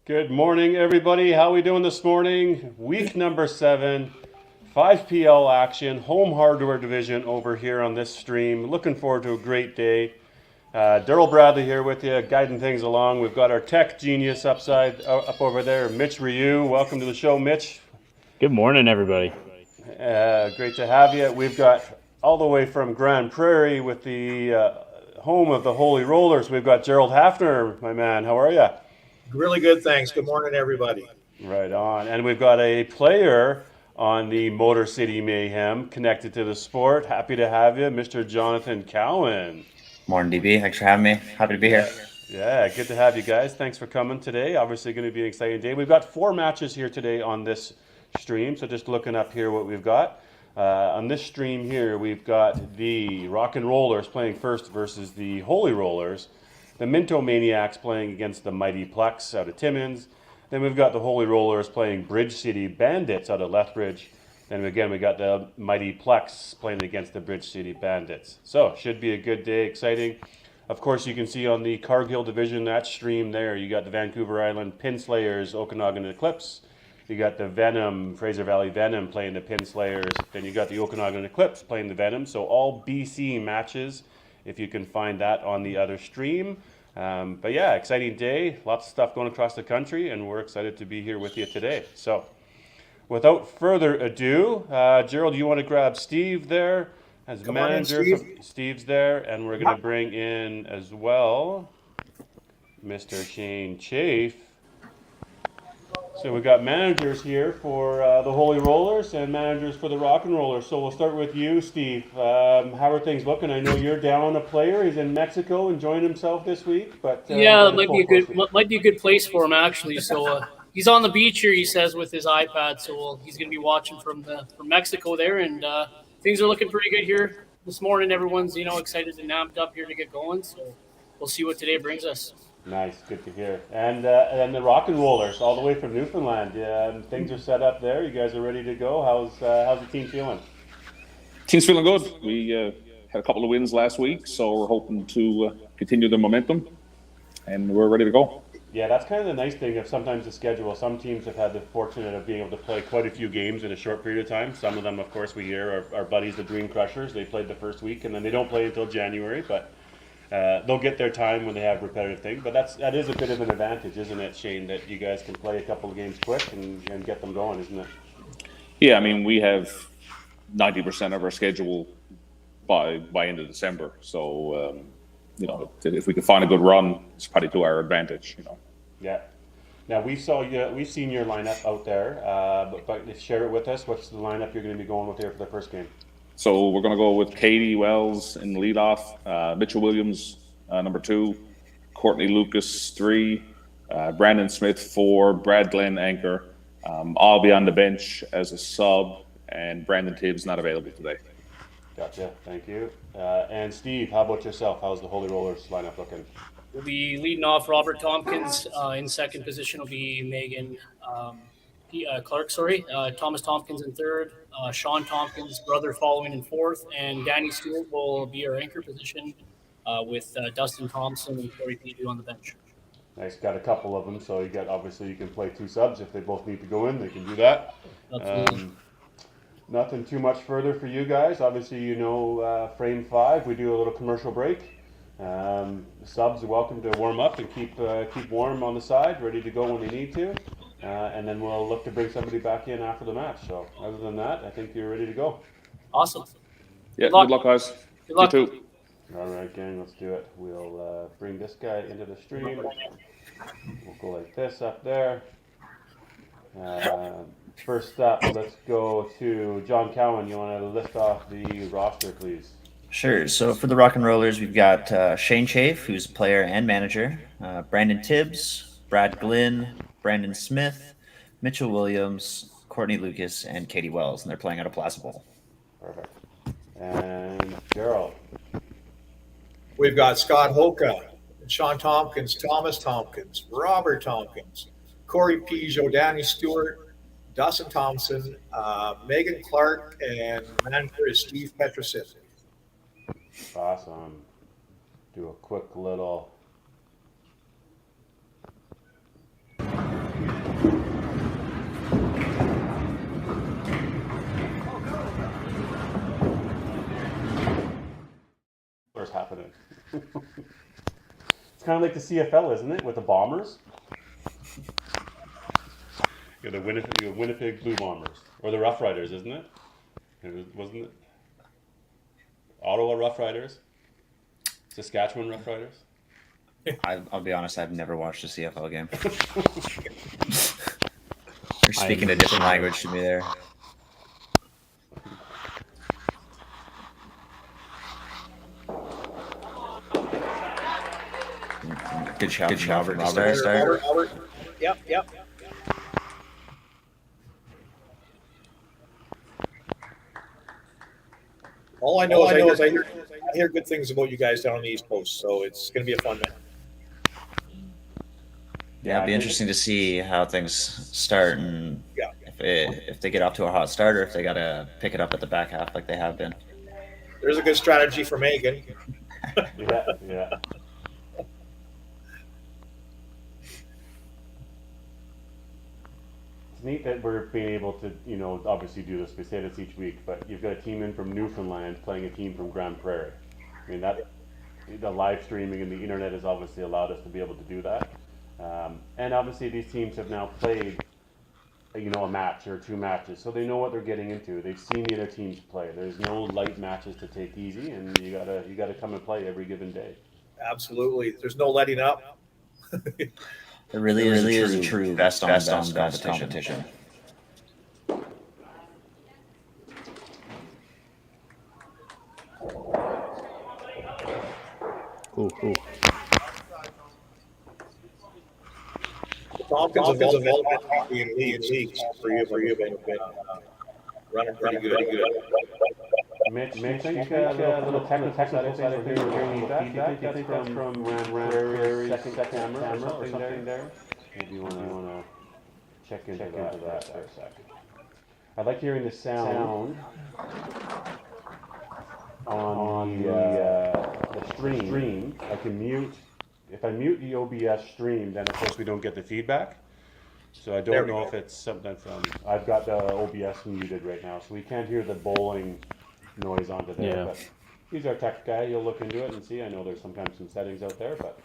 Good morning, everybody. How are we doing this morning? Week number 7, 5 PL action, home hardware division over here on this stream. Looking forward to a great day. Daryl Bradley here with you, guiding things along. We've got our tech genius up over there, Mitch Ryu. Welcome to the show, Mitch. Good morning, everybody. Great to have you. We've got all the way from Grand Prairie with the home of the Holy Rollers. We've got Gerald Hafner, my man. How are you? Really good, thanks. Good morning, everybody. Right on. And we've got a player on the Motor City Mayhem connected to the sport. Happy to have you, Mr. Jonathan Cowan. Morning, DB. Thanks for having me. Happy to be here. Yeah, good to have you guys. Thanks for coming today. Obviously going to be an exciting day. We've got 4 matches here today on this stream. So just looking up here what we've got. On this stream here, we've got the Rock and Rollers playing first versus the Holy Rollers. The Minto Maniacs playing against the mighty Plex out of Timmins. Then we've got the Holy Rollers playing Bridge City Bandits out of Lethbridge. Then again, we got the mighty Plex playing against the Bridge City Bandits. So, should be a good day, exciting. Of course, you can see on the Cargill Division, that stream there, you got the Vancouver Island Pinslayers, Okanagan Eclipse. You got the Venom, Fraser Valley Venom playing the Pinslayers. Then you got the Okanagan Eclipse playing the Venom. So, all BC matches, if you can find that on the other stream. But yeah, exciting day, lots of stuff going across the country, and we're excited to be here with you today. So, without further ado, Gerald, you want to grab Steve there as Come manager? on in, Steve. Steve's there, and we're going to bring in as well Mr. Shane Chafe. So we've got managers here for the Holy Rollers and managers for the Rock and Rollers. So we'll start with you, Steve. How are things looking? I know you're down a player. He's in Mexico enjoying himself this week, but yeah, it might be a good place for him actually. So he's on the beach here, he says, with his iPad. So he's going to be watching from Mexico there, and things are looking pretty good here this morning. Everyone's excited and amped up here to get going. So we'll see what today brings us. Nice, good to hear. And the Rock and Rollers, all the way from Newfoundland. Things are set up there. You guys are ready to go. How's the team feeling? Team's feeling good. We had a couple of wins last week, so we're hoping to continue the momentum, and we're ready to go. Yeah, that's kind of the nice thing of sometimes the schedule. Some teams have had the fortunate of being able to play quite a few games in a short period of time. Some of them, of course, we hear our buddies, the Dream Crushers. They played the first week, and then they don't play until January, but they'll get their time when they have repetitive things. But that is a bit of an advantage, isn't it, Shane, that you guys can play a couple of games quick and get them going, isn't it? Yeah, I mean, we have 90% of our schedule by end of December. So, if we can find a good run, it's probably to our advantage, Yeah. Now, we've seen your lineup out there, but share it with us. What's the lineup you're going to be going with here for the first game? So we're going to go with Katie Wells in the leadoff, Mitchell Williams, number 2, Courtney Lucas, 3, Brandon Smith, 4, Brad Glenn, anchor. I'll be on the bench as a sub, and Brandon Tibbs not available today. Gotcha, thank you. And Steve, how about yourself? How's the Holy Rollers lineup looking? We'll be leading off Robert Tompkins. In second position will be Megan Clark, Thomas Tompkins in third, Sean Tompkins' brother following in fourth, and Danny Stewart will be our anchor position with Dustin Thompson and Corey Pedu on the bench. Nice, got a couple of them, so you can play 2 subs. If they both need to go in, they can do that. Absolutely. Nothing too much further for you guys. Obviously, frame 5, we do a little commercial break. The subs are welcome to warm up and keep warm on the side, ready to go when they need to. And then we'll look to bring somebody back in after the match. So other than that, I think you're ready to go. Awesome. Yeah, good luck, guys. Good luck. You too. All right, gang, let's do it. We'll bring this guy into the stream. We'll go like this up there. First up, let's go to John Cowan. You want to list off the roster, please? Sure. So for the Rock and Rollers, we've got Shane Chafe, who's player and manager, Brandon Tibbs, Brad Glynn, Brandon Smith, Mitchell Williams, Courtney Lucas, and Katie Wells, and they're playing out of Plaza Bowl. Perfect. And Gerald. We've got Scott Hoka, Sean Tompkins, Thomas Tompkins, Robert Tompkins, Corey Peugeot, Danny Stewart, Dustin Thompson, Megan Clark, and manager is Steve Peterson. Awesome. Do a quick little. What's happening? It's kind of like the CFL, isn't it, with the Bombers? You're the Winnipeg Blue Bombers, or the Rough Riders, isn't it? Wasn't it? Ottawa Rough Riders, Saskatchewan Rough Riders. I'll be honest, I've never watched a CFL game. You're speaking a different language to me there. Good job, Robert. Robert. Yep. All I know is I hear good things about you guys down on the East Coast, so it's going to be a fun night. Yeah, it'll be interesting to see how things start and Yeah. if they get off to a hot start or if they got to pick it up at the back half like they have been. There's a good strategy for Megan. Yeah. It's neat that we're being able to, obviously do this. We say this each week, but you've got a team in from Newfoundland playing a team from Grand Prairie. I mean, the live streaming and the internet has obviously allowed us to be able to do that. And obviously these teams have now played, a match or two matches, so they know what they're getting into. They've seen the other teams play. There's no light matches to take easy, and you gotta come and play every given day. Absolutely. There's no letting up. It really is a true best on best competition. Ooh. Tompkins have been in leagues for you, been running pretty good. Mitch, a little technical side of things. We're hearing feedback. Do you think that's from Prairie second camera or something there? Maybe you wanna check into that for a second. I like hearing the sound on the stream. I can mute. If I mute the OBS stream, then of course we don't get the feedback. So I don't know if it's something from. I've got the OBS muted right now, so we can't hear the bowling noise onto there. Yeah. But he's our tech guy. You'll look into it and see. I know there's sometimes some settings out there, but.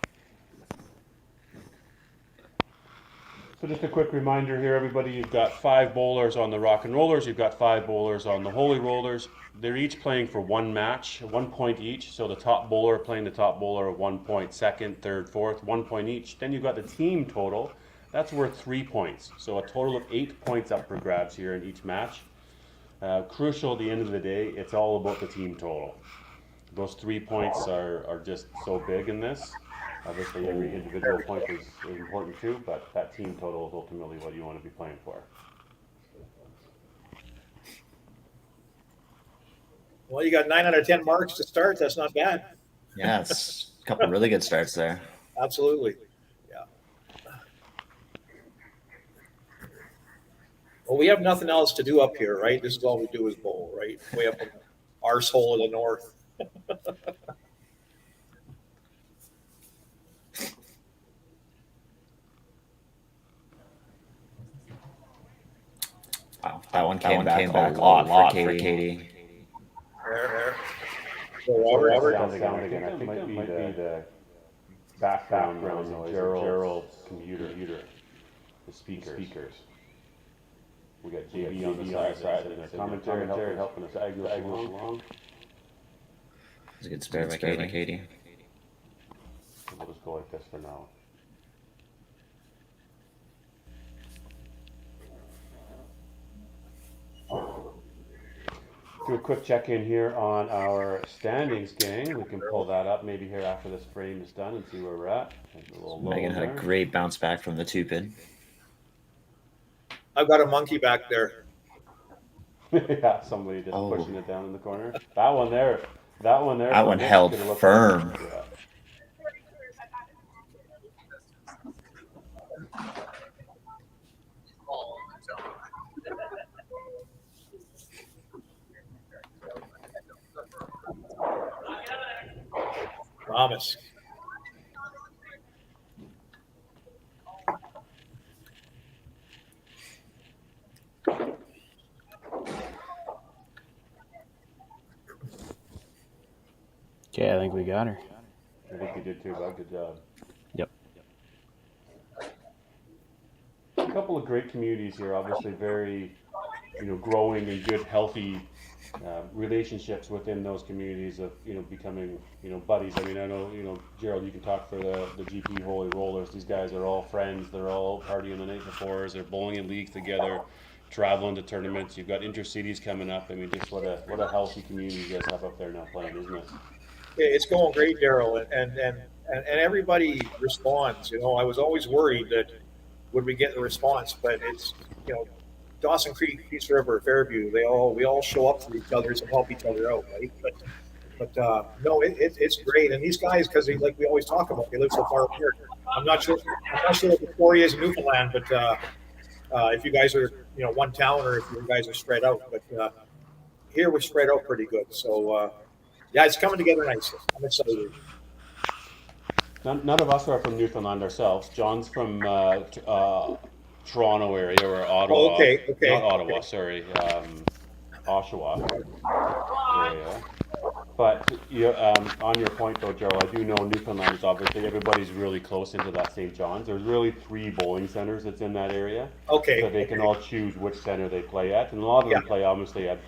So just a quick reminder here, everybody, you've got 5 bowlers on the Rock and Rollers, you've got 5 bowlers on the Holy Rollers. They're each playing for 1 match, 1 point each. So the top bowler playing the top bowler of 1 point, second, third, fourth, 1 point each. Then you've got the team total. That's worth 3 points. So a total of 8 points up for grabs here in each match. Crucial at the end of the day, it's all about the team total. Those 3 points are just so big in this. Obviously, every individual point is important too, but that team total is ultimately what you want to be playing for. Well, you got 9 out of 10 marks to start. That's not bad. Yeah, it's a couple really good starts there. Absolutely. Yeah. Well, we have nothing else to do up here, right? This is all we do is bowl, right? Way up in the arsehole of the north. Wow, that one came back a lot for Katie. There. So Robert. Sound again. I think it might be the background noise of Gerald's computer, the speakers. We got JB on the side and the commentary helping us ag along. It's a good start by Katie. We'll just go like this for now. do a quick check-in here on our standings, gang. We can pull that up maybe here after this frame is done and see where we're at. A little low Megan had a there. great bounce back from the 2-pin. I've got a monkey back there. Yeah, somebody just Oh. pushing it down in the corner. That one there. That one there. That from one this held could look firm. Like, yeah. Promise. Okay, I think we got her. I think you did too, bud. Good job. Yep. A couple of great communities here. Obviously, very, growing and good, healthy relationships within those communities of becoming buddies. I mean, I know Gerald, you can talk for the GP Holy Rollers. These guys are all friends. They're all partying the night before. They're bowling in leagues together, traveling to tournaments. You've got intercities coming up. I mean, just what a healthy community you guys have up there now playing, isn't it? It's going great, Daryl, and everybody responds. I was always worried that would we get the response, but it's Dawson Creek, Peace River, Fairview. We all show up for each other and help each other out, right? But no, it's great. And these guys, because like we always talk about, they live so far apart. I'm not sure what the story is in Newfoundland, but if you guys are one town or if you guys are spread out, but here we're spread out pretty good. So yeah, it's coming together nicely. I'm excited. None of us are from Newfoundland ourselves. John's from Toronto area or Ottawa. Oh, okay. Not Ottawa, sorry. Oshawa area. But on your point though, Joe, I do know Newfoundland is obviously everybody's really close into that St. John's. There's really 3 bowling centers that's in that area. Okay. So they can all choose which center they play at, and a lot of them play obviously at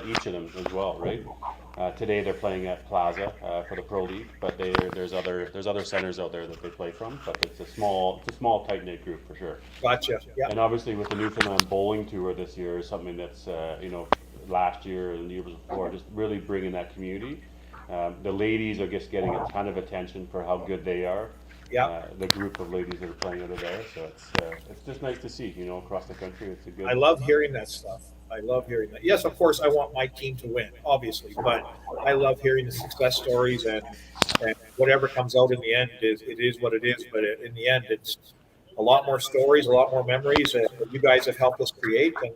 each of them as well, right? Today they're playing at Plaza for the Pro League, but there's other centers out there that they play from. But it's a small tight knit group for sure. Gotcha. Yeah. And obviously with the Newfoundland Bowling Tour this year is something that's last year and the years before just really bringing that community. The ladies are just getting a ton of attention for how good they are. Yeah. The group of ladies that are playing out of there, so it's just nice to see across the country. It's a good. I love hearing that stuff. I love hearing that. Yes, of course, I want my team to win, obviously, but I love hearing the success stories and whatever comes out in the end is what it is. But in the end, it's a lot more stories, a lot more memories that you guys have helped us create, and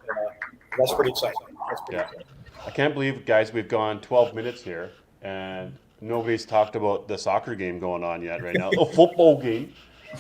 that's pretty exciting. Exciting. I can't believe, guys, we've gone 12 minutes here and nobody's talked about the soccer game going on yet right now. The football game.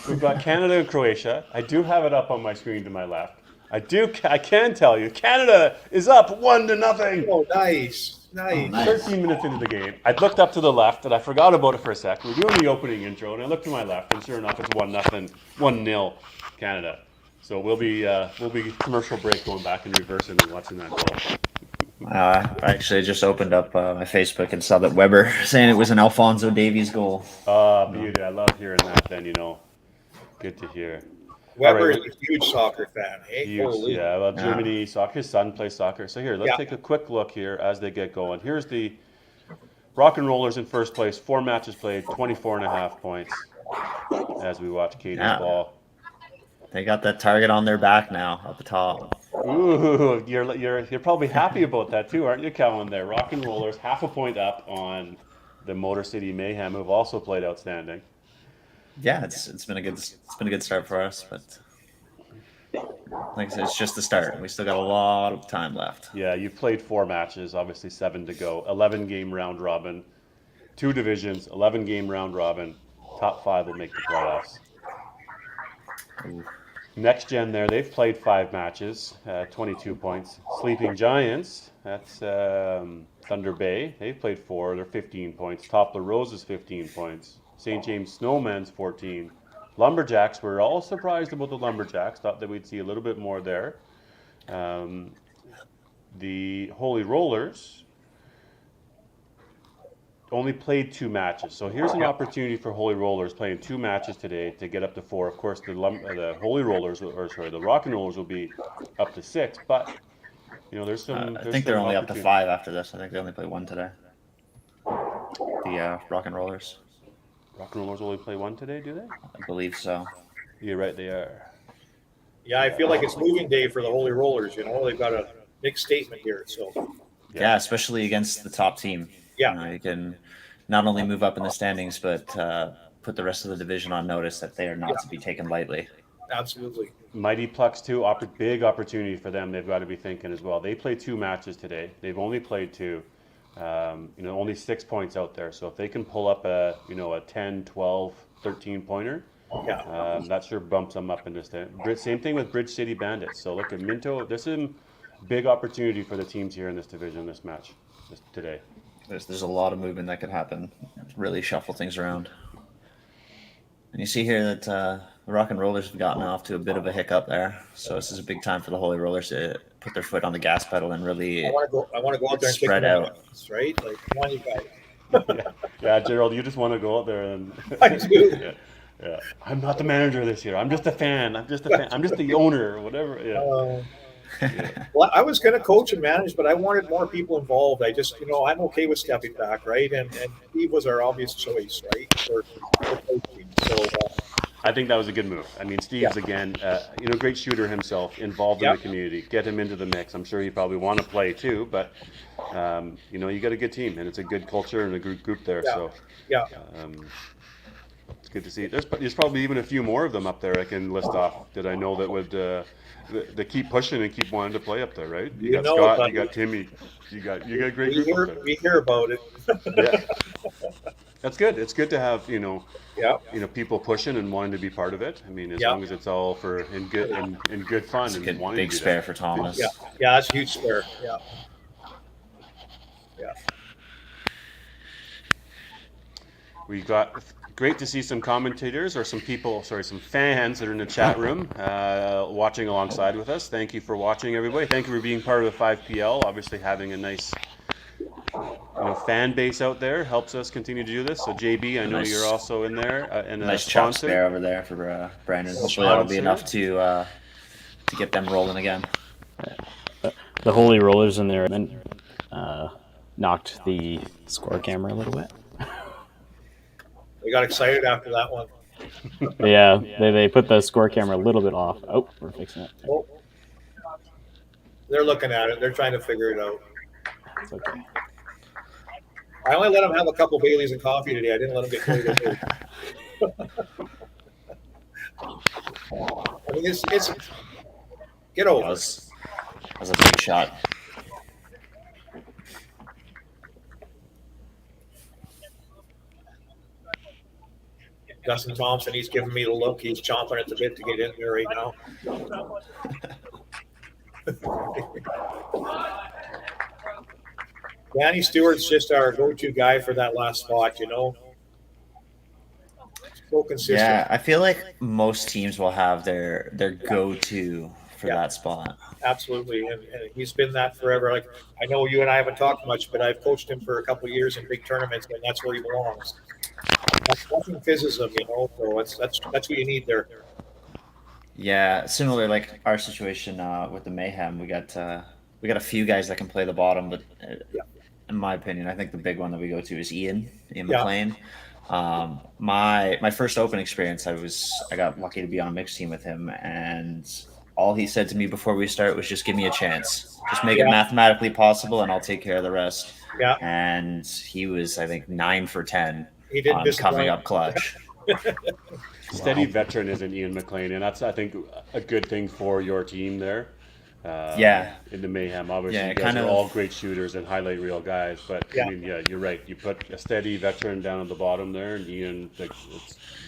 We've got Canada and Croatia. I do have it up on my screen to my left. I can tell you, Canada is up 1-0. Oh, nice. 13 minutes into the game. I looked up to the left, and I forgot about it for a sec. We're doing the opening intro, and I looked to my left, and sure enough, it's 1-0 Canada. So we'll be commercial break going back and reversing and watching that goal. I actually just opened up my Facebook and saw that Weber saying it was an Alphonso Davies goal. Beauty. I love hearing that. Then good to hear. Weber is a huge soccer fan. Huge, yeah, well, Germany soccer. His son plays soccer. So here, let's take a quick look here as they get going. Here's the Rock and Rollers in first place. 4 matches played, 24.5 points. As we watch Katie's ball. They got that target on their back now at the top. Ooh, you're probably happy about that too, aren't you, Calvin? There, Rock and Rollers, half a point up on the Motor City Mayhem, who've also played outstanding. Yeah, it's been a good start for us, but like I said, it's just the start. We still got a lot of time left. Yeah, you've played 4 matches, obviously 7 to go. 11-game round robin, 2 divisions, 11-game round robin. Top 5 will make the playoffs. Ooh. Next gen there, they've played 5 matches, 22 points. Sleeping Giants, that's Thunder Bay. They've played 4, they're 15 points. Top the Roses, 15 points. St. James Snowman's 14. Lumberjacks, we're all surprised about the Lumberjacks. Thought that we'd see a little bit more there. The Holy Rollers only played 2 matches. So here's an opportunity for Holy Rollers playing 2 matches today to get up to 4. Of course, the Holy Rollers, the Rock and Rollers will be up to 6. But You know, there's some. I there's think they're some only up to opportunity. 5 after this. I think they only play 1 today. The Rock and Rollers. Rock and Rollers only play one today, do they? I believe so. You're right, they are. Yeah, I feel like it's moving day for the Holy Rollers. You know, they've got a big statement here. So Yeah, especially against the top team. Yeah. You know, you can not only move up in the standings, but put the rest of the division on notice that they are not to be taken lightly. absolutely. Mighty Plucks too, big opportunity for them. They've got to be thinking as well. They played 2 matches today. They've only played 2. You know, only 6 points out there. So if they can pull up a 10, 12, 13 pointer, Yeah. that sure bumps them up in this. Same thing with Bridge City Bandits. So look at Minto. This is a big opportunity for the teams here in this division, this match, today. There's a lot of movement that could happen. Really shuffle things around. And you see here that the Rock and Rollers have gotten off to a bit of a hiccup there. So this is a big time for the Holy Rollers to put their foot on the gas pedal and really I want to go out there and spread kick them out. ass, right? Like, come on, you guys. Yeah, Gerald, you just want to go out there and. I do. Yeah. I'm not the manager this year. I'm just a fan. I'm just the owner or whatever. Yeah. Well, I was going to coach and manage, but I wanted more people involved. I just, I'm okay with stepping back, right? And Steve was our obvious choice, right? For coaching. So I think that was a good move. I mean, Steve's again, great shooter himself, involved in the community. Get him into the mix. I'm sure he probably want to play too, but you got a good team and it's a good culture and a good group there. Yeah. So yeah, it's good to see. There's probably even a few more of them up there I can list off that I know that would. They keep pushing and keep wanting to play up there, right? You got Scott, buddy. you got Timmy, you got a great group up there. we hear about it. Yeah. That's good. It's good to have Yeah. people pushing and wanting to be part of it. I mean, as Yeah. long as it's all for in good fun It's a and good, wanting big to do spare that. for Thomas. Yeah, that's a huge spare. Yeah. Yeah. We got great to see some commentators or some fans that are in the chat room watching alongside with us. Thank you for watching, everybody. Thank you for being part of the 5PL. Obviously, having a nice fan base out there helps us continue to do this. So, JB, I know Nice- you're also in there and Nice a chop sponsor. spare over there for Brandon. Hopefully that'll be Sponsor. enough to get them rolling again. The Holy Rollers in there knocked the score camera a little bit. We got excited after that one. Yeah, they put the score camera a little bit off. Oh, we're fixing it. Oh. They're looking at it. They're trying to figure it out. It's okay. I only let them have a couple Baileys and coffee today. I didn't let them get carried away. I mean, it's get That over it. was a big shot. Dustin Thompson, he's giving me the look. He's chomping at the bit to get in there right now. Danny Stewart's just our go-to guy for that last spot, So consistent. Yeah, I feel like most teams will have their go-to for that spot. Absolutely, and he's been that forever. Like, I know you and I haven't talked much, but I've coached him for a couple of years in big tournaments, and that's where he belongs. Nothing fizzes him, So that's what you need there. Yeah, similar like our situation with the Mayhem. We got a few guys that can play the bottom, but in my opinion, I think the big one that we go to is Ian McLean. My first open experience, I got lucky to be on a mixed team with him, and all he said to me before we start was just give me a chance, just make it mathematically possible, and I'll take care of the rest. Yeah. And he was, I think, 9 for 10 He didn't on miss a coming point. up clutch. Steady veteran isn't Ian McLean, and that's I think a good thing for your team there. In the Mayhem, obviously, Yeah, you guys kind are of- all great shooters and highlight reel guys. But I mean, you're right. You put a steady veteran down at the bottom there, and Ian,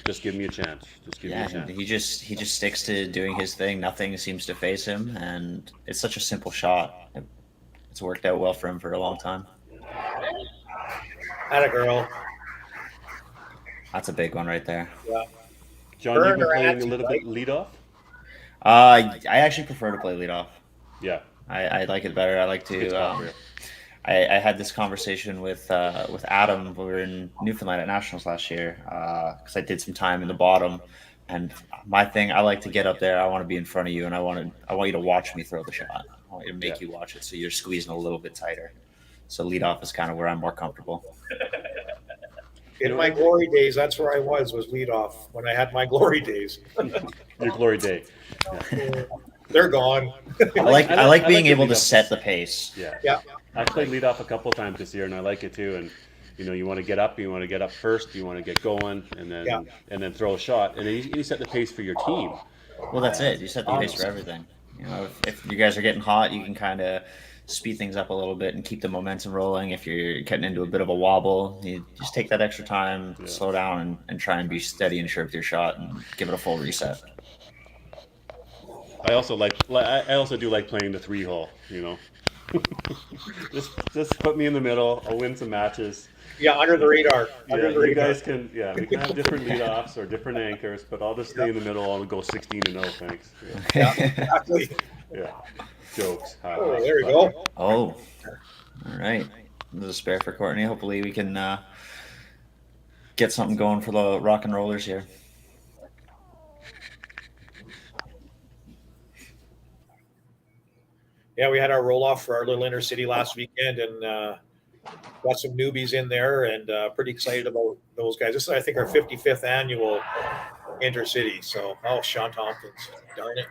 just give me a chance. Just give me a Yeah, chance. he just sticks to doing his thing. Nothing seems to phase him, and it's such a simple shot. It's worked out well for him for a long time. Atta girl. That's a big one right there. Yeah. John, you've been Burner playing a action, little right? bit lead off. I actually prefer to play lead off. Yeah, I like it better. I like it's to. tougher. I had this conversation with Adam. We were in Newfoundland at Nationals last year because I did some time in the bottom. And my thing, I like to get up there. I want to be in front of you, and I want you to watch me throw the shot. I It'll make you watch it, so you're squeezing a little bit tighter. So lead off is kind of where I'm more comfortable. In my glory days, that's where I was lead off when I had my glory days. Your glory day. They're gone. I like being the able to lead-off. set the pace. Yeah. Yeah. I played lead off a couple times this year, and I like it too. And you want to get up, first, you want to get going, and then throw a shot, and then you set the pace for your team. Well, that's it. You set the pace for everything. If you guys are getting hot, you can kind of speed things up a little bit and keep the momentum rolling. If you're getting into a bit of a wobble, you just take that extra time, slow down, and try and be steady and sure with your shot, and give it a full reset. I also do like playing the 3-hole. just put me in the middle. I'll win some matches. Yeah, under the radar. You guys can. Yeah, we can have different lead-offs or different anchors, but I'll just stay in the middle. I'll go 16-0. Thanks. Yeah, exactly. Yeah. Jokes. Oh, there we go. Oh, all right. There's a spare for Courtney. Hopefully we can get something going for the rock and rollers here. Yeah, we had our roll off for our little inner city last weekend, and got some newbies in there, and pretty excited about those guys. This is, I think, our 55th annual intercity. So, Sean Tompkins, darn it.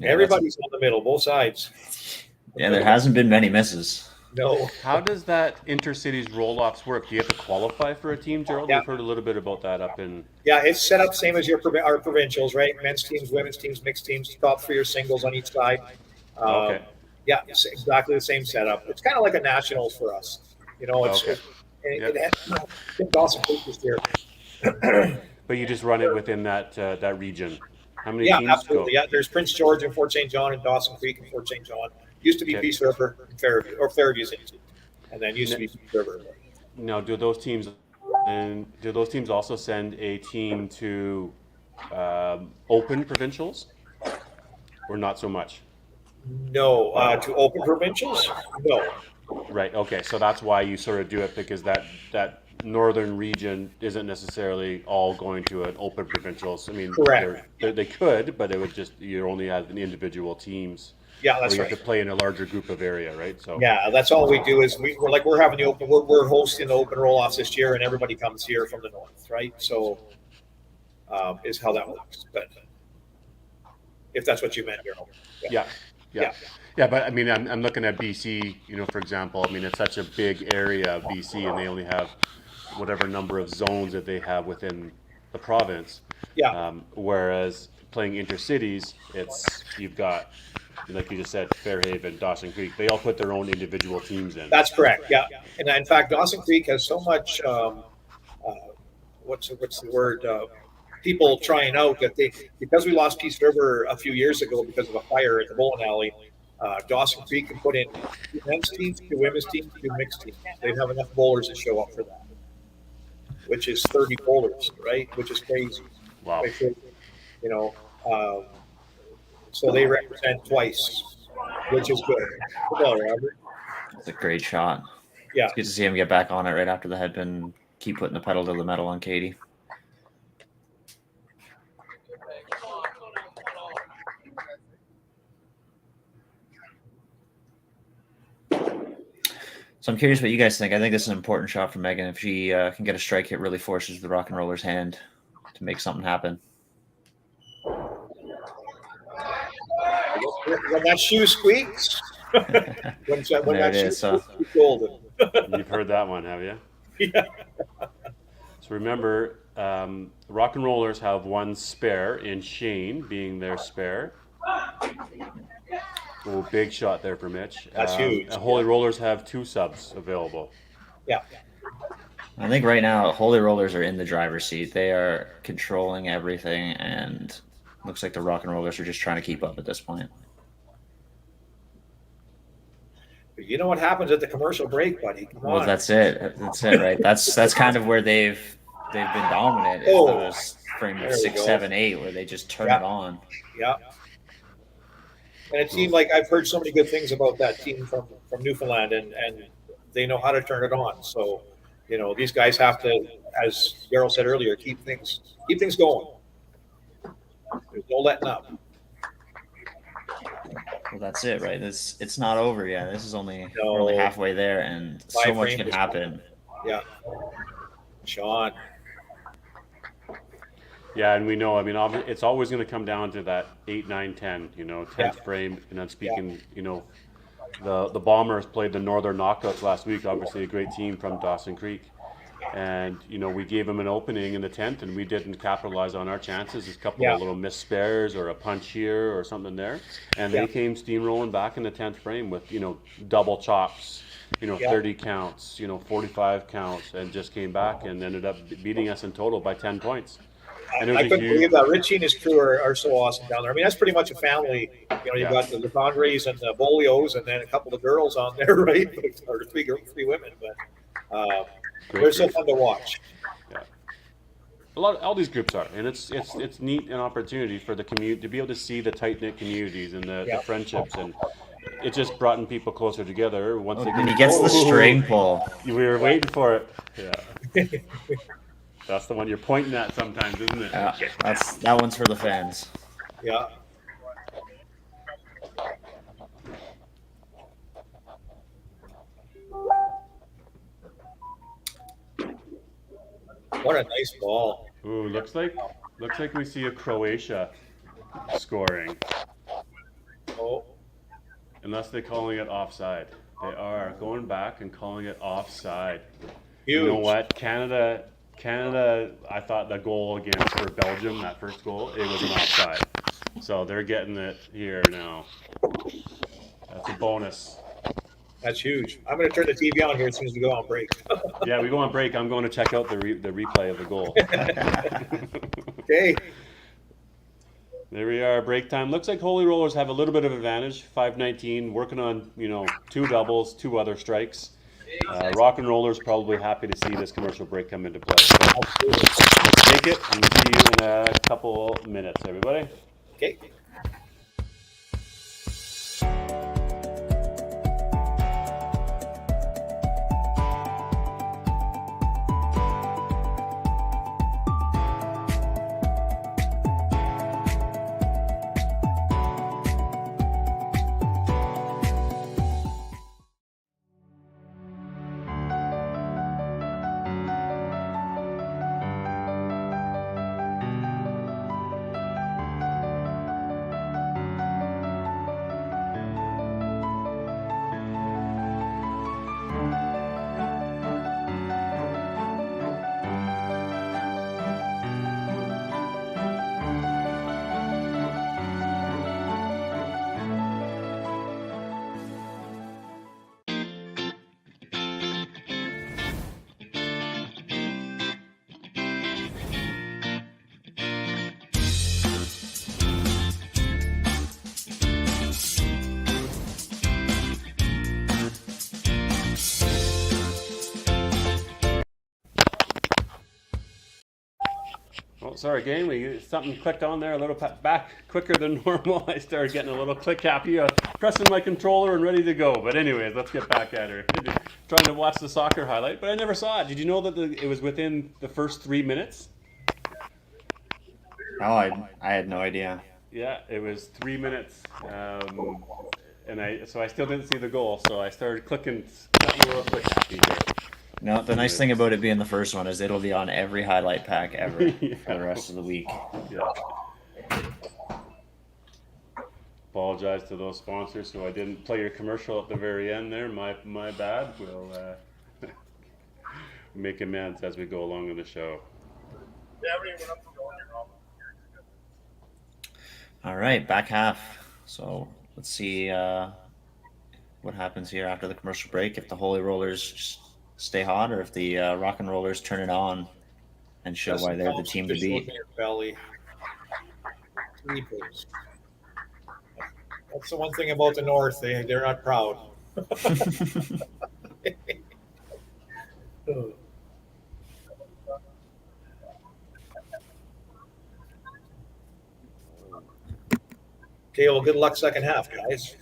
Yeah, everybody's on the middle, both sides. Yeah, there hasn't been many misses. No. How does that intercities roll-offs work? Do you have to qualify for a team, Gerald? Yeah. We've heard a little bit about that up in. Yeah, it's set up same as our provincials, right? Men's teams, women's teams, mixed teams. Top 3 are singles on each side. Okay. Yeah, it's exactly the same setup. It's kind of like a nationals for us. It's Okay. it had Dawson Creek this year. But you just run it within that region. How many Yeah, teams absolutely. go? Yeah, there's Prince George and Fort St. John and Dawson Creek and Fort St. John. Used to be Okay. Peace River and Fairview, or Fairview's into, and then used to be Peace River. Now, do those teams also send a team to open provincials, or not so much? No, to open provincials? No. Right. Okay. So that's why you sort of do it, because that northern region isn't necessarily all going to an open provincials. I mean, Correct. they could, but it would just, you only have the individual teams. Yeah, Or that's you right. have to play in a larger group of area, right? So Yeah, that's all we do is we're having the open. We're hosting the open roll-offs this year, and everybody comes here from the north, right? So, is how that works. But if that's what you meant, Daryl. Yeah, but I mean, I'm looking at BC, for example. I mean, it's such a big area of BC, and they only have whatever number of zones that they have within the province. Yeah. Whereas playing intercities, you've got, like you just said, Fairhaven, Dawson Creek. They all put their own individual teams in. That's correct. Yeah, and in fact, Dawson Creek has so much. What's the word? People trying out that because we lost Peace River a few years ago because of a fire at the bowling alley. Dawson Creek can put in 2 men's teams, 2 women's teams, 2 mixed teams. They'd have enough bowlers to show up for that, which is 30 bowlers, right? Which is crazy. Wow. So they represent twice, which is good. Well, Robert. It's a great shot. Yeah. It's good to see him get back on it right after the headpin. Keep putting the pedal to the metal on Katie. So I'm curious what you guys think. I think this is an important shot for Megan. If she can get a strike hit, really forces the rock and roller's hand to make something happen. When that shoe squeaks, when that shoe squeaks, it's golden. You've heard that one, have you? Yeah. So remember, rock and rollers have 1 spare in Shane being their spare. Oh, big shot there for Mitch. That's huge. Holy Rollers have 2 subs available. Yeah. I think right now, Holy Rollers are in the driver's seat. They are controlling everything, and looks like the rock and rollers are just trying to keep up at this point. You know what happens at the commercial break, buddy? Come on. Well, that's it. That's it, right? That's kind of where they've been dominant. Is those frame of 6, 7, 8, where they just turn it on. Yeah. And it seemed like I've heard so many good things about that team from Newfoundland, and they know how to turn it on. So, these guys have to, as Daryl said earlier, keep things going. No letting up. Well, that's it, right? It's not over yet. This is only No. we're only halfway there, and so Five much frames can is- happen. Yeah. Sean. Yeah, and we know, I mean, it's always going to come down to that 8, 9, 10, 10th frame. And I'm speaking, the Bombers played the Northern Knockouts last week, obviously a great team from Dawson Creek. And, we gave them an opening in the 10th, and we didn't capitalize on our chances. There's a couple of little missed spares or a punch here or something there. And they came steamrolling back in the 10th frame with, double chops, 30 counts, 45 counts, and just came back and ended up beating us in total by 10 points. And I couldn't believe that. Richie and his crew are so awesome down there. I mean, that's pretty much a family. You've got the Lecondres and the Bolios, and then a couple of girls on there, right? Or three women. But they're so fun to watch. Yeah, all these groups are, and it's neat an opportunity for the community to be able to see the tight knit communities and the friendships, and it just brought people closer together. Once they And he gets the string pull. We were waiting for it. Yeah. That's the one you're pointing at sometimes, isn't it? Yeah, that one's for the fans. Yeah. What a nice ball. Ooh, looks like we see a Croatia scoring. Oh. Unless they're calling it offside. They are going back and calling it offside. Huge. You know what? Canada, I thought the goal against for Belgium, that first goal, it was an offside. So they're getting it here now. That's a bonus. That's huge. I'm going to turn the TV on here as soon as we go on break. Yeah, we go on break. I'm going to check out the replay of the goal. Okay. There we are, break time. Looks like Holy Rollers have a little bit of advantage. 5:19, working on 2 doubles, 2 other strikes. Rock and Rollers probably happy to see this commercial break come into play. So let's take it, and see you in a couple minutes, everybody. Okay. Oh, sorry, gang. Something clicked on there a little back quicker than normal. I started getting a little click happy, pressing my controller and ready to go. But anyways, let's get back at her. Trying to watch the soccer highlight, but I never saw it. Did you know that it was within the first 3 minutes? Oh, I had no idea. Yeah, it was 3 minutes, and I still didn't see the goal. So I started clicking a little click happy there. No, the nice thing about it being the first one is it'll be on every highlight pack ever for the rest of the week. Yeah. Apologize to those sponsors, so I didn't play your commercial at the very end there. My bad. We'll make amends as we go along in the show. All right, back half. So let's see what happens here after the commercial break. If the Holy Rollers just stay hot, or if the Rock and Rollers turn it on and show why they're the team to beat. Belly. 3 points. That's the one thing about the North. They're not proud. Okay, well, good luck second half, guys.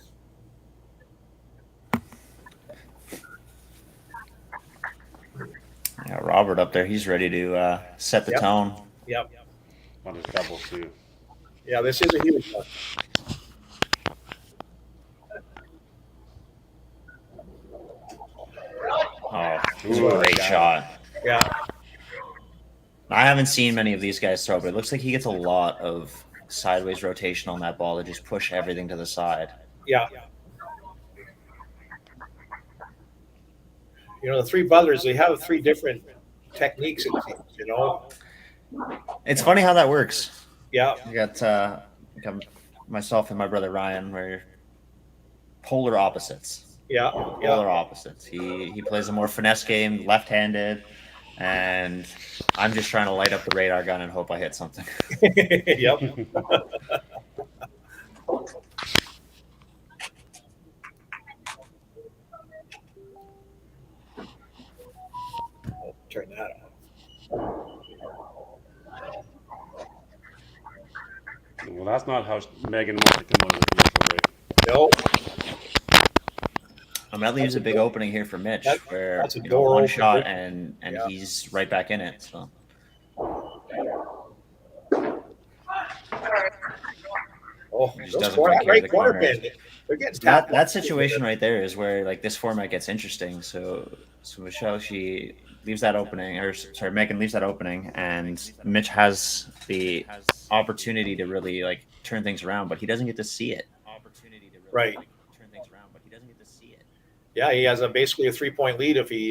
Yeah, Robert up there, he's ready to set the tone. Yep. On his double too. Yeah, this is a huge one. Oh, it's a great shot. Yeah, I haven't seen many of these guys throw, but it looks like he gets a lot of sideways rotation on that ball to just push everything to the side. yeah. You know, the three brothers, they have three different techniques, it seems, you know? It's funny how that works. Yeah, We got myself and my brother Ryan. We're polar opposites. yeah, Polar opposites. He plays a more finesse game, left-handed, and I'm just trying to light up the radar gun and hope I hit something. yep. I'll turn that off. Well, that's not how Megan wants to come out of the commercial break. No, That leaves a big opening here for Mitch, where that's a you know, door one opener. shot and Yeah. he's right back in it. So oh, Just those doesn't corner, break that here right the corner corners. pin. They're getting that tapped. that situation right there is where like this format gets interesting. So Michelle, she leaves that opening, or sorry, Megan leaves that opening, and Mitch has the opportunity to really like turn things around, but he doesn't get to see it. Right. Yeah, he has basically a 3-point lead if he,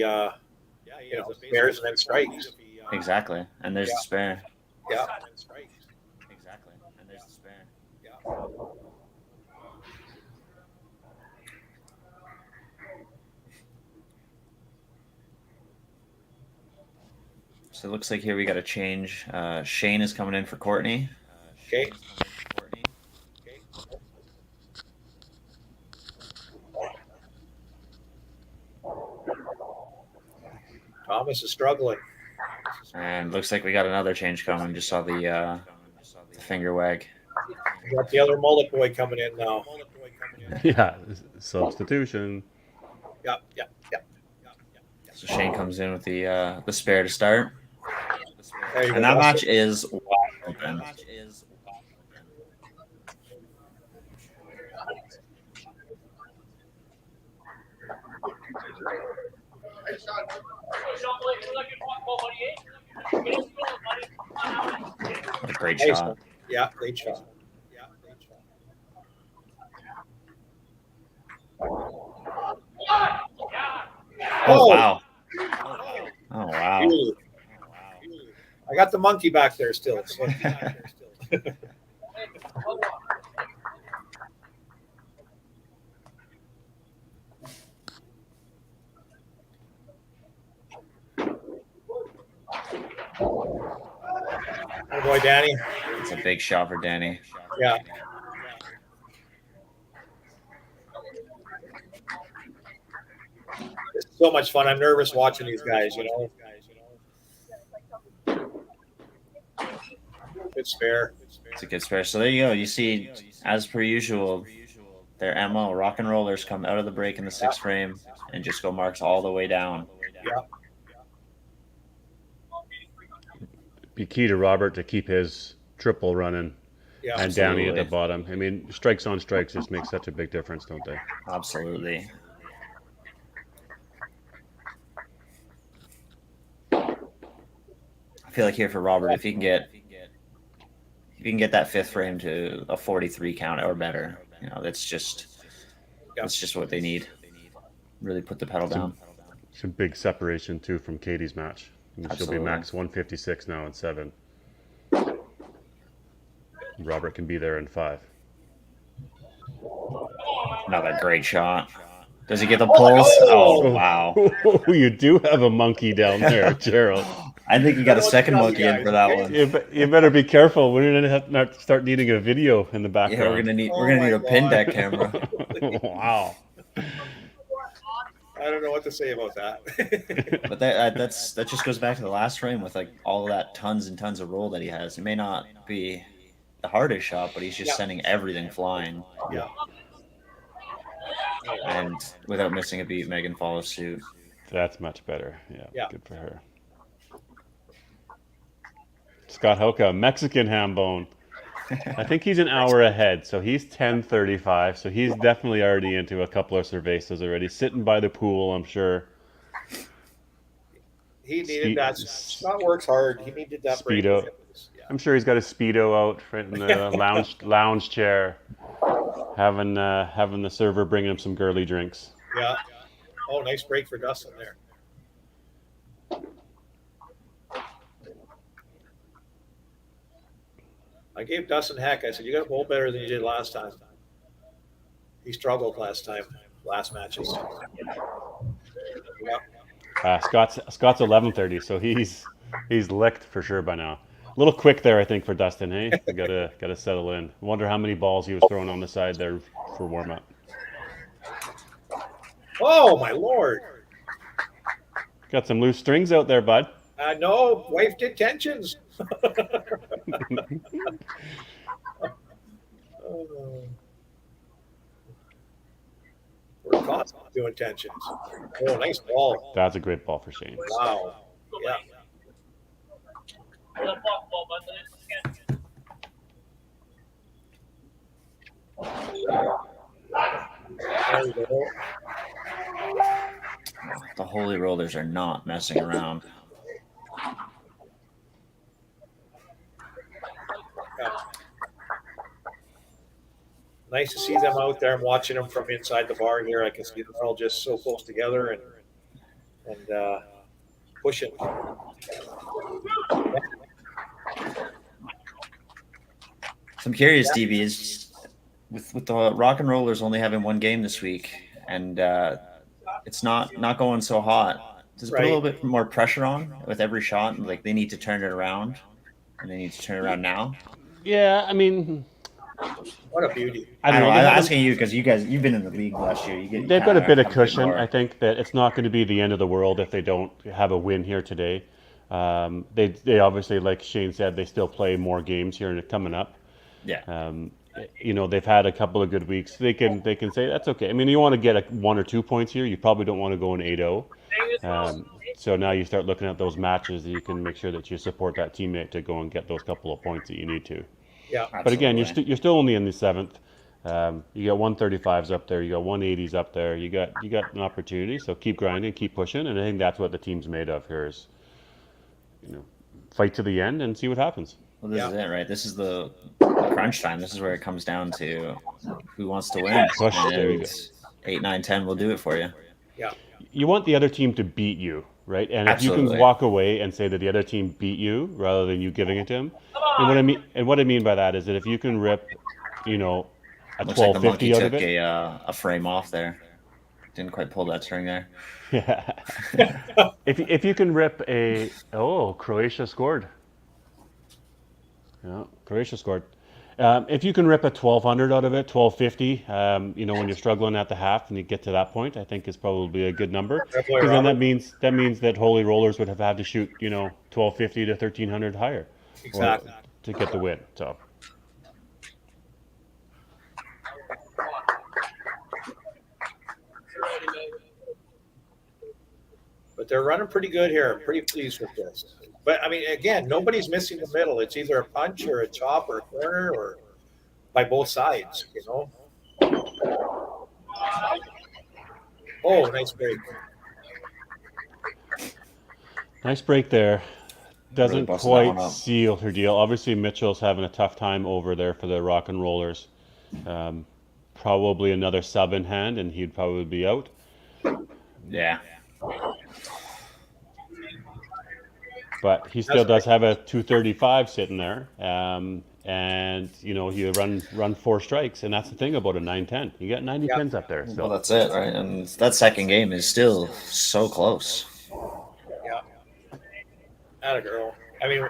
spares and then strikes. Exactly, and there's the spare. Yeah. Exactly, and there's the spare. So it looks like here we got a change. Shane is coming in for Courtney. Okay. Thomas is struggling. And looks like we got another change coming. Just saw the finger wag. We got the other mullet boy coming in now. Yeah, substitution. Yeah. So Shane comes in with the spare to start. There you go. And that match is wide open. What a great Nice shot. one. Yeah, great shot. Oh, wow. Oh, wow. Ooh. I got the monkey back there still. So. Oh boy, Danny. It's a big shot for Danny. Yeah. It's so much fun. I'm nervous watching these guys, Good spare. It's a good spare. So there you go. You see, as per usual, their MO, rock and rollers come out of the break in the sixth frame and just go marks all the way down. Yeah. Be key to Robert to keep his triple running Yeah. and Danny at Absolutely. the bottom. I mean, strikes on strikes just make such a big difference, don't they? Absolutely. I feel like here for Robert, if he can get that fifth frame to a 43 count or better, that's just what they need. Really put the pedal down. It's a big separation too from Katie's match. I mean, she'll be Absolutely. max 156 now in 7. Robert can be there in 5. Another great shot. Does he get the pulse? Oh, wow. Oh, you do have a monkey down there, Gerald. I think you got a second monkey in for that one. You better be careful. We're gonna have to start needing a video in the Yeah, background. we're gonna need a pin deck camera. Wow. I don't know what to say about that. But that just goes back to the last frame with like all of that tons and tons of roll that he has. It may not be the hardest shot, but he's just sending everything flying. Yeah. And without missing a beat, Megan follows suit. That's much better. Yeah, Yeah. good for her. Scott Hoka, Mexican ham bone. I think he's an hour ahead, so he's 10:35. So he's definitely already into a couple of cervezas already, sitting by the pool. I'm sure. He needed that. Scott works hard. He needed that break. Speedo. Yeah. I'm sure he's got his speedo out right in the lounge chair, having the server bring him some girly drinks. Yeah. Oh, nice break for Dustin there. I gave Dustin heck. I said, you got to bowl better than you did last time. He struggled last matches. Yeah. Scott's 11:30, so he's licked for sure by now. A little quick there, I think, for Dustin. Hey, gotta settle in. Wonder how many balls he was throwing on the side there for warm up. Oh my Lord! Got some loose strings out there, bud. No, wife did tensions. We're constantly doing tensions. Oh, nice ball. That's a great ball for Shane. Wow. Yeah. There we go. The Holy Rollers are not messing around. Yeah. Nice to see them out there. I'm watching them from inside the bar here. I can see them all just so close together and pushing. So I'm curious, DB, is with the Rock and Rollers only having one game this week, and it's not going so hot. Does it put a little bit more pressure on with every shot? Like they need to turn it around, and they need to turn it around now. Yeah, I mean, what a beauty! I don't know. I'm asking you because you've been in the league last year. They've got a bit of cushion. I think that it's not going to be the end of the world if they don't have a win here today. They obviously, like Shane said, they still play more games here coming up. Yeah. They've had a couple of good weeks. They can say that's okay. I mean, you want to get 1 or 2 points here. You probably don't want to go in 8-0. So now you start looking at those matches that you can make sure that you support that teammate to go and get those couple of points that you need to. Yeah. But again, you're still only in the 7th. You got 135s up there. You got 180s up there. You got an opportunity. So keep grinding, keep pushing, and I think that's what the team's made of here is, fight to the end and see what happens. Well, this is it, right? This is the crunch time. This is where it comes down to who wants to win. Push. There you go. 8, 9, 10 will do it for you. Yeah. You want the other team to beat you, right? And Absolutely. if you can walk away and say that the other team beat you rather than you giving it to them, and what I mean by that is that if you can rip, a Looks like the 1250 monkey out took of it, a frame off there. Didn't quite pull that string there. yeah. if you can rip Croatia scored. Yeah, Croatia scored. If you can rip a 1200 out of it, 1250, when you're struggling at the half and you get to that point, I think is probably a good number. Because then that means that Holy Rollers would have had to shoot, 1250 to 1300 higher, Exactly, to get the win. So. but they're running pretty good here. I'm pretty pleased with this. But I mean, again, nobody's missing the middle. It's either a punch or a chop or a corner or by both sides, Oh, nice break. Nice break there. Doesn't Really busted that one quite up. seal her deal. Obviously, Mitchell's having a tough time over there for the Rock and Rollers. Probably another sub in hand, and he'd probably be out. Yeah. But he still does have a 235 sitting there. And, you run 4 strikes, and that's the thing about a 9-10. You got 90 pins up there. So. Well, that's it, right? And that second game is still so close. Yeah. Atta girl. I mean,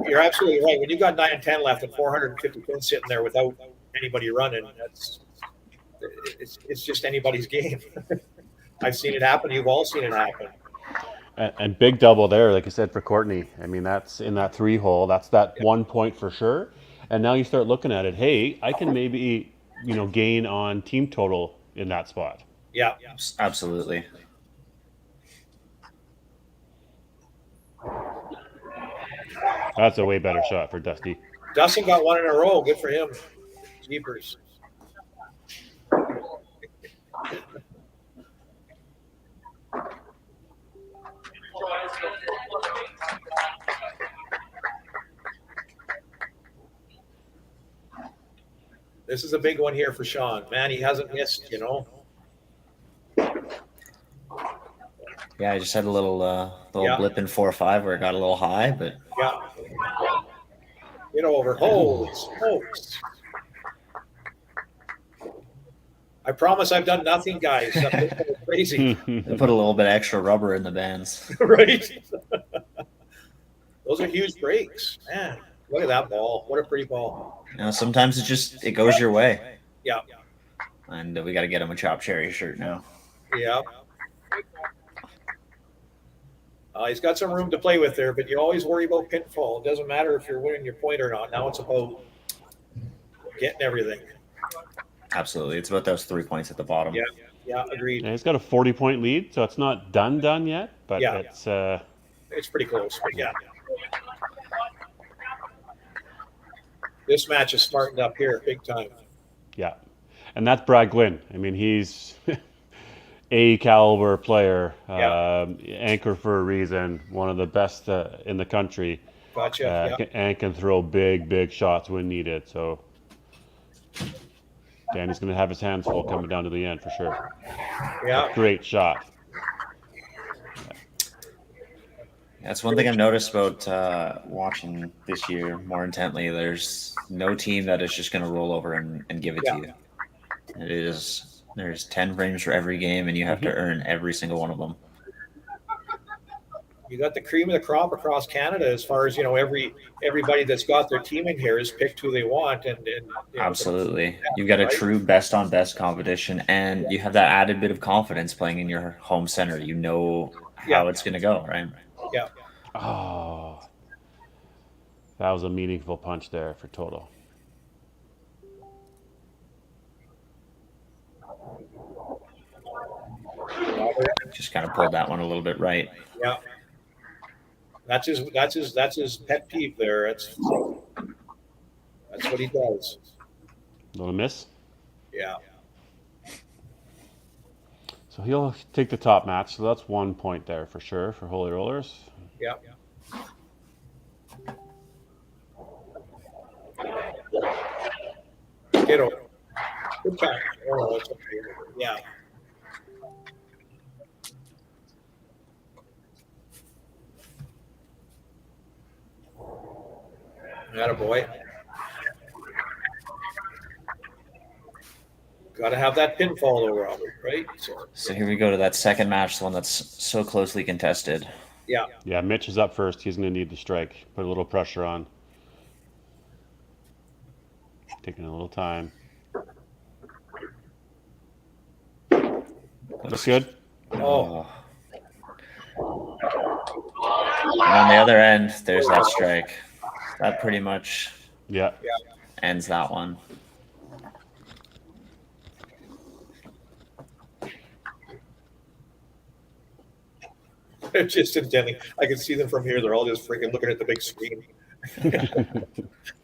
you're absolutely right. When you got 9 and 10 left and 450 pins sitting there without anybody running, it's just anybody's game. I've seen it happen. You've all seen it happen. And big double there, like I said, for Courtney. I mean, that's in that 3 hole. That's that 1 point for sure. And now you start looking at it. Hey, I can maybe, gain on team total in that spot. Yeah. Absolutely. That's a way better shot for Dusty. Dustin got one in a row. Good for him. Jeepers. This is a big one here for Sean. Man, he hasn't missed, you know. Yeah, I just had a little Yeah. blip in 4-5 where it got a little high, but Yeah. Get over. Holy smokes. I promise I've done nothing, guys. I'm crazy. they put a little bit extra rubber in the bands. Right? Those are huge breaks. Man, look at that ball. What a pretty ball. You know, sometimes it goes your way, Yeah. and we got to get him a Chop Cherry shirt now. Yeah. He's got some room to play with there, but you always worry about pinfall. It doesn't matter if you're winning your point or not. Now it's about getting everything. Absolutely, it's about those 3 points at the bottom. Yeah. Yeah, agreed. Yeah, he's got a 40-point lead, so it's not done yet, but Yeah. it's pretty close, but yeah. This match is smartened up here big time. yeah. And that's Brad Glynn. I mean, he's a caliber player, anchor for a reason, one of the best in the country, Gotcha. Yeah. and can throw big shots when needed. So Danny's going to have his hands full coming down to the end for sure. Yeah. Great shot. That's one thing I've noticed about watching this year more intently. There's no team that is just going to roll over and give it to you. It is. There's 10 frames for every game, and you have to earn every single one of them. You got the cream of the crop across Canada as far as, you know, everybody that's got their team in here has picked who they want. And you know, Absolutely. You've got a true best-on-best competition, and you have that added bit of confidence playing in your home center. You know how it's going to go, right? Yeah. Oh, that was a meaningful punch there for total. Just kind of pulled that one a little bit right. Yeah. That's his pet peeve there. That's what he does. Little miss. Yeah. So he'll take the top match. So that's 1 point there for sure for Holy Rollers. Yeah. Get over. Good time. Oh, it's okay. Yeah. Attaboy. Got to have that pinfall though, Robert, right? So here we go to that second match, the one that's so closely contested. Yeah. Yeah, Mitch is up first. He's going to need the strike. Put a little pressure on. Taking a little time. Looks good. Oh. And on the other end, there's that strike. That pretty much ends that one. They're just intending. I can see them from here. They're all just freaking looking at the big screen.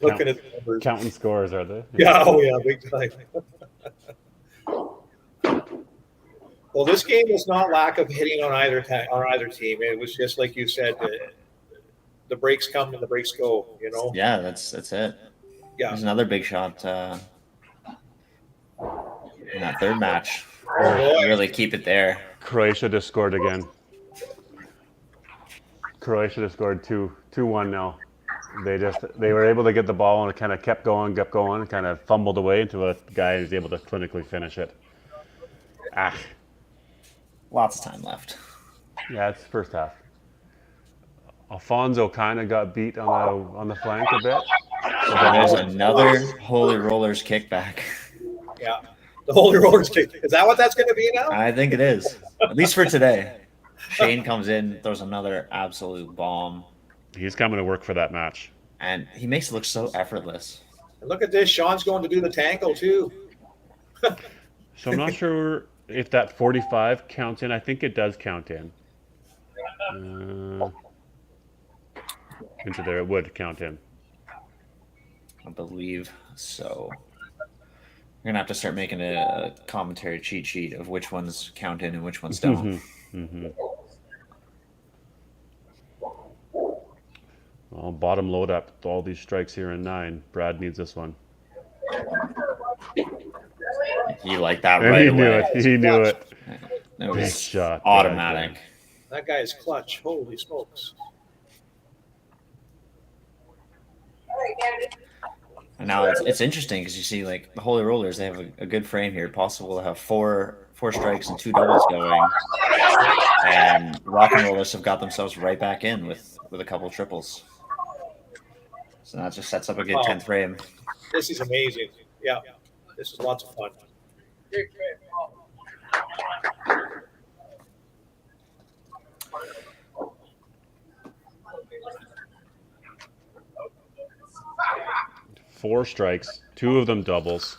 Looking at the numbers. Counting scores, are they? Yeah, oh yeah, big time. Well, this game was not lack of hitting on either team. It was just like you said, the breaks come and the breaks go. You know. Yeah, that's it. Yeah. There's another big shot in that third match. Oh, boy. Really keep it there. Croatia just scored again. Croatia just scored 2-1 now. They were able to get the ball and it kind of kept going, and kind of fumbled away until a guy was able to clinically finish it. Lots of time left. Yeah, it's the first half. Alfonso kind of got beat on the flank a bit. And there's another Holy Rollers kickback. Yeah, the Holy Rollers kick. Is that what that's going to be now? I think it is, at least for today. Shane comes in, throws another absolute bomb. He's coming to work for that match. And he makes it look so effortless. And look at this. Sean's going to do the tankle too. So I'm not sure if that 45 counts in. I think it does count in. Into there, it would count in. I believe so. We're gonna have to start making a commentary cheat sheet of which ones count in and which ones don't. Well, bottom load up. All these strikes here in 9. Brad needs this one. He liked that And right he knew away. it. He knew it. It Big was shot. automatic. That guy is clutch. Holy smokes. And now it's interesting because you see, like, the Holy Rollers, they have a good frame here. Possible to have four strikes and 2 doubles going. And Rock and Rollers have got themselves right back in with a couple triples. So that just sets up a good 10th frame. This is amazing. Yeah. This is lots of fun. Four strikes, 2 of them doubles,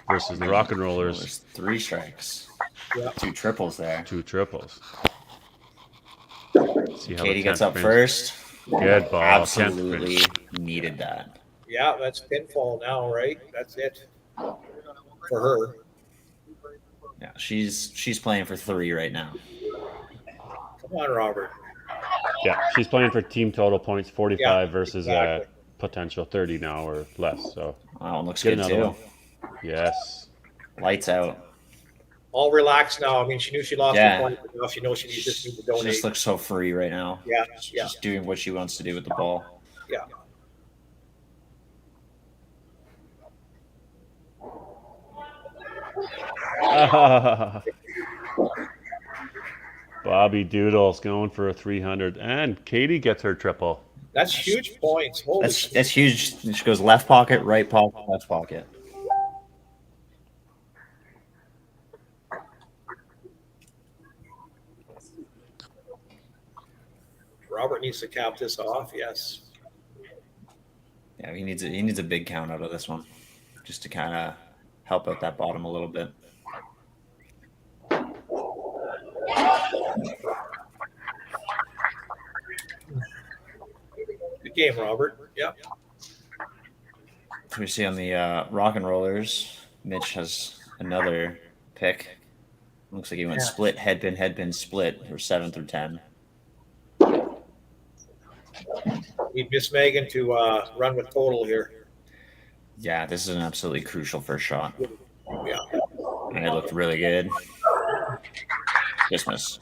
versus the Rock and Rollers. There's 3 strikes, Yeah. 2 triples there. 2 triples. See how Katie the gets 10th up frames. first. Good ball. 10th Absolutely frame. needed that. Yeah, that's pinfall now, right? That's it for her. Yeah, she's playing for 3 right now. Come on, Robert. Yeah, she's playing for team total points 45 Yeah, versus exactly. potential 30 now or less. So That one looks get good another too. one. Yes. Lights out. All relaxed now. I mean, she knew she lost Yeah. her point, but now she knows she just needs to She donate. just looks so free right now. Yeah, She's yeah, just doing what she wants to do with the ball. yeah. Bobby Doodle's going for a 300, and Katie gets her triple. That's huge points. Holy That's huge. She goes left pocket, right pocket, left pocket. Robert needs to cap this off. Yes. Yeah, he needs a big count out of this one, just to kind of help out that bottom a little bit. Good game, Robert. Yeah. We see on the Rock and Rollers, Mitch has another pick. Looks like he went split, headpin, split for 7 through 10. Need Miss Megan to run with total here. Yeah, this is an absolutely crucial first shot. Yeah. And it looked really good. Just miss.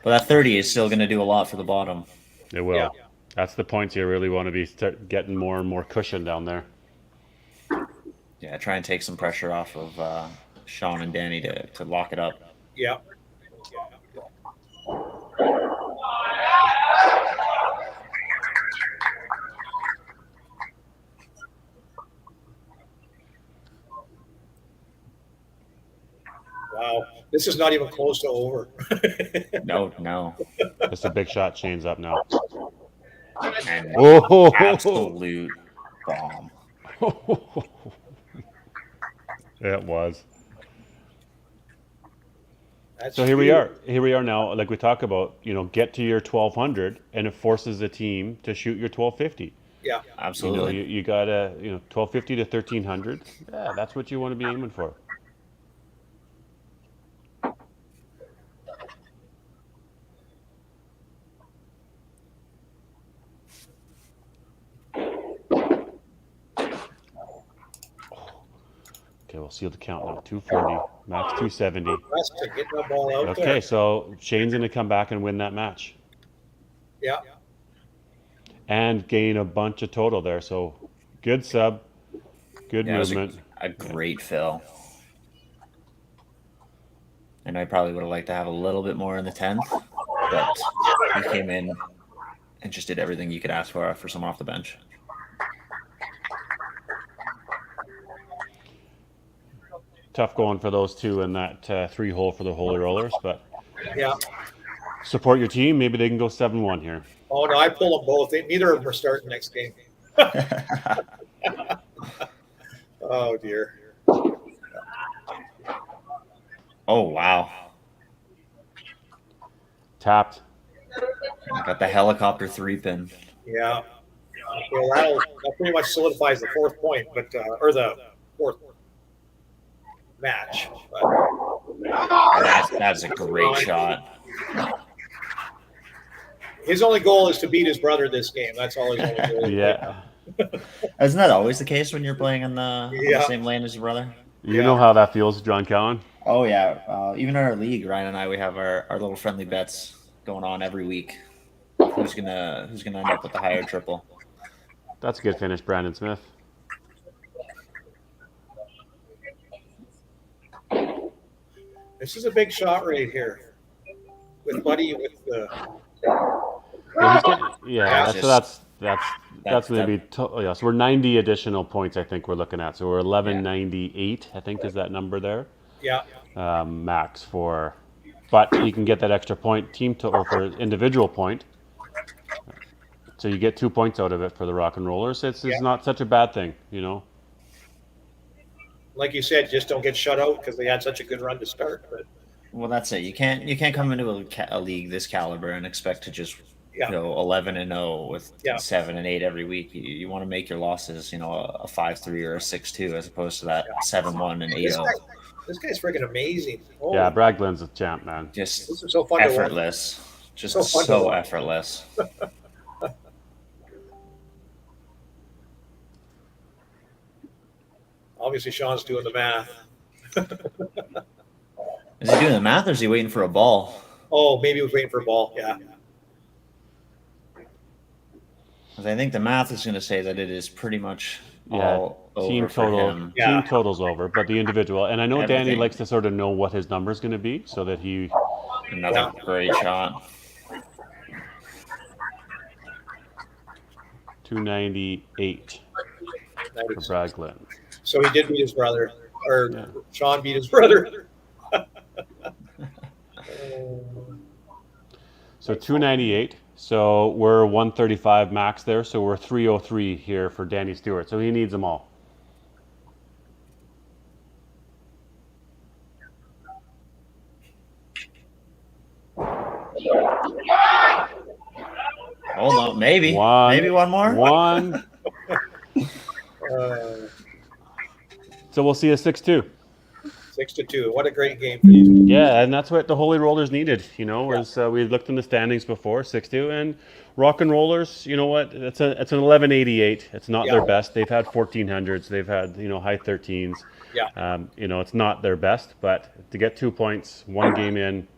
But that 30 is still going to do a lot for the bottom. It will. Yeah. That's the points you really want to be getting more and more cushion down there. Yeah, try and take some pressure off of Sean and Danny to lock it up. Yeah. Wow. This is not even close to over. No. Just a big shot. Shane's up now. And Oh, absolute bomb. It was. That's So here we huge. are. Here we are now. Like we talk about, get to your 1200, and it forces the team to shoot your 1250. Yeah. Absolutely. You gotta 1250 to 1300. Yeah, that's what you want to be aiming for. Okay, we'll seal the count now. 240, max 270. That's to get that ball out Okay, there. so Shane's going to come back and win that match Yeah. and gain a bunch of total there. So good sub, good Yeah, it was movement. a great fill. And I probably would have liked to have a little bit more in the 10th, but he came in and just did everything you could ask for someone off the bench. Tough going for those two in that 3-hole for the Holy Rollers, but Yeah. support your team. Maybe they can go 7-1 here. Oh, no, I pull them both. Neither of them are starting next game. Oh, dear. Oh, wow. Tapped. Got the helicopter 3-pin. Yeah. Well, that pretty much solidifies the fourth point, but or the fourth match. But That's a great shot. his only goal is to beat his brother this game. That's all his only goal. Yeah. Isn't that always the case when you're playing on the same lane as your brother? You know how that feels, John Cowan? Oh yeah. Even in our league, Ryan and I, we have our little friendly bets going on every week. Who's gonna end up with the higher triple? That's a good finish, Brandon Smith. This is a big shot right here with Buddy with the. That's going to be so we're 90 additional points. I think we're looking at. So we're 1198. I think is that number there. Yeah. Max for, but you can get that extra point or for individual point. So you get 2 points out of it for the Rock and Rollers. It's not such a bad thing, you know. Like you said, just don't get shut out because they had such a good run to start. But well, that's it. You can't come into a league this caliber and expect to just go 11-0 with 7 and 8 every week. You want to make your losses, you know, a 5-3 or a 6-2 as opposed to that 7-1 and 8-0. This guy's freaking amazing. Oh. Yeah, Brad Glenn's a champ, man. Just this is so fun effortless. Just so effortless. Obviously, Sean's doing the math. Is he doing the math or is he waiting for a ball? Oh, maybe he was waiting for a ball. Yeah. Because I think the math is going to say that it is pretty much all over team total. For him. Team total's over, but the individual. And I know Danny likes to sort of know what his number is going to be so that he. Another great shot. 298 for Brad Glenn. So he did beat his brother, or Sean beat his brother. So 298. So we're 135 max there. So we're 303 here for Danny Stewart. So he needs them all. Hold on, maybe one more. One. So we'll see a 6-2. 6-2. What a great game for these guys. Yeah, and that's what the Holy Rollers needed. You know, we looked in the standings before 6-2, and Rock and Rollers. You know what? It's an 1188. It's not their best. They've had 1400s. They've had high 13s. Yeah. It's not their best, but to get 2 points, one game in,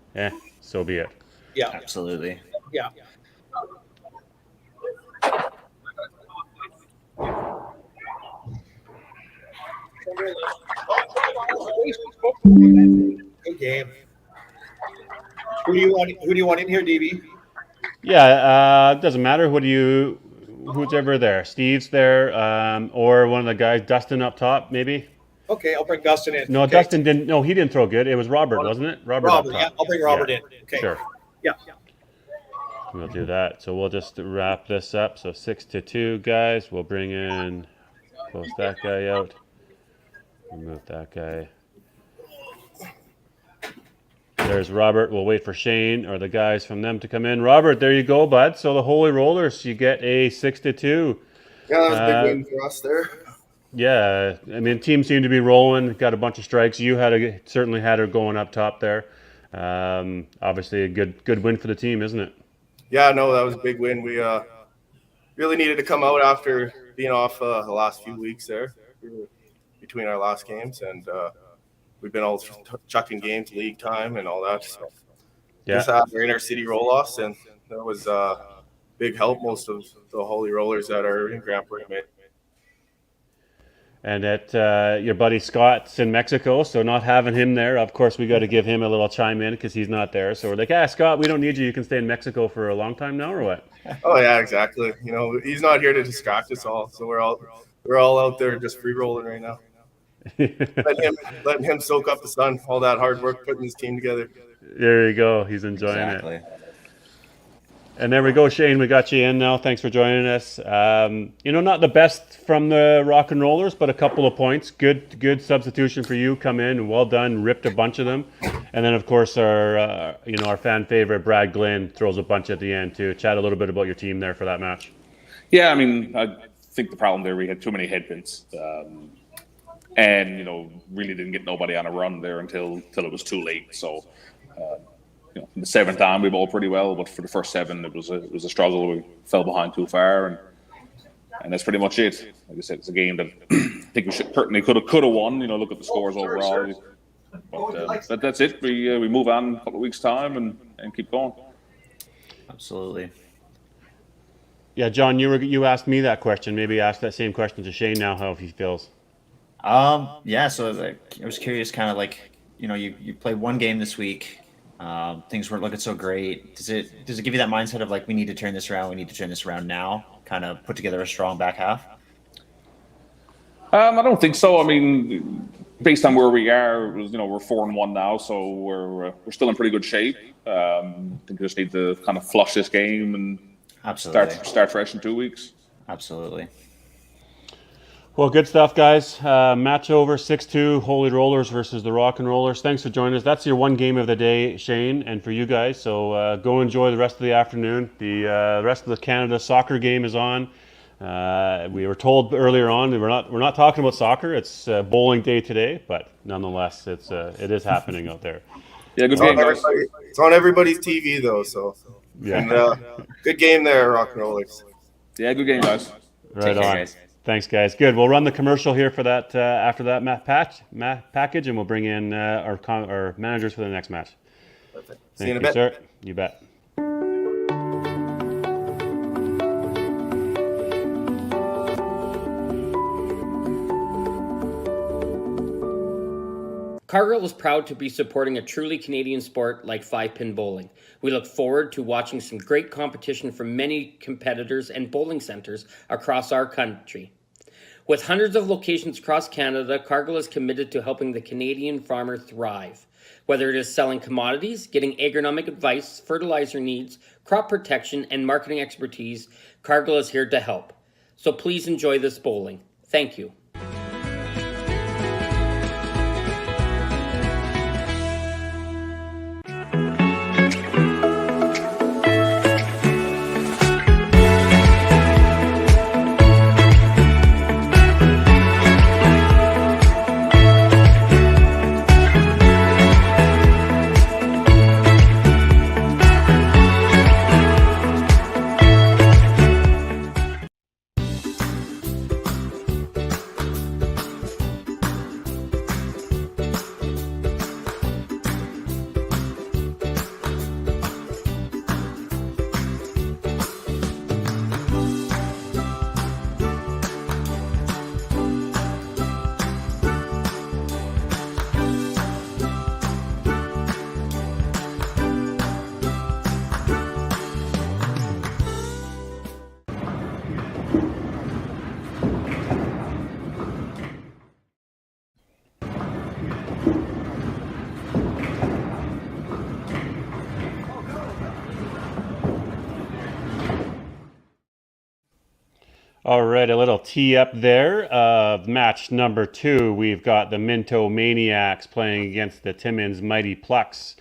so be it. Yeah, absolutely. Yeah. Good game. Who do you want in here, DB? Yeah, it doesn't matter. Who's ever there? Steve's there, or one of the guys, Dustin up top, maybe. Okay, I'll bring Dustin in. No, okay. Dustin didn't. No, he didn't throw good. It was Robert, wasn't it? Robert, yeah, I'll bring Robert in. Okay. Sure. Yeah. We'll do that. So we'll just wrap this up. So 6-2, guys. We'll bring in, close that guy out. Remove that guy. There's Robert. We'll wait for Shane or the guys from them to come in. Robert, there you go, bud. So the Holy Rollers, you get a 6-2. Yeah, that was a big win for us there. Yeah, I mean, team seemed to be rolling. Got a bunch of strikes. You certainly had her going up top there. Obviously, a good win for the team, isn't it? Yeah, no, that was a big win. We really needed to come out after being off the last few weeks there between our last games, and we've been all chucking games, league time, and all that. So just had our inner city roll-offs, and that was big help. Most of the Holy Rollers that are in Grand Prix made. And at your buddy Scott's in Mexico, so not having him there, of course, we got to give him a little chime in because he's not there. So we're like, Scott, we don't need you. You can stay in Mexico for a long time now, or what? Oh yeah, exactly. He's not here to distract us all, so we're all out there just free rolling right now. letting him soak up the sun, all that hard work putting his team together. There you go. He's enjoying it. And there we go, Shane. We got you in now. Thanks for joining us. Not the best from the Rock and Rollers, but a couple of points. Good substitution for you. Come in and well done. Ripped a bunch of them. And then, of course, our fan favorite Brad Glenn throws a bunch at the end too. Chat a little bit about your team there for that match. Yeah, I mean, I think the problem there, we had too many headwinds. And, really didn't get nobody on a run there until it was too late. So, in the seventh on, we bowled pretty well, but for the first seven, it was a struggle. We fell behind too far, and that's pretty much it. Like I said, it's a game that I think we certainly could have won. Look at the scores overall. But that's it. We move on in a couple of weeks' time and keep going. Absolutely. Yeah, John, you asked me that question. Maybe ask that same question to Shane now, how he feels. Yeah. So I was curious, kind of like, you played one game this week. Things weren't looking so great. Does it give you that mindset of like, we need to turn this around? We need to turn this around now. Kind of put together a strong back half. I don't think so. I mean, based on where we are, we're 4-1 now, so we're still in pretty good shape. I think we just need to kind of flush this game and absolutely start fresh in 2 weeks. Absolutely. Well, good stuff, guys. Match over, 6-2, Holy Rollers versus the Rock and Rollers. Thanks for joining us. That's your one game of the day, Shane, and for you guys. So go enjoy the rest of the afternoon. The rest of the Canada soccer game is on. We were told earlier on that we're not talking about soccer. It's bowling day today, but nonetheless, it is happening out there. Yeah, good game, guys. It's on everybody's TV though, so Yeah, and, good game there, Rock and Rollers. Yeah, good game, guys. right Take care, on. guys. Thanks, guys. Good. We'll run the commercial here for that after that package, and we'll bring in our managers for the next match. Perfect. See Thank you in a you, bit. sir. You bet. Cargill is proud to be supporting a truly Canadian sport like 5-pin bowling. We look forward to watching some great competition from many competitors and bowling centres across our country. With hundreds of locations across Canada, Cargill is committed to helping the Canadian farmer thrive. Whether it is selling commodities, getting agronomic advice, fertilizer needs, crop protection, and marketing expertise, Cargill is here to help. So please enjoy this bowling. Thank you. All right, a little tee up there of match number 2. We've got the Minto Maniacs playing against the Timmins Mighty Plucks.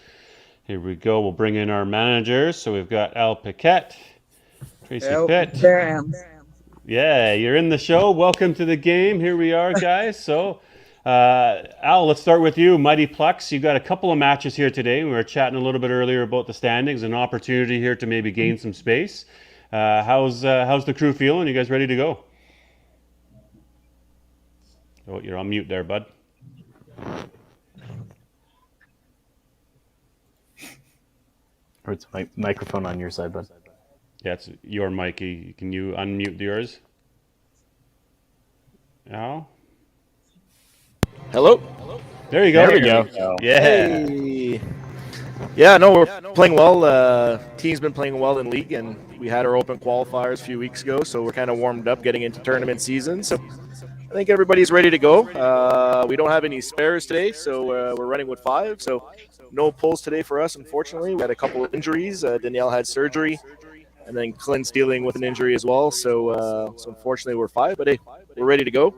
Here we go. We'll bring in our managers. So we've got Al Paquette, Tracy Pitt. There I am. Yeah, you're in the show. Welcome to the game. Here we are, guys. So, Al, let's start with you. Mighty Plucks, you've got a couple of matches here today. We were chatting a little bit earlier about the standings, an opportunity here to maybe gain some space. How's the crew feeling? You guys ready to go? Oh, you're on mute there, bud. Or it's my microphone on your side, bud. Yeah, it's your mic. Can you unmute yours? Al? Hello? There you go. There we go. Yeah. Hey. Yeah, no, we're playing well. Team's been playing well in league, and we had our open qualifiers a few weeks ago, so we're kind of warmed up getting into tournament season. So I think everybody's ready to go. We don't have any spares today, so we're running with 5. So no pulls today for us, unfortunately. We had a couple of injuries. Danielle had surgery, and then Clint's dealing with an injury as well. So unfortunately, we're 5. But hey, we're ready to go,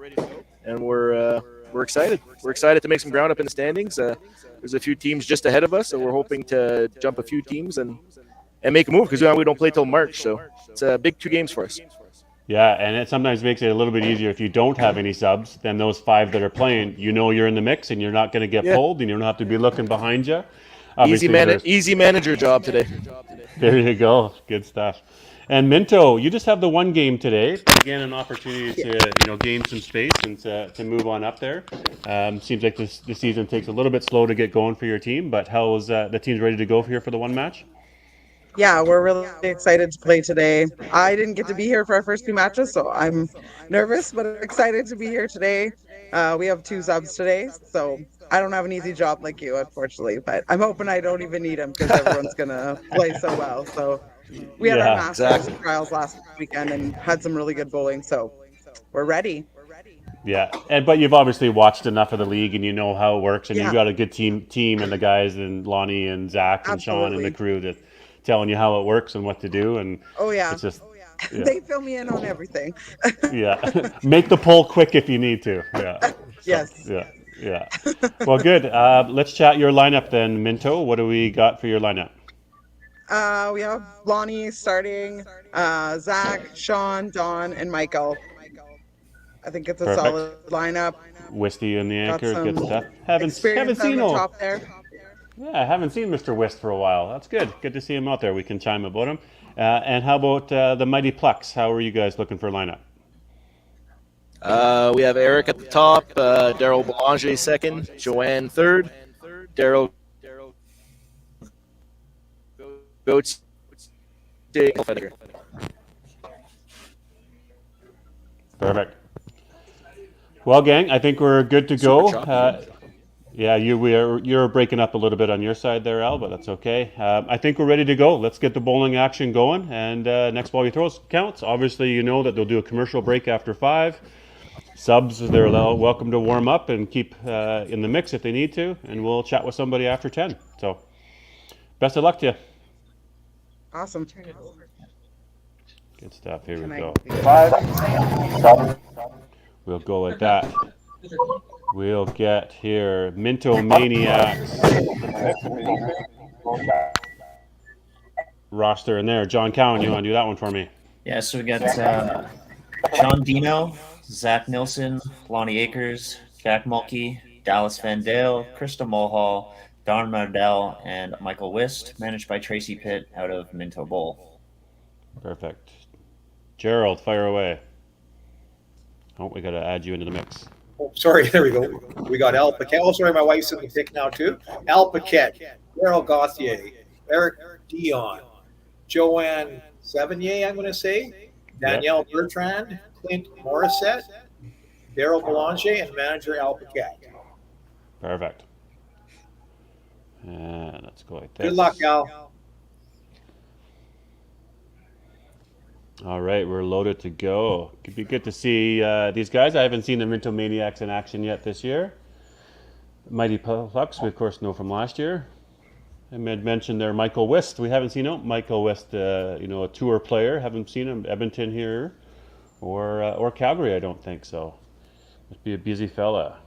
and we're excited. We're excited to make some ground up in the standings. There's a few teams just ahead of us, so we're hoping to jump a few teams and make a move because we don't play till March. So it's a big 2 games for us. Yeah, and it sometimes makes it a little bit easier if you don't have any subs. Then those 5 that are playing, you know you're in the mix, and you're not going to get Yeah. pulled, and you don't have to be looking behind you. Easy Obviously, easy manager job today. there you go. Good stuff. And Minto, you just have the one game today. But again, an opportunity to gain some space and to move on up there. Seems like the season takes a little bit slow to get going for your team, but how is the team's ready to go here for the one match? Yeah, we're really excited to play today. I didn't get to be here for our first 2 matches, so I'm nervous, but excited to be here today. We have 2 subs today, so I don't have an easy job like you, unfortunately, but I'm hoping I don't even need them because everyone's going to play so well. So we had our Masters trials last weekend and had some really good bowling, so we're ready. Yeah, but you've obviously watched enough of the league and you know how it works, and you've got a good team and the guys and Lonnie and Zach and Sean and the crew that telling you how it works and what to do, and it's just they fill me in on everything. Make the poll quick if you need to. Yes. Yeah. Well, good. Let's chat your lineup then, Minto. What do we got for your lineup? We have Lonnie starting, Zach, Sean, Don, and Michael. I think it's a solid lineup. Whisty in the anchor, good stuff. Haven't seen him top there. Yeah, I haven't seen Mr. Whist for a while. That's good. Good to see him out there. We can chime about him. And how about the mighty Plucks? How are you guys looking for a lineup? We have Eric at the top, Daryl Belanger second, Joanne third, Daryl Goats. Perfect. Well, gang, I think we're good to go. Yeah, you're breaking up a little bit on your side there, Al, but that's okay. I think we're ready to go. Let's get the bowling action going, and next ball you throw counts. Obviously, you know that they'll do a commercial break after 5. Subs, they're welcome to warm up and keep in the mix if they need to, and we'll chat with somebody after 10. So, best of luck to you. Awesome. Turn it over. Good stuff. Here we go. 5. We'll go like that. We'll get here Minto Maniacs roster in there. John Cowan, you want to do that one for me? Yeah, so we got Sean Dino, Zach Nilsson, Lonnie Akers, Jack Mulkey, Dallas Van Dale, Krista Mulhall, Don Mardell, and Michael Wist, managed by Tracy Pitt out of Minto Bowl. Perfect. Gerald, fire away. Oh, we got to add you into the mix. Oh, sorry, there we go. We got Al Paquette. Oh, sorry, my wife's in the pick now, too. Al Paquette, Daryl Gauthier, Eric Dion, Joanne Sevigny, I'm going to say, Danielle Bertrand, Clint Morissette, Daryl Belanger, and manager Al Paquette. Perfect. And let's go like this. Good luck, Al. All right, we're loaded to go. Could be good to see these guys. I haven't seen the Minto Maniacs in action yet this year. Mighty Plucks, we of course know from last year. I had mentioned there Michael Wist. We haven't seen Michael Wist, a tour player. Haven't seen him Edmonton here or Calgary, I don't think so. Must be a busy fella.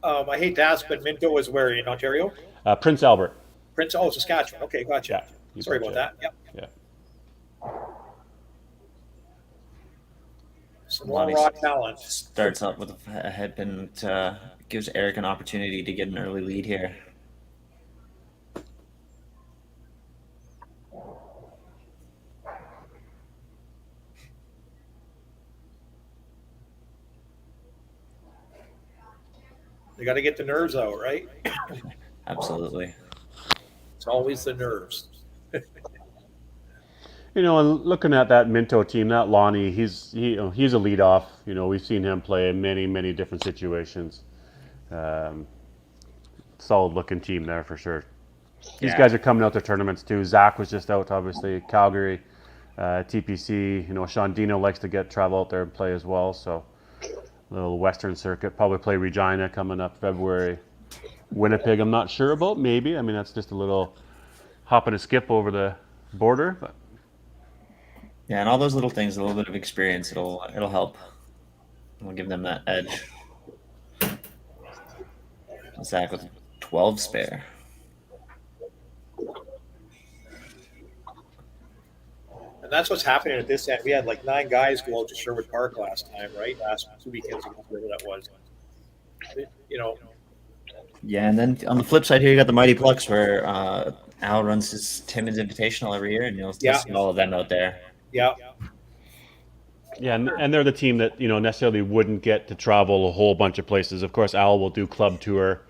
I hate to ask, but Minto was where in Ontario? Prince Albert. Saskatchewan. Okay, gotcha. Yeah, sorry about that. Yep. Yeah. Some more raw talent. Starts up with a headpin, gives Eric an opportunity to get an early lead here. You got to get the nerves out, right? Absolutely. It's always the nerves. And looking at that Minto team, that Lonnie, he's a leadoff. We've seen him play in many, many different situations. Solid looking team there for sure. These guys are coming out to tournaments too. Zach was just out, obviously, Calgary, TPC. Sean Dino likes to travel out there and play as well. So a little Western circuit. Probably play Regina coming up February. Winnipeg, I'm not sure about. Maybe. I mean, that's just a little hop and a skip over the border, but. Yeah, and all those little things, a little bit of experience, it'll help. We'll give them that edge. Zach with 12 spare. And that's what's happening at this end. We had like 9 guys go out to Sherwood Park last time, right? Last 2 weekends ago, whatever that was. You know, Yeah, and then on the flip side here, you got the Mighty Plucks, where Al runs his Timmins Invitational every year, and you'll see all of them out there. yeah. Yeah, and they're the team that necessarily wouldn't get to travel a whole bunch of places. Of course, Al will do club tour.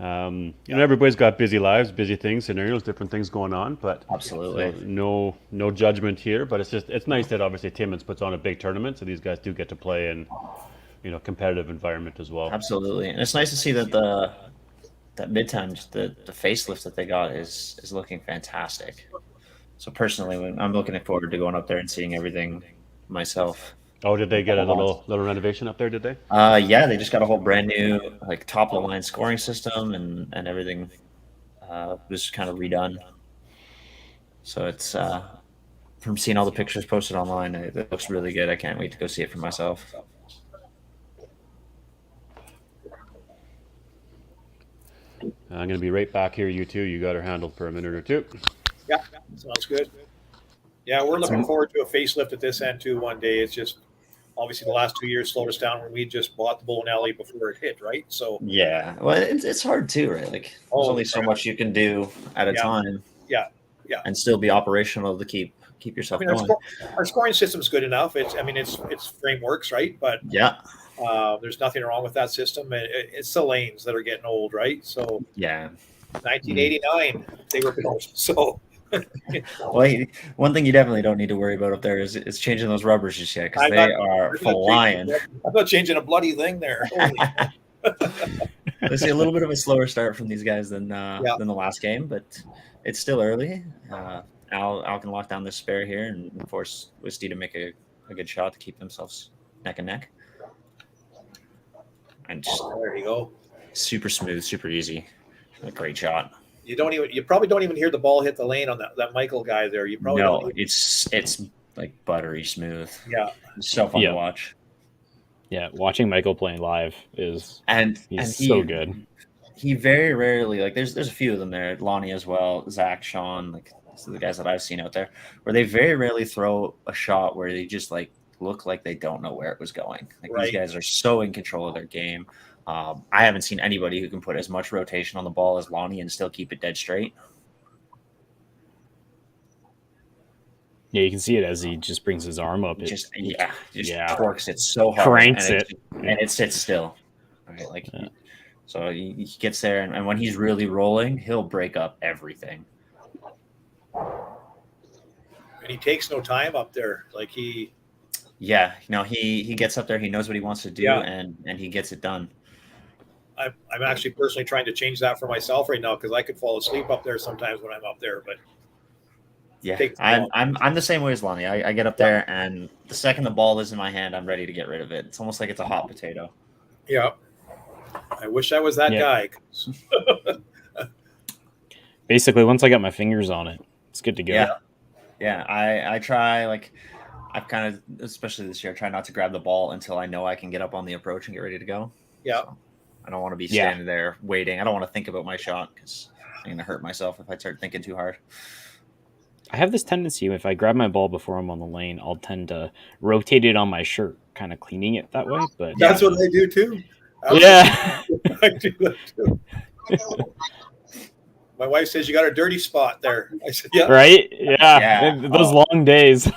Everybody's got busy lives, busy things, scenarios, different things going on. But Absolutely. so no judgment here. But it's nice that obviously Timmins puts on a big tournament, so these guys do get to play in competitive environment as well. Absolutely, and it's nice to see that that Midtown, just the facelift that they got is looking fantastic. So personally, I'm looking forward to going up there and seeing everything myself. Oh, did they get a little renovation up there? Did they? Yeah, they just got a whole brand new like top of the line scoring system and everything was kind of redone. So it's from seeing all the pictures posted online, it looks really good. I can't wait to go see it for myself. I'm going to be right back here, you two. You got her handled for a minute or two. Yeah, sounds good. Yeah, we're looking forward to a facelift at this end too one day. It's just obviously the last 2 years slowed us down when we just bought the bowling alley before it hit, right? So yeah, well, it's hard too, right? Like there's only so much you can do at a time. Yeah, and still be operational to keep yourself going. Our scoring system's good enough. It's frameworks, right? But yeah. There's nothing wrong with that system. It's the lanes that are getting old, right? So yeah, 1989 they were built. So well, one thing you definitely don't need to worry about up there is changing those rubbers just yet, because they are flying. I'm not changing a bloody thing there. Let's see a little bit of a slower start from these guys than the last game, but it's still early. Al can lock down this spare here and force Wisty to make a good shot to keep themselves neck and neck. And just there you go. Super smooth, super easy. A great shot. You probably don't even hear the ball hit the lane on that Michael guy there. You probably don't. It's like buttery smooth. Yeah. It's so fun to watch. Yeah, watching Michael playing live is he's so good. He very rarely, like there's a few of them there, Lonnie as well, Zach, Sean, like the guys that I've seen out there, where they very rarely throw a shot where they just like look like they don't know where it was going. Like these guys are so in control of their game. I haven't seen anybody who can put as much rotation on the ball as Lonnie and still keep it dead straight. Yeah, you can see it as he just brings his arm up. Just torques it so hard. Cranks and it sits still. Right? Like so he gets there, and when he's really rolling, he'll break up everything. And he takes no time up there. Like he gets up there, he knows what he wants to do, and he gets it done. I'm actually personally trying to change that for myself right now, because I could fall asleep up there sometimes when I'm up there. But yeah, I'm the same way as Lonnie. I get up there, and the second the ball is in my hand, I'm ready to get rid of it. It's almost like it's a hot potato. Yeah, I wish I was that guy. Basically, once I got my fingers on it, it's good to go. Yeah. I try, like, I've kind of, especially this year, I try not to grab the ball until I know I can get up on the approach and get ready to go. Yeah. So I don't want to be standing there waiting. I don't want to think about my shot, because I'm going to hurt myself if I start thinking too hard. I have this tendency, if I grab my ball before I'm on the lane, I'll tend to rotate it on my shirt, kind of cleaning it that way. But that's what I do too. I do that too. My wife says you got a dirty spot there. I said, yeah. Right? Yeah. Those long days.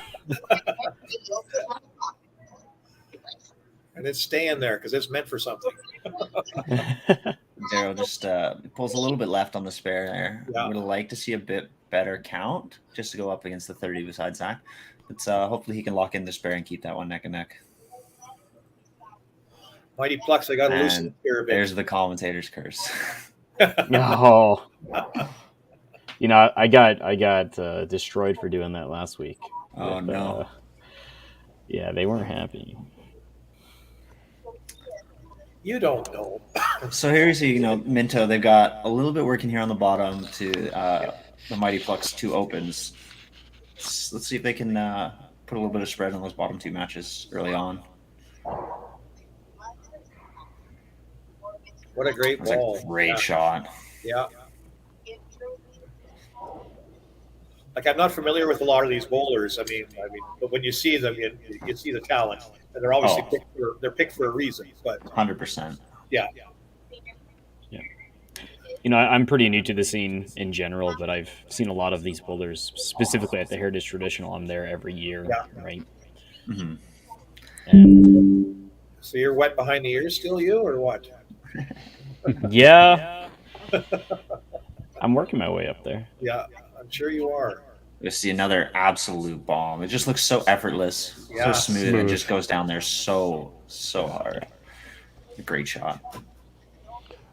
And it's staying there because it's meant for something. Daryl just pulls a little bit left on the spare there. Yeah. Would have liked to see a bit better count just to go up against the 30 beside Zach. But hopefully he can lock in the spare and keep that one neck and neck. Mighty Plucks, I got to loosen here a bit. There's the commentator's curse. No. I got destroyed for doing that last week. Oh, no. Yeah, they weren't happy. You don't know. So here you see, Minto, they've got a little bit working here on the bottom to the Mighty Plucks 2 opens. Let's see if they can put a little bit of spread on those bottom 2 matches early on. What a great ball. A great shot. Yeah. like I'm not familiar with a lot of these bowlers. I mean, but when you see them, you see the talent, and they're obviously picked for a reason. But 100%. Yeah. You know, I'm pretty new to the scene in general, but I've seen a lot of these bowlers, specifically at the Heritage Traditional. I'm there every year, right? Mm-hmm. And so you're wet behind the ears still, you, or what? Yeah. I'm working my way up there. Yeah, I'm sure you are. You see another absolute bomb. It just looks so effortless, so smooth, and just goes down there so hard. A great shot.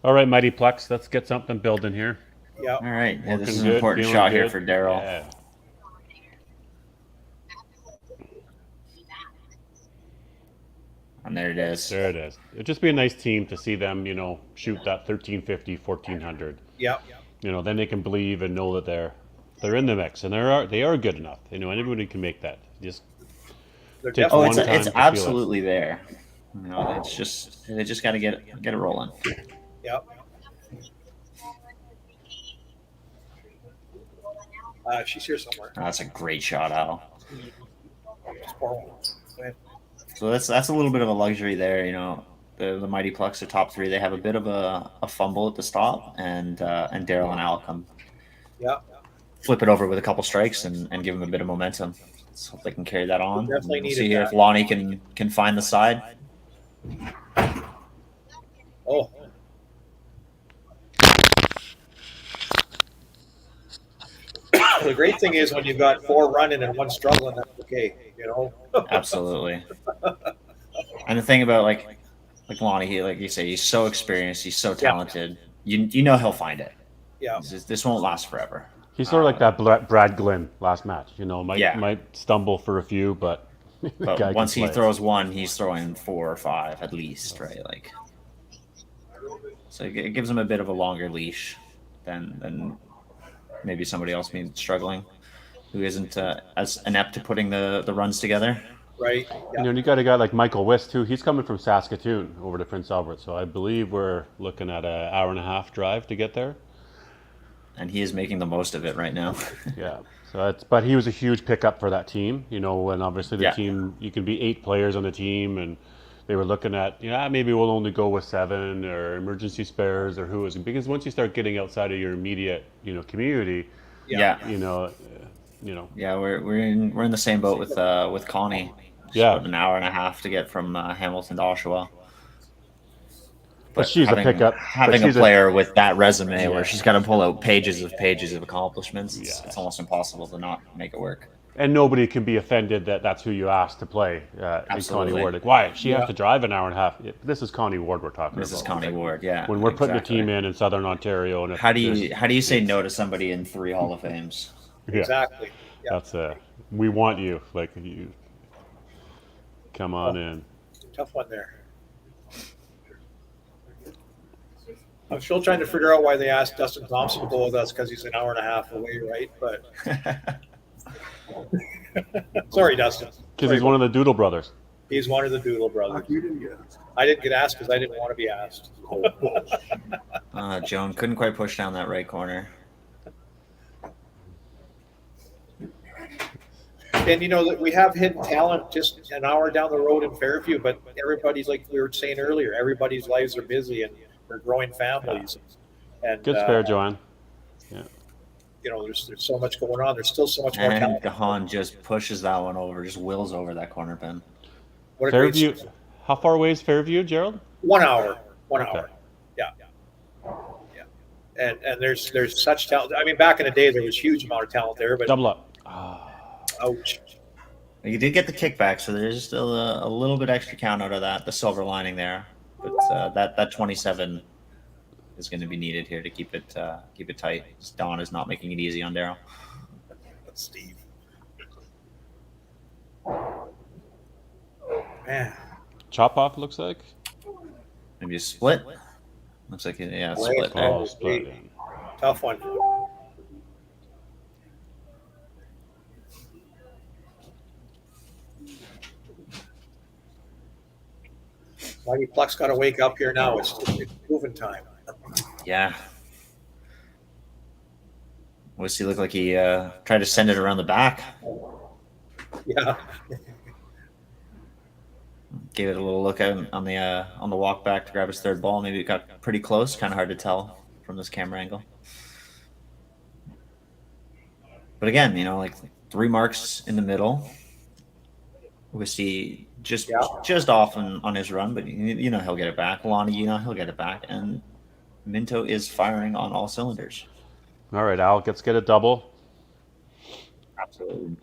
All right, Mighty Plex, let's get something building here. Yeah. All right. Yeah, this is an good, important feeling shot here good. for Daryl. Yeah. And there it is. There it is. It'd just be a nice team to see them, you know, shoot that 1350, 1400. Yeah. You know, then they can believe and know that they're in the mix, and they are good enough. You know, anybody can make that. Just takes one time it's to feel absolutely there. You know, it's just they just got to get it rolling. Yep. She's here somewhere. Oh, that's a great shot, Al. Just pour one. Go ahead. So that's a little bit of a luxury there. You know, the Mighty Plucks are top three. They have a bit of a fumble at the stop, and Daryl and Al come flip it over with a couple strikes and give them a bit of momentum. Let's hope they can carry that on. Definitely We'll needed see that. if Lonnie can find the side. Oh. The great thing is when you've got 4 running and 1 struggling, that's okay, you know. Absolutely. And the thing about like Lonnie, he, like you say, he's so experienced, he's so talented. You know he'll find it. Yeah. This won't last forever. He's sort of like that Brad Glynn last match. You know, might stumble for a few, but But once he throws one, he's throwing 4 or 5 at least, right? Like, so it gives him a bit of a longer leash than maybe somebody else being struggling, who isn't as inept to putting the runs together. Right. You know, and you got a guy like Michael Wist too. He's coming from Saskatoon over to Prince Albert, so I believe we're looking at an hour-and-a-half drive to get there. And he is making the most of it right now. Yeah. So but he was a huge pickup for that team. You know, and obviously the team, you can be 8 players on the team, and they were looking at, maybe we'll only go with 7 or emergency spares or who is, because once you start getting outside of your immediate, community, Yeah, we're in the same boat with Connie. Yeah, about an hour and a half to get from Hamilton to Oshawa. But she's a pickup. Having a player with that resume where she's got to pull out pages of accomplishments, it's almost impossible to not make it work. And nobody can be offended that that's who you asked to play in Connie Ward. Like, why? She has to drive an hour and a half. This is Connie Ward we're talking about. This is Connie Ward, yeah. When we're putting a team in Southern Ontario. And how do you say no to somebody in 3 Hall of Fames? Yeah. Exactly. Yeah. That's we want you. Like, you come on in. Tough one there. I'm still trying to figure out why they asked Dustin Thompson to bowl with us, because he's an hour and a half away, right? But sorry, Dustin. Because he's one of the Doodle brothers. He's one of the Doodle brothers. I didn't get asked because I didn't want to be asked. Joan couldn't quite push down that right corner. And we have hidden talent just an hour down the road in Fairview, but everybody's, like we were saying earlier, everybody's lives are busy and they're growing families. And Good spare, Joanne. Yeah. There's so much going on. There's still so much more talent. And Gahan just pushes that one over, just wills over that corner pin. What a Fairview. great... How far away is Fairview, Gerald? 1 hour. 1 hour. Yeah. And there's such talent. I mean, back in the day, there was huge amount of talent there, but double up. Ouch. You did get the kickback, so there's still a little bit extra count out of that. The silver lining there, but that 27 is going to be needed here to keep it tight. Don is not making it easy on Daryl. That's Steve. Man. Chop off looks like. Maybe a split. Looks like split there. Oh, split. Tough one. Mighty Plucks got to wake up here now. It's moving time. Yeah. He looked like he tried to send it around the back. Yeah. Gave it a little look out on the walk back to grab his third ball. Maybe it got pretty close. Kind of hard to tell from this camera angle. But again, like 3 marks in the middle. Wisty just off on his run, but he'll get it back. Lonnie, he'll get it back. And Minto is firing on all cylinders. All right, Al, let's get a double. Absolutely.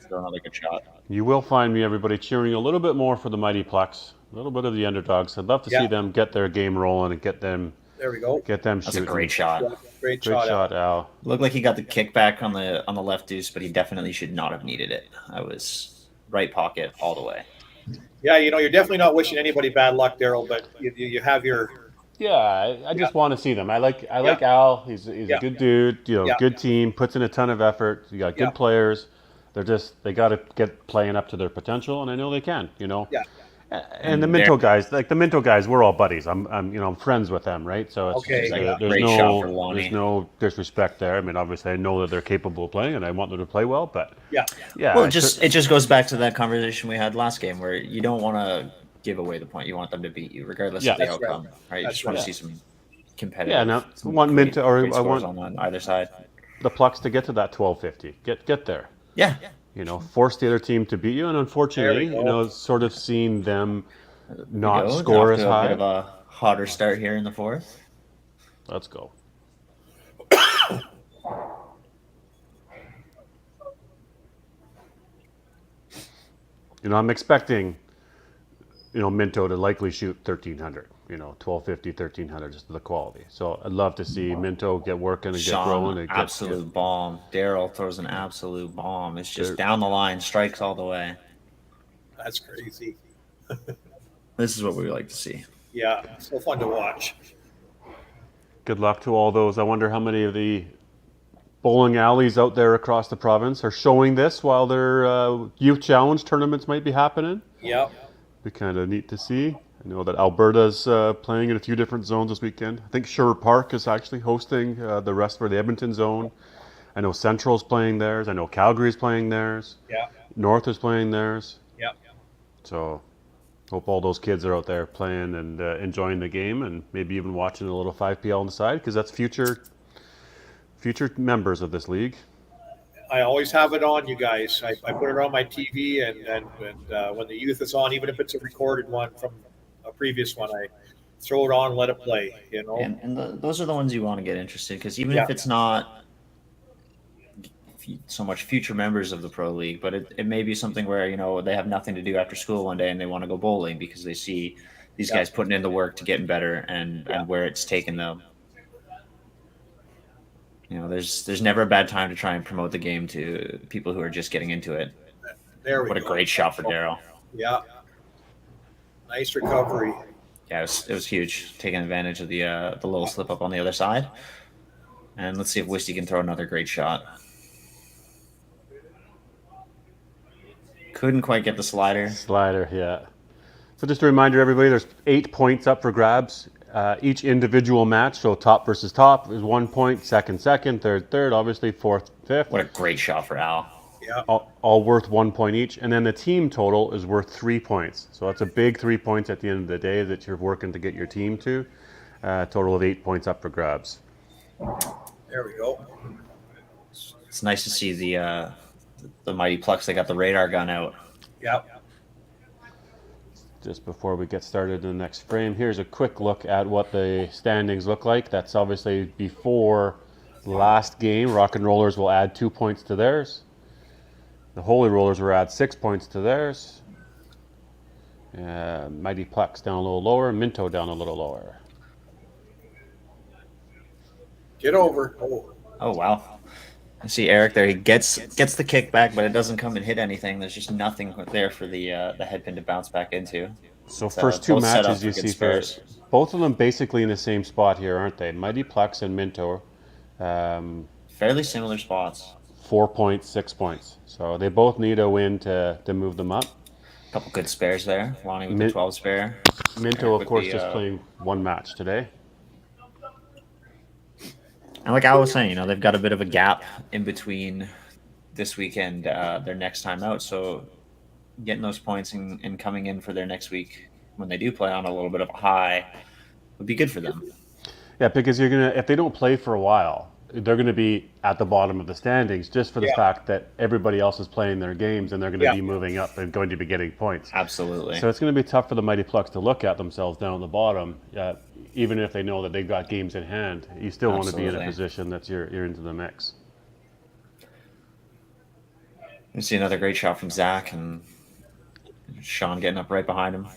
Throw another good shot. You will find me, everybody, cheering a little bit more for the mighty Plucks. A little bit of the underdogs. I'd love to see them get their game rolling and get them. There we go. Get them That's shooting. a great shot. Yeah, great shot, Al. Looked like he got the kickback on the left deuce, but he definitely should not have needed it. I was right pocket all the way. Yeah, you're definitely not wishing anybody bad luck, Daryl, but you have your. Yeah, I just want to see them. I like Al. He's a good dude. Good team. Puts in a ton of effort. You got good players. They got to get playing up to their potential, and I know they can. Yeah. And the Minto guys, we're all buddies. I'm friends with them, right? So it's there's no disrespect there. I mean, obviously, I know that they're capable of playing, and I want them to play well. But yeah. Well, it just goes back to that conversation we had last game, where you don't want to give away the point. You want them to beat you, regardless of the outcome. Right? You just want to see some competitive. Yeah. Now, I want Minto, or I want on either side. The Plucks to get to that 1250. Get there. Yeah. Force the other team to beat you, and unfortunately, sort of seeing them not score as high. A bit of a hotter start here in the fourth. Let's go. I'm expecting, Minto to likely shoot 1,300. 1,250, 1,300, just the quality. So I'd love to see Minto get working and get growing. And absolute bomb. Daryl throws an absolute bomb. It's just down the line, strikes all the way. That's crazy. This is what we like to see. Yeah, so fun to watch. Good luck to all those. I wonder how many of the bowling alleys out there across the province are showing this while their youth challenge tournaments might be happening. Yeah. Be kind of neat to see. I know that Alberta's playing in a few different zones this weekend. I think Sherwood Park is actually hosting the rest for the Edmonton zone. I know Central's playing theirs. I know Calgary's playing theirs. Yeah. North is playing theirs. Yeah. So hope all those kids are out there playing and enjoying the game, and maybe even watching a little 5PL on the side, because that's future members of this league. I always have it on, you guys. I put it on my TV, and when the youth is on, even if it's a recorded one from a previous one, I throw it on and let it play. And those are the ones you want to get interested, because even if it's not so much future members of the pro league, but it may be something where they have nothing to do after school one day and they want to go bowling because they see these guys putting in the work to getting better and where it's taken them. There's never a bad time to try and promote the game to people who are just getting into it. What a great shot for Daryl. Yeah. Nice recovery. Yeah, it was huge, taking advantage of the little slip up on the other side. And let's see if Wisty can throw another great shot. Couldn't quite get the slider. Yeah. So just a reminder, everybody, there's 8 points up for grabs. Each individual match, so top versus top is 1 point, second, third, obviously, fourth, fifth. What a great shot for Al. Yeah. All worth 1 point each. And then the team total is worth 3 points. So that's a big 3 points at the end of the day that you're working to get your team to. Total of 8 points up for grabs. There we go. It's nice to see the mighty Plucks. They got the radar gun out. Yeah. Just before we get started in the next frame, here's a quick look at what the standings look like. That's obviously before the last game. Rock and Rollers will add 2 points to theirs. The Holy Rollers will add 6 points to theirs. Mighty Plucks down a little lower. Minto down a little lower. Get over. Oh wow. I see Eric there. He gets the kickback, but it doesn't come and hit anything. There's just nothing there for the headpin to bounce back into. So first two matches you see spares. Both of them basically in the same spot here, aren't they? Mighty Plucks and Minto. Fairly similar spots. 4 points, 6 points. So they both need a win to move them up. A couple good spares there. Lonnie with the 12 spare. Minto, of course, just playing one match today. And like I was saying, they've got a bit of a gap in between this weekend, their next time out. So getting those points and coming in for their next week when they do play on a little bit of a high would be good for them. Yeah, because if they don't play for a while, they're gonna be at the bottom of the standings just for the fact that everybody else is playing their games and they're gonna be moving up and going to be getting points. Absolutely. So it's gonna be tough for the Mighty Plucks to look at themselves down at the bottom, even if they know that they've got games in hand. You still want to be in a position that you're into the mix. We see another great shot from Zach and Sean getting up right behind him.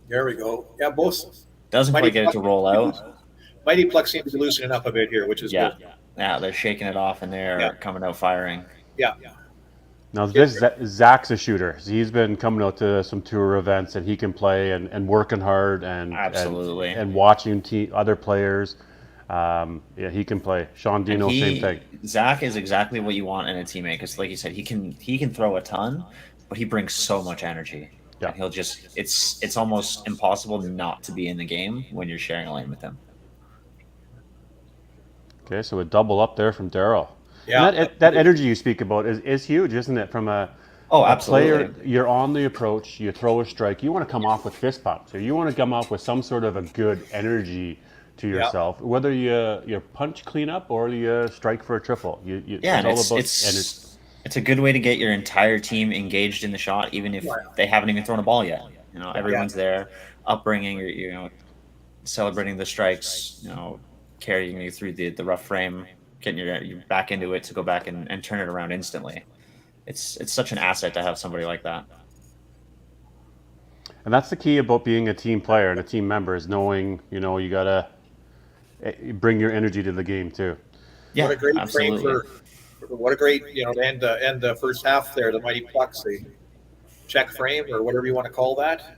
There we go. Yeah, both. Doesn't quite get it to roll out. Mighty Plucks seem to be loosening up a bit here, which is good. Yeah, they're shaking it off and they're coming out firing. Yeah. Now Zach's a shooter. He's been coming out to some tour events and he can play and working hard and absolutely and watching other players. He can play. Sean Dino, same thing. Zach is exactly what you want in a teammate because, like you said, he can throw a ton, but he brings so much energy. Yeah. And he'll just it's almost impossible not to be in the game when you're sharing a lane with him. Okay, so a double up there from Daryl. Yeah, and that energy you speak about is huge, isn't it? From a absolutely. player, you're on the approach, you throw a strike, you want to come off with fist bumps, or you want to come off with some sort of a good energy to yourself, whether you punch clean up or you strike for a triple. It's a good way to get your entire team engaged in the shot, even if they haven't even thrown a ball yet. Everyone's there, upbringing, celebrating the strikes, carrying you through the rough frame, getting you back into it to go back and turn it around instantly. It's such an asset to have somebody like that. And that's the key about being a team player and a team member is knowing, you gotta bring your energy to the game too. Yeah, what a great absolutely. frame what a great, to end the first half there, the Mighty Plucks, the check frame or whatever you want to call that.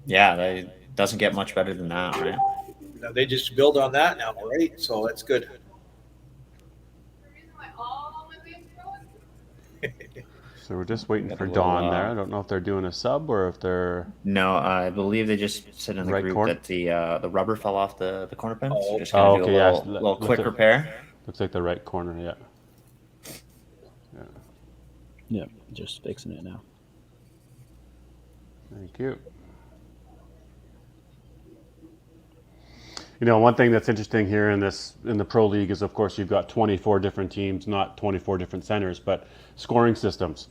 Yeah, it doesn't get much better than that, right? They just build on that now, right? So that's good. So we're just waiting for Dawn there. I don't know if they're doing a sub or if they're... No, I believe they just said in the group corner? that the rubber fell off the corner pin. So just Oh, gonna okay, do a little quick repair. Looks like the right corner, yeah. Yeah, just fixing it now. Thank you. One thing that's interesting here in the Pro League is, of course, you've got 24 different teams, not 24 different centers, but scoring systems.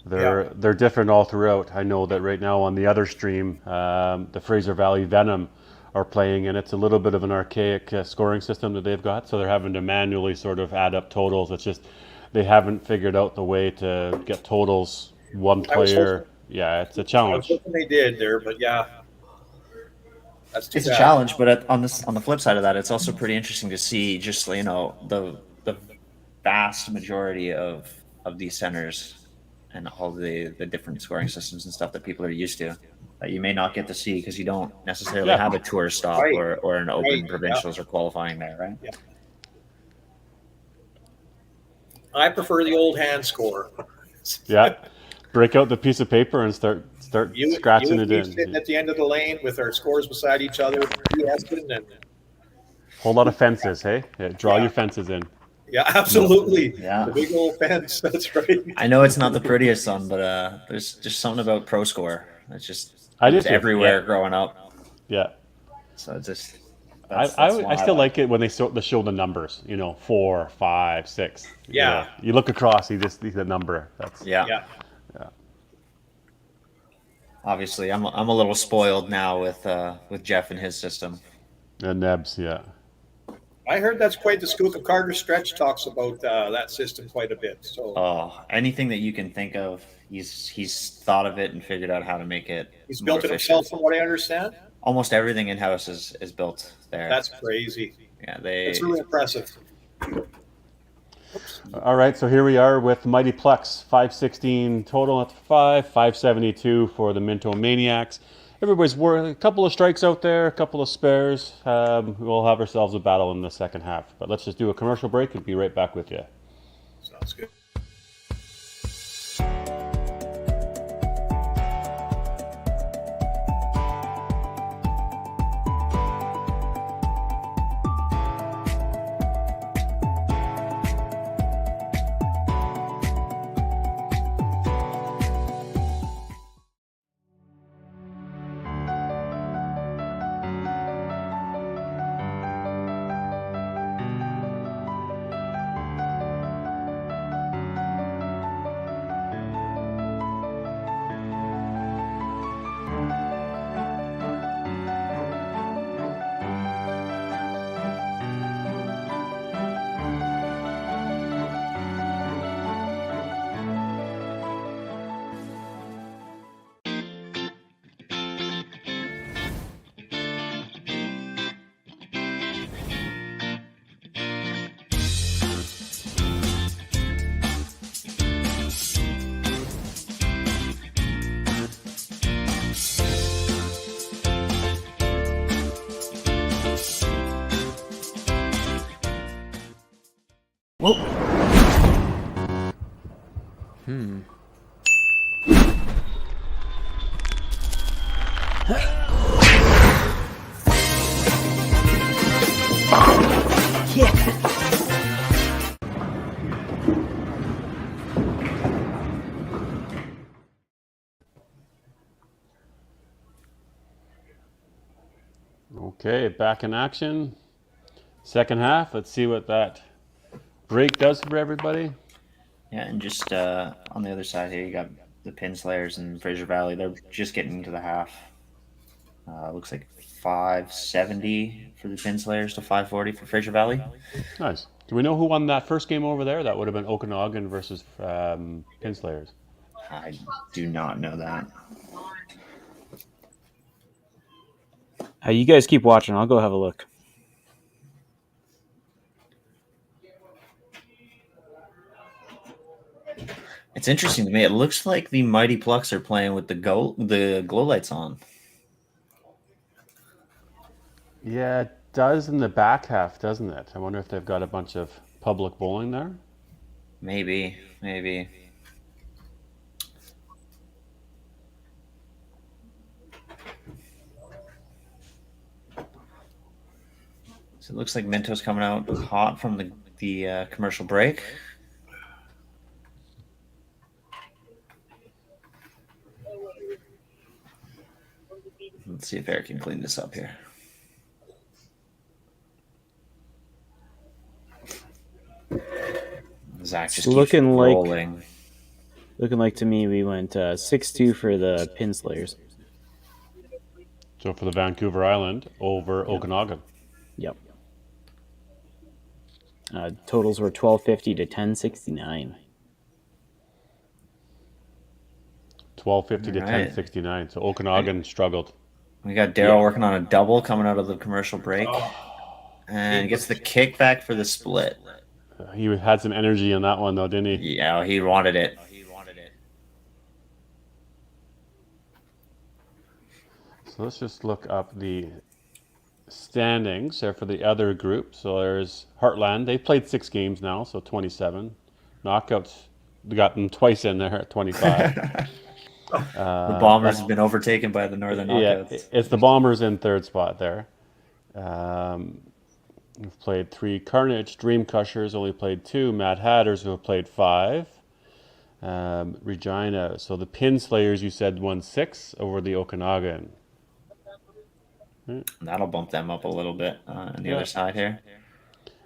They're different all throughout. I know that right now on the other stream, the Fraser Valley Venom are playing, and it's a little bit of an archaic scoring system that they've got, so they're having to manually sort of add up totals. It's just they haven't figured out the way to get totals one player. Yeah, it's a challenge. I was hoping they did there, but that's too It's bad. a challenge, but on the flip side of that, it's also pretty interesting to see just the vast majority of these centers and all the different scoring systems and stuff that people are used to that you may not get to see because you don't necessarily have a tour stop or an open provincials or qualifying there, right? Yeah. I prefer the old hand score. Yeah, break out the piece of paper and start scratching it in. Sitting at the end of the lane with our scores beside each other, and whole lot of fences, hey? Yeah, draw your fences in. yeah, absolutely. Yeah. The big old fence. That's right. I know it's not the prettiest one, but there's just something about Pro Score. It's just everywhere growing up. Yeah. So it's just. I still like it when they show the numbers. 4, 5, 6. Yeah. You look across, you just see the number. That's Yeah. Obviously, I'm a little spoiled now with Jeff and his system. And Nebs, yeah. I heard that's quite the scoop. Carter Stretch talks about that system quite a bit. So Anything that you can think of, he's thought of it and figured out how to make it. He's built it himself, from what I understand. Almost everything in house is built there. That's crazy. Yeah, it's really impressive. All right, so here we are with Mighty Plex, 516 total at 572 for the Minto Maniacs. Everybody's a couple of strikes out there, a couple of spares. We'll have ourselves a battle in the second half. But let's just do a commercial break and be right back with you. Sounds good. Whoa. Okay, back in action. Second half. Let's see what that break does for everybody. Yeah, and just on the other side here, you got the Pinslayers and Fraser Valley. They're just getting into the half. Looks like 570 for the Pinslayers to 540 for Fraser Valley. Nice. Do we know who won that first game over there? That would have been Okanagan versus Pinslayers. I do not know that. You guys keep watching. I'll go have a look. It's interesting to me. It looks like the Mighty Plucks are playing with the glow lights on. Yeah, it does in the back half, doesn't it? I wonder if they've got a bunch of public bowling there. Maybe. So it looks like Minto's coming out hot from the commercial break. Let's see if Eric can clean this up here. Zach just looking rolling. Looking like to me we went 6-2 for the Pinslayers. So for the Vancouver Island over Okanagan. Yep. Totals were 1250 to 1069. 1250 to 1069. So Okanagan struggled. We got Daryl working on a double coming out of the commercial break. And gets the kickback for the split. He had some energy on that one, though, didn't he? Yeah, he wanted it. So let's just look up the standings there for the other group. So there's Heartland. They've played 6 games now, so 27. Knockouts, we got them twice in there at 25. The Bombers have been overtaken by the Northern Knockouts. Yeah, it's the Bombers in third spot there. We've played 3 Carnage. Dream Crushers only played 2. Mad Hatters, who have played 5. Regina. So the Pinslayers, you said, won 6 over the Okanagan. That'll bump them up a little bit on the other side here.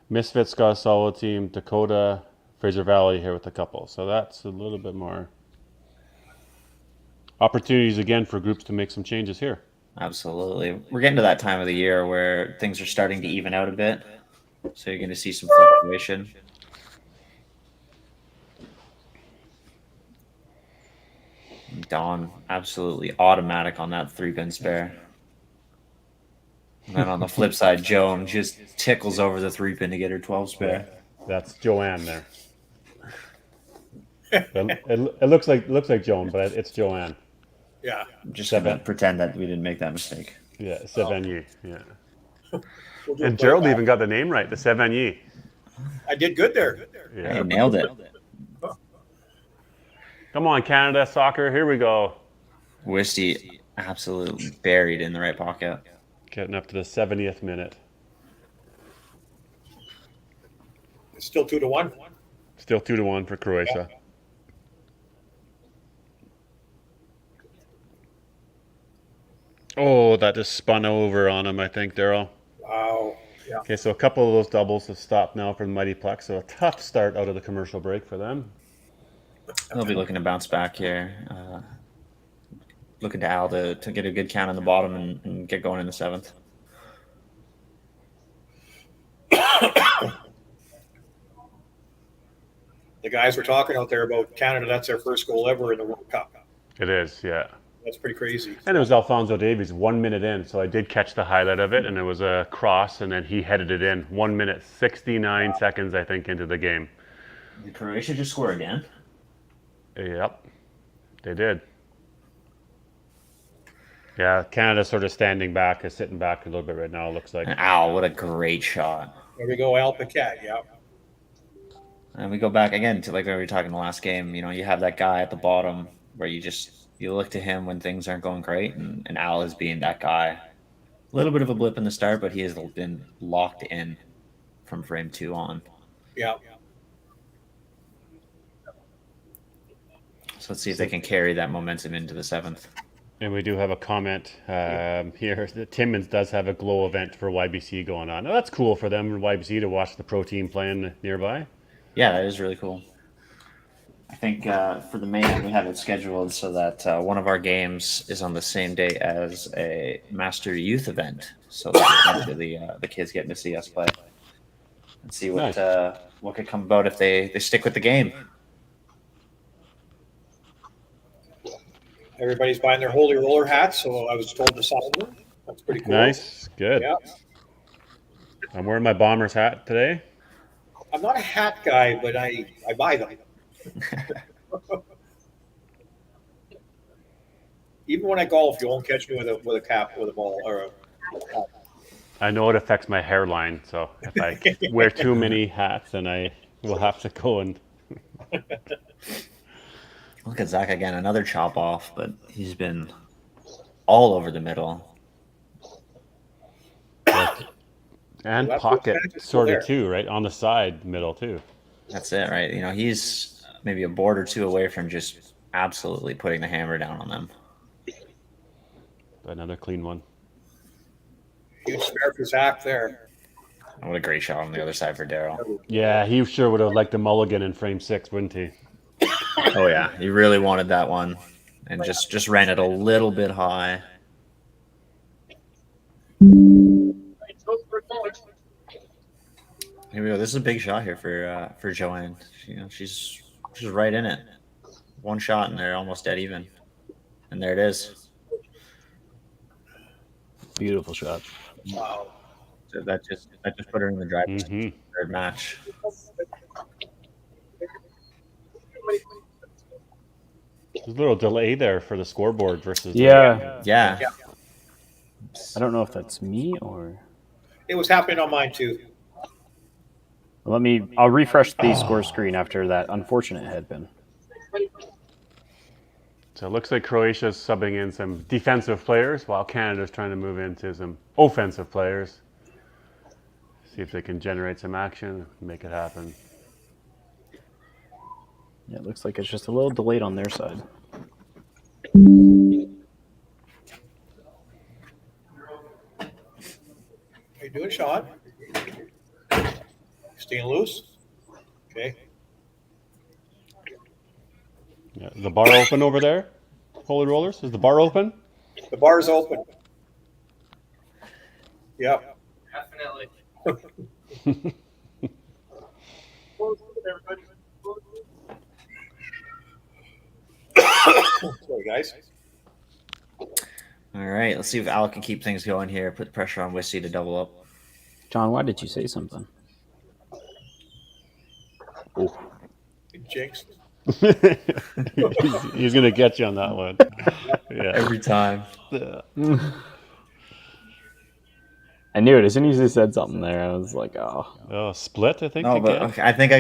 Misfits got a solid team. Dakota, Fraser Valley here with a couple. So that's a little bit more opportunities again for groups to make some changes here. Absolutely. We're getting to that time of the year where things are starting to even out a bit. So you're going to see some fluctuation. Dawn, absolutely automatic on that 3-pin spare. And then on the flip side, Joan just tickles over the 3-pin to get her 12 spare. That's Joanne there. it looks like Joan, but it's Joanne. Yeah. Just gonna pretend that we didn't make that mistake. Yeah, Sevigny. Yeah. And Gerald even got the name right, the Sevigny. I did good there. Yeah. Hey, nailed it. Come on, Canada soccer. Here we go. Wisty absolutely buried in the right pocket. Getting up to the 70th minute. It's still 2-1. Still 2-1 for Croatia. Yeah. Oh, that just spun over on him, I think, Daryl. Wow. Yeah. Okay, so a couple of those doubles have stopped now for the Mighty Plex. So a tough start out of the commercial break for them. They'll be looking to bounce back here. Looking to Al to get a good count on the bottom and get going in the 7th. The guys were talking out there about Canada. That's their first goal ever in the World Cup. It is, yeah. That's pretty crazy. And it was Alphonso Davies 1 minute in, so I did catch the highlight of it, and it was a cross, and then he headed it in 1 minute 69 seconds, I think, into the game. Did Croatia just score again? Yep, they did. Yeah, Canada's sort of standing back, is sitting back a little bit right now, it looks like. Ow, what a great shot. There we go, Al Paquette, yeah. And we go back again to like we were talking the last game. You know, you have that guy at the bottom where you look to him when things aren't going great, and Al is being that guy. A little bit of a blip in the start, but he has been locked in from frame 2 on. Yeah. So let's see if they can carry that momentum into the 7th. And we do have a comment here that Timmins does have a glow event for YBC going on. Now, that's cool for them in YBC to watch the pro team playing nearby. Yeah, that is really cool. I think for the main, we have it scheduled so that one of our games is on the same day as a Master Youth event. So that the kids getting to see us play and see what what could come about if they stick with the game. Everybody's buying their holy roller hats, so I was told to sign them. That's pretty cool. Nice, good. Yeah. I'm wearing my Bombers hat today. I'm not a hat guy, but I buy them. Even when I golf, you won't catch me with a cap, with a ball, or a hat. I know it affects my hairline, so if I wear too many hats, then I will have to go and. Look at Zach again, another chop off, but he's been all over the middle. And Well, pocket sort there. of too, right? On the side, middle too. That's it, right? You know, he's maybe a board or two away from just absolutely putting the hammer down on them. Another clean one. Huge spare for Zach there. What a great shot on the other side for Daryl. Yeah, he sure would have liked the mulligan in frame 6, wouldn't he? Oh yeah, he really wanted that one, and just ran it a little bit high. Here we go. This is a big shot here for Joanne. You know, she's right in it. One shot and they're almost dead even, and there it is. Beautiful shot. Wow. So that just put her in the driver's third match. There's a little delay there for the scoreboard versus. Yeah. Yeah. I don't know if that's me or. It was happening on mine too. I'll refresh the score screen after that unfortunate headpin. So it looks like Croatia's subbing in some defensive players while Canada's trying to move into some offensive players. See if they can generate some action, make it happen. Yeah, it looks like it's just a little delayed on their side. How you doing, Sean? Staying loose? Okay. Yeah, is the bar open over there? Holy Rollers, is the bar open? The bar's open. Yep. Definitely. Sorry, guys. All right, let's see if Al can keep things going here. Put pressure on Wissy to double up. John, why did you say something? Oh. Jinx. he's going to get you on that one. Yeah. Every time. Yeah. I knew it as soon as you said something there. I was like, oh. Oh, split, I think. No, but again? okay, I think I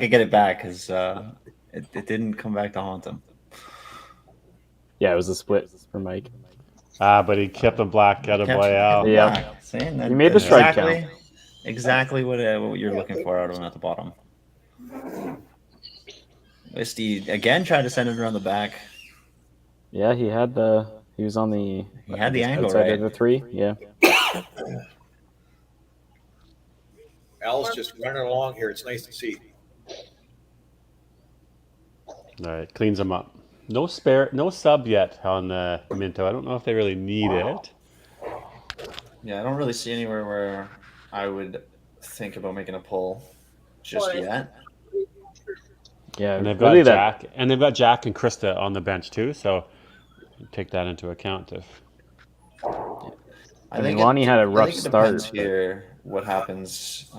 get it back because it didn't come back to haunt him. Yeah, it was a split for Mike. But he kept him black, got a boy out. Yeah. Saying that You made the strike exactly, count. exactly what you're looking for out of him at the bottom. Wisty again tried to send it around the back. Yeah, he was on the. He had the angle, outside right? of the 3. Yeah. Al's just running along here. It's nice to see. All right, cleans him up. No sub yet on Minto. I don't know if they really need it. Yeah, I don't really see anywhere where I would think about making a pull just yet. Yeah, And they've got Jack, and they've got Jack and Krista on the bench too. So take that into account. I think Lonnie had a rough it start. depends here what happens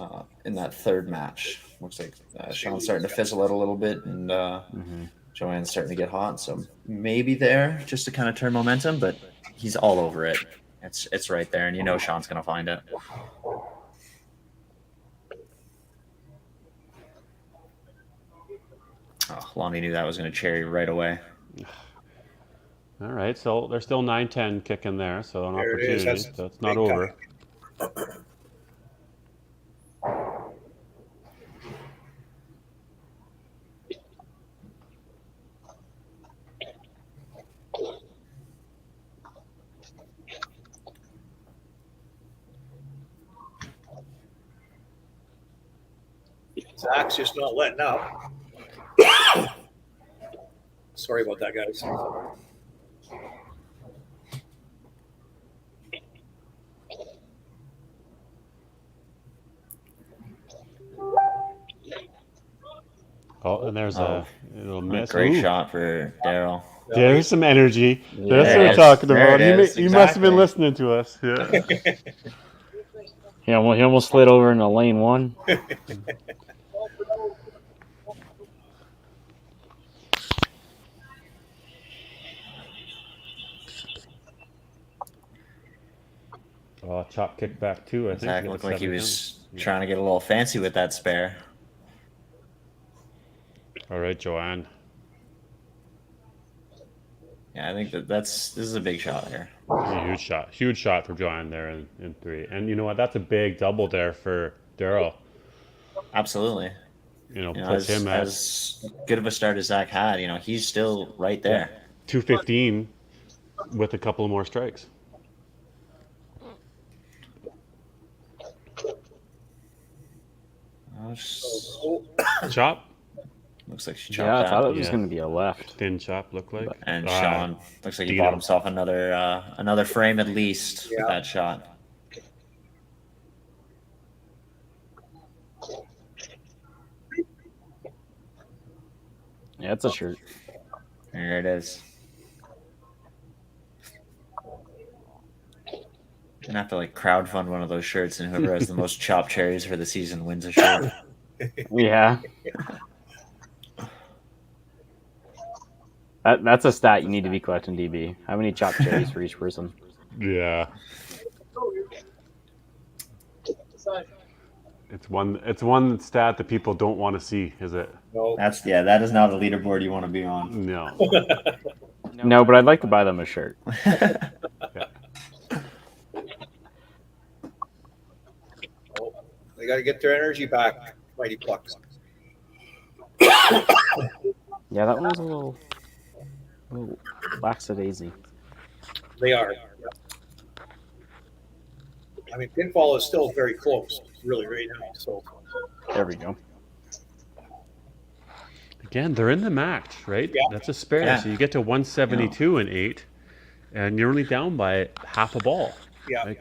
in that third match. Looks like Sean's starting to fizzle out a little bit, and Joanne's starting to get hot. So maybe there just to kind of turn momentum, but he's all over it. It's right there, and you know Sean's going to find it. Oh, Lonnie knew that was going to cherry right away. All right, so there's still 9-10 kicking there, so an There it is. opportunity. That's So it's not big over. Zach's just not letting up. Sorry about that, guys. Oh, and there's a little miss. Great Ooh. shot for Daryl. There's some energy. That's what There we're it is. talking There about. it is. He must have been Exactly. listening to us. Yeah. He almost slid over into lane 1. Oh, chop kick back too. I think Zach Get looked the like he 7-10. was trying to get a little fancy with that spare. All right, Joanne. Yeah, I think this is a big shot here. Huge shot for Joanne there in 3. And you know what? That's a big double there for Daryl. Absolutely. Puts him at as good of a start as Zach had. He's still right there. 215 with a couple of more strikes. Chop. Looks like she Yeah, chopped I thought out. it was going to be a left. Thin chop look like. And Sean looks like he Dino. bought himself another frame at least with that shot. Yeah, it's a shirt. There it is. Gonna have to crowdfund one of those shirts, and whoever has the most chopped cherries for the season wins a shirt. Yeah. That's a stat you need to be collecting, DB. How many chopped cherries for each person? Yeah. It's one stat that people don't want to see, is it? No. That is not a leaderboard you want to be on. No. No, but I'd like to buy them a shirt. They got to get their energy back, Mighty Plucks. Yeah, that one was a little lackadaisy. They are. I mean, pinfall is still very close, really, right now. So There we go. Again, they're in the match, right? Yeah. That's a spare. Yeah. So you get to 172 and 8, and you're only down by half a ball. yeah,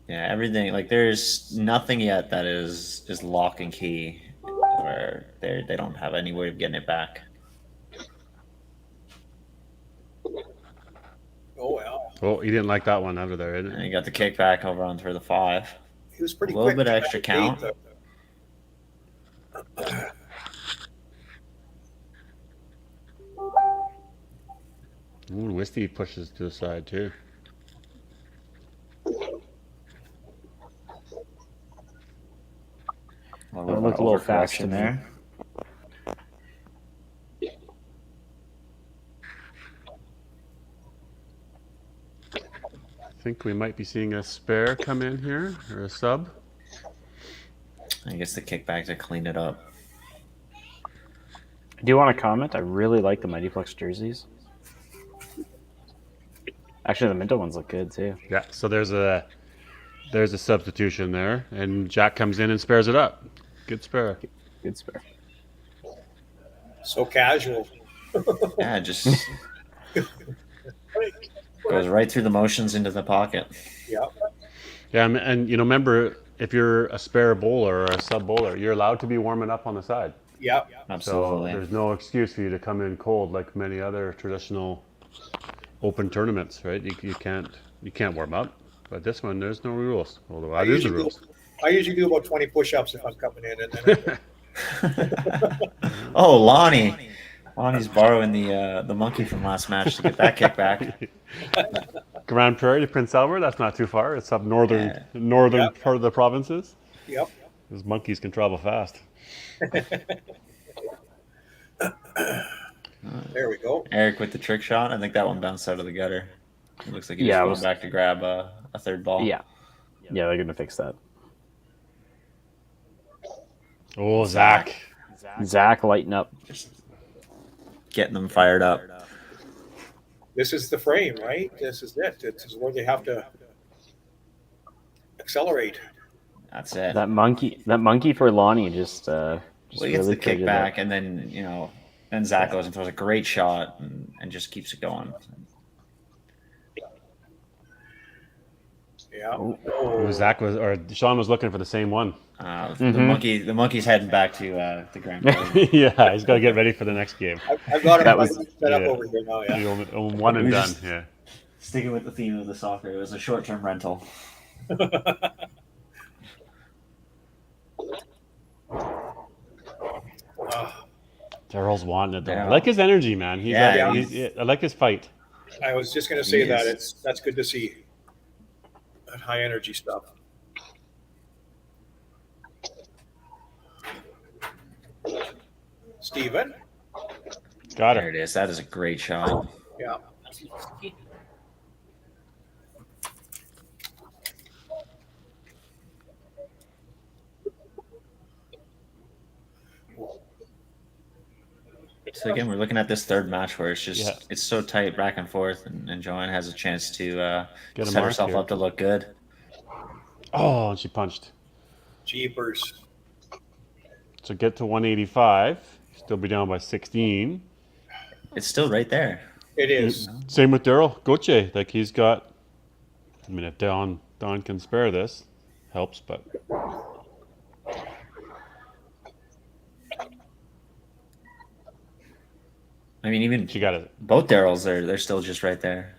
Yeah, everything there's nothing yet that is lock and key, where they don't have any way of getting it back. oh well, Oh, you didn't like that one out of there, didn't And it? you got the kickback over on for the 5. he was pretty A little quick. bit of extra count. Ooh, Wisty pushes to the side too. That looked a little fast to me. there. I think we might be seeing a spare come in here, or a sub. I guess the kickback to clean it up. Do you want to comment? I really like the Mighty Plex jerseys. Actually, the Minto ones look good too. Yeah, so there's a substitution there, and Jack comes in and spares it up. Good spare. Good spare. So casual. Yeah, just goes right through the motions into the pocket. Yeah, Yeah, and remember, if you're a spare bowler or a sub bowler, you're allowed to be warming up on the side. yeah. So Absolutely. there's no excuse for you to come in cold like many other traditional open tournaments, right? You can't warm up. But this one, there's no rules. Although that is the rules. I usually do about 20 push-ups if I'm coming in, and then Oh, Lonnie. Lonnie's borrowing the monkey from last match to get that kickback. Grand Prairie to Prince Albert, that's not too far. It's up northern Yeah. part of the provinces. yep. Those monkeys can travel fast. There we go. Eric with the trick shot. I think that one bounced out of the gutter. It looks like he Yeah, was going back to grab a third ball. Yeah, they're gonna fix that. Oh, Zach. Zach, lighten up. Just getting them fired up. This is the frame, right? This is it. This is where they have to accelerate. That's it. That monkey for Lonnie just Well, he gets really the figured kickback, it. and then then Zach goes and throws a great shot and just keeps it going. Yeah. Zach or Sean was looking for the same one. The monkey's heading back to the Grand Prix. Yeah, he's got to get ready for the next game. I've got That it was- set up over here now. Yeah. The only one and We done. just- Yeah. Sticking with the theme of the soccer, it was a short-term rental. Daryl's wanting it though. Yeah. I like his energy, man. Yeah, I like his fight. I was just going to say He that is. that's good to see. That high energy stuff. Steven? Got There it. it is. That is a great shot. Yeah. So again, we're looking at this third match where it's just Yeah. it's so tight back and forth, and Joanne has a chance to Get a set mark herself here. up to look good. Oh, and she punched. Jeepers. So get to 185. Still be down by 16. It's still right there. It is. Same with Daryl Goche. Like he's got. I mean, if Don can spare this, helps. But I mean, even she got it. both Daryls, they're still just right there.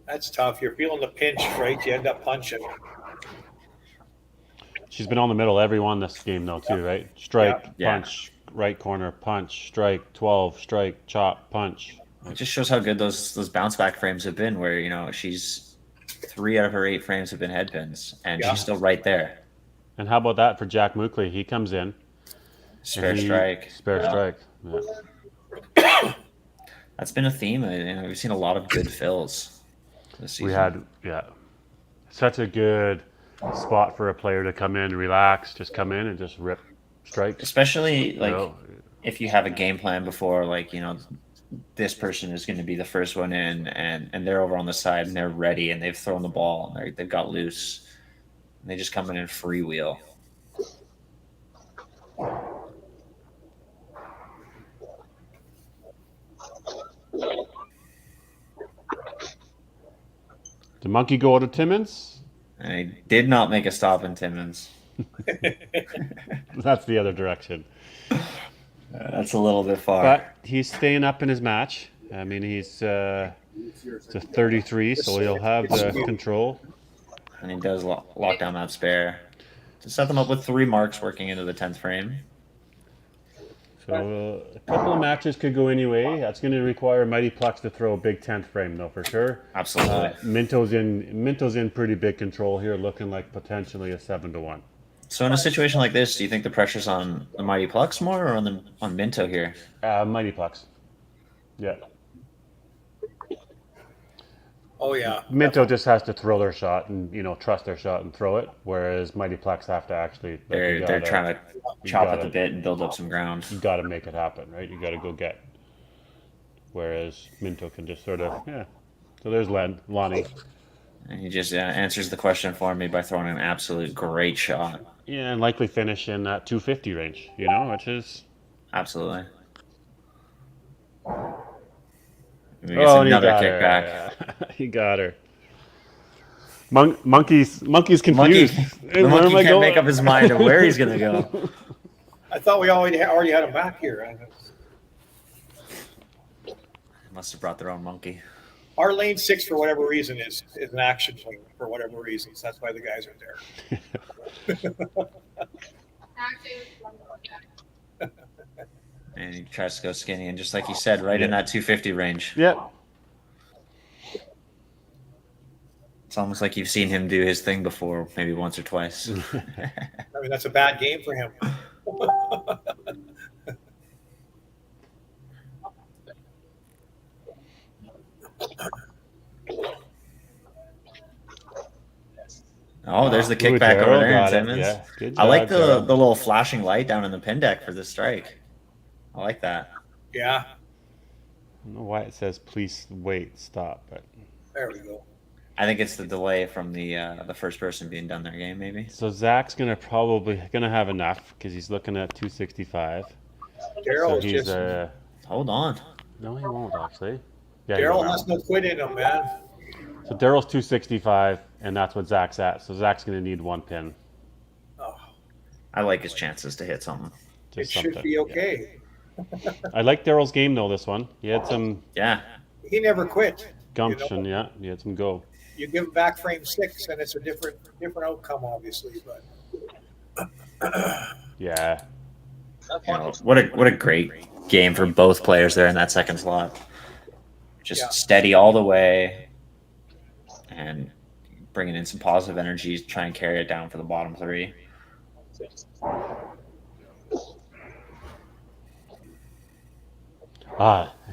That's tough. You're feeling the pinch, right? You end up punching. She's been on the middle every one this game though too, right? Strike, Yeah. punch, right corner, punch, strike, 12, strike, chop, punch. It just shows how good those bounce back frames have been. Where she's 3 out of her 8 frames have been head pins, and Yeah. she's still right there. And how about that for Jack Mookley? He comes in. Spare and he- strike. Spare strike. Yeah. That's been a theme. We've seen a lot of good fills this season. We had such a good spot for a player to come in, relax, just come in and just rip strikes. Especially like know? if you have a game plan before, like this person is going to be the first one in, and they're over on the side and they're ready and they've thrown the ball and they've got loose, and they just come in and freewheel. The monkey go to Timmins. And he did not make a stop in Timmins. That's the other direction. That's a little bit far. But he's staying up in his match. I mean, he's to 33, so he'll have the control. And he does lock down that spare to set them up with 3 marks working into the 10th frame. So a couple of matches could go anyway. That's going to require Mighty Plucks to throw a big 10th frame, though, for sure. Absolutely. Minto's in pretty big control here, looking like potentially a 7-1. So in a situation like this, do you think the pressure's on the Mighty Plucks more or on Minto here? Mighty Plucks. Yeah. Oh, yeah. Minto just has to throw their shot and trust their shot and throw it, whereas Mighty Plex have to actually. They're trying to chop at the bit and build up some ground. You got to make it happen, right? You got to go get. Whereas Minto can just sort of So there's Lonnie. And he just answers the question for me by throwing an absolute great shot. Yeah, and likely finish in that 250 range, which is. Absolutely. And he got kickback. her. Yeah. He got her. Monkey's confused. The monkey can't make up his mind of where he's going to go. I thought we already had him back here. Must have brought their own monkey. Our lane 6, for whatever reason, is an action lane for whatever reasons. That's why the guys are there. And he tries to go skinny, and just like you said, right in that 250 range. Yep. It's almost like you've seen him do his thing before, maybe once or twice. I mean, that's a bad game for him. Oh, there's the Ooh, kickback over Darryl there, got it. Timmons. Yeah, good I like job, the Darryl. little flashing light down in the pin deck for this strike. I like that. Yeah, I don't know why it says please wait, stop, but there we go. I think it's the delay from the first person being done their game, maybe. so Zach's probably gonna have enough because he's looking at 265. Daryl So is he's just Hold on. no, he won't actually. Yeah, he Daryl will has now. no quit in him, man. So Daryl's 265, and that's what Zach's at. So Zach's gonna need one pin. Oh, I like his chances to hit something. it Just should something. be okay. Yeah. I like Daryl's game though. This one, he had some Yeah. He never quit. gumption. Yeah, he had some go. You give him back frame 6, and it's a different outcome, obviously. But Yeah, You know, what a great game for both players there in that second slot. Just Yeah. steady all the way and bringing in some positive energies, try and carry it down for the bottom three.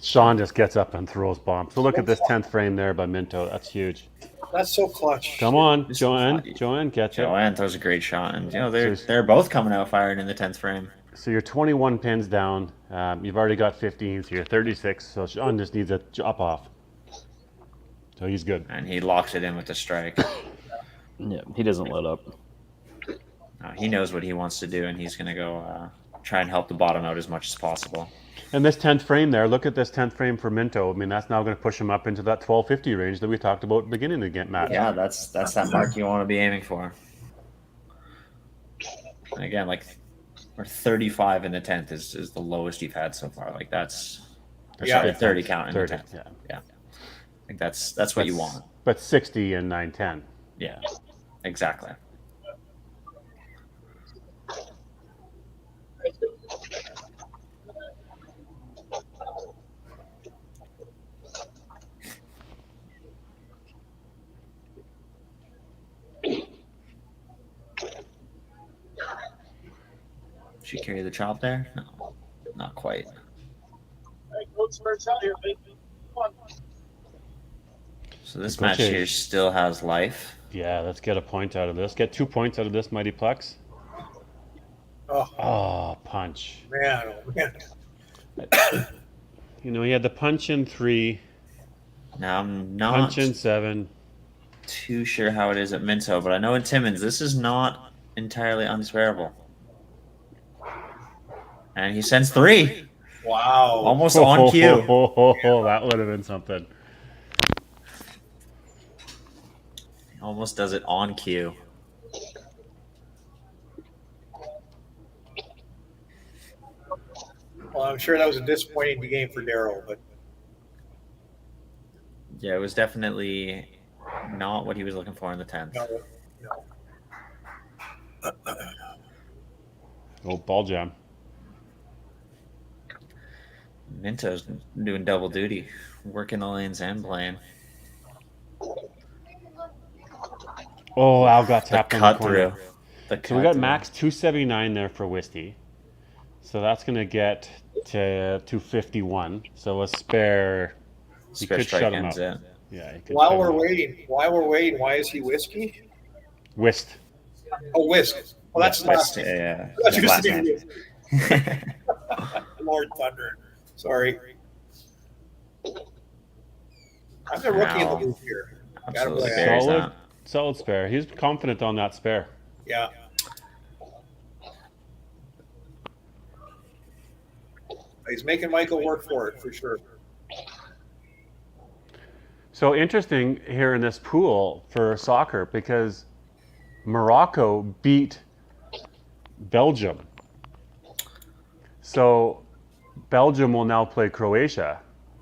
Sean just gets up and throws bombs. So look at this 10th frame there by Minto. That's huge. that's so clutch. Come on, Joanne. Joanne, catch it. Joanne throws a great shot, and they're So- they're both coming out firing in the 10th frame. So you're 21 pins down. You've already got 15, so you're 36. So Sean just needs a drop off. So he's good. And he locks it in with the strike. Yeah, he doesn't let up. He knows what he wants to do, and he's going to go try and help the bottom out as much as possible. And this 10th frame there, look at this 10th frame for Minto. I mean, that's now going to push him up into that 1250 range that we talked about at the beginning of the match. Yeah, that's that mark you want to be aiming for. And again, or 35 in the 10th is the lowest you've had so far. Like that's Yeah. 30 count in 30, the 10th. yeah. Yeah. I think that's what you want. But 60 and 910. Yeah, exactly. She carry the chop there? No, not quite. So this match here still has life. Yeah, let's get a point out of this. Get 2 points out of this, Mighty Plex. Oh, punch. Man, oh man. He had the punch in 3, Now I'm not punch in 7. too sure how it is at Minto, but I know in Timmins this is not entirely unsparable. And he sends 3. Wow. Almost on cue. That would have been something. Almost does it on cue. Well, I'm sure that was a disappointing game for Daryl, but Yeah, it was definitely not what he was looking for in the 10th. no. Oh, ball jam. Minto's doing double duty, working the lanes and playing. Oh, Al got The tapped on the cut corner. through. The So we cut got through. max 279 there for Wisty. So that's going to get to 251. So a spare. He Spare could strike shut him ends up. it. Yeah, he could While shut we're him up. waiting, why is he whiskey? Whist. Oh, whisk. Well, that's Yeah, last. Yeah. That's yeah, just last saying match. Lord Thunder. Sorry. I'm the rookie in the Wow. booth here. Gotta Absolutely play buries Solid. that. Solid spare. He's confident on that spare. Yeah. He's making Michael work for it, for sure. So interesting here in this pool for soccer because Morocco beat Belgium. So Belgium will now play Croatia.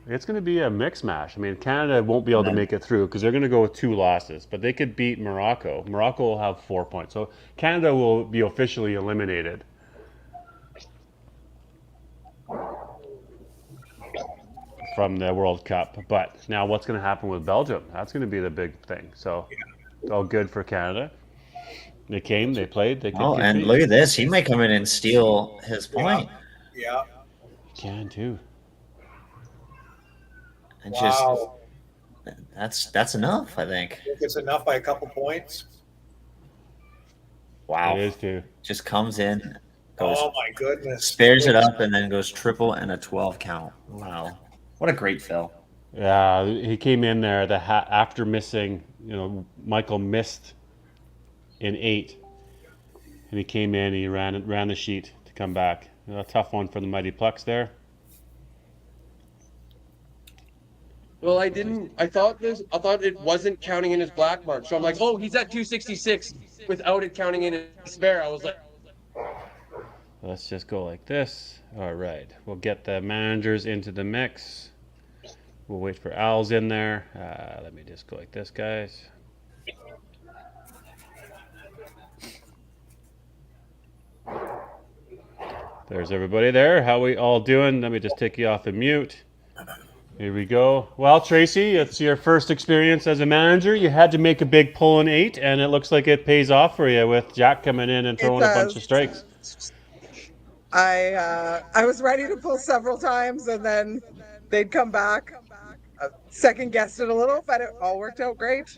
It's going to be a mix mash. I mean, Canada won't be able to make it through because they're going to go with 2 losses, but they could beat Morocco. Morocco will have 4 points. So Canada will be officially eliminated. from the World Cup. But now what's going to happen with Belgium? That's going to be the big thing. So it's all good for Canada. They came, they played, they could Oh, and compete. look at this. He might come in and steal his point. Yeah. Can too. And Wow. that's enough, I think. I think it's enough by a couple points. Wow. It is too. Just comes in, goes, Oh my goodness. spares it up, and then goes triple and a 12 count. Wow. What a great fill. Yeah, he came in there after missing, Michael missed in 8. And he came in, he ran the sheet to come back. A tough one for the mighty Plucks there. Well, I thought it wasn't counting in his black mark. So I'm like, oh, he's at 266 without it counting in his spare. I was like, Let's just go like this. All right, we'll get the managers into the mix. We'll wait for Al's in there. Let me just go like this, guys. There's everybody there. How we all doing? Let me just take you off of mute. Here we go. Well, Tracy, it's your first experience as a manager. You had to make a big pull in 8, and it looks like it pays off for you with Jack coming in and throwing a bunch of strikes. I was ready to pull several times, and then they'd come back. Second guessed it a little, but it all worked out great.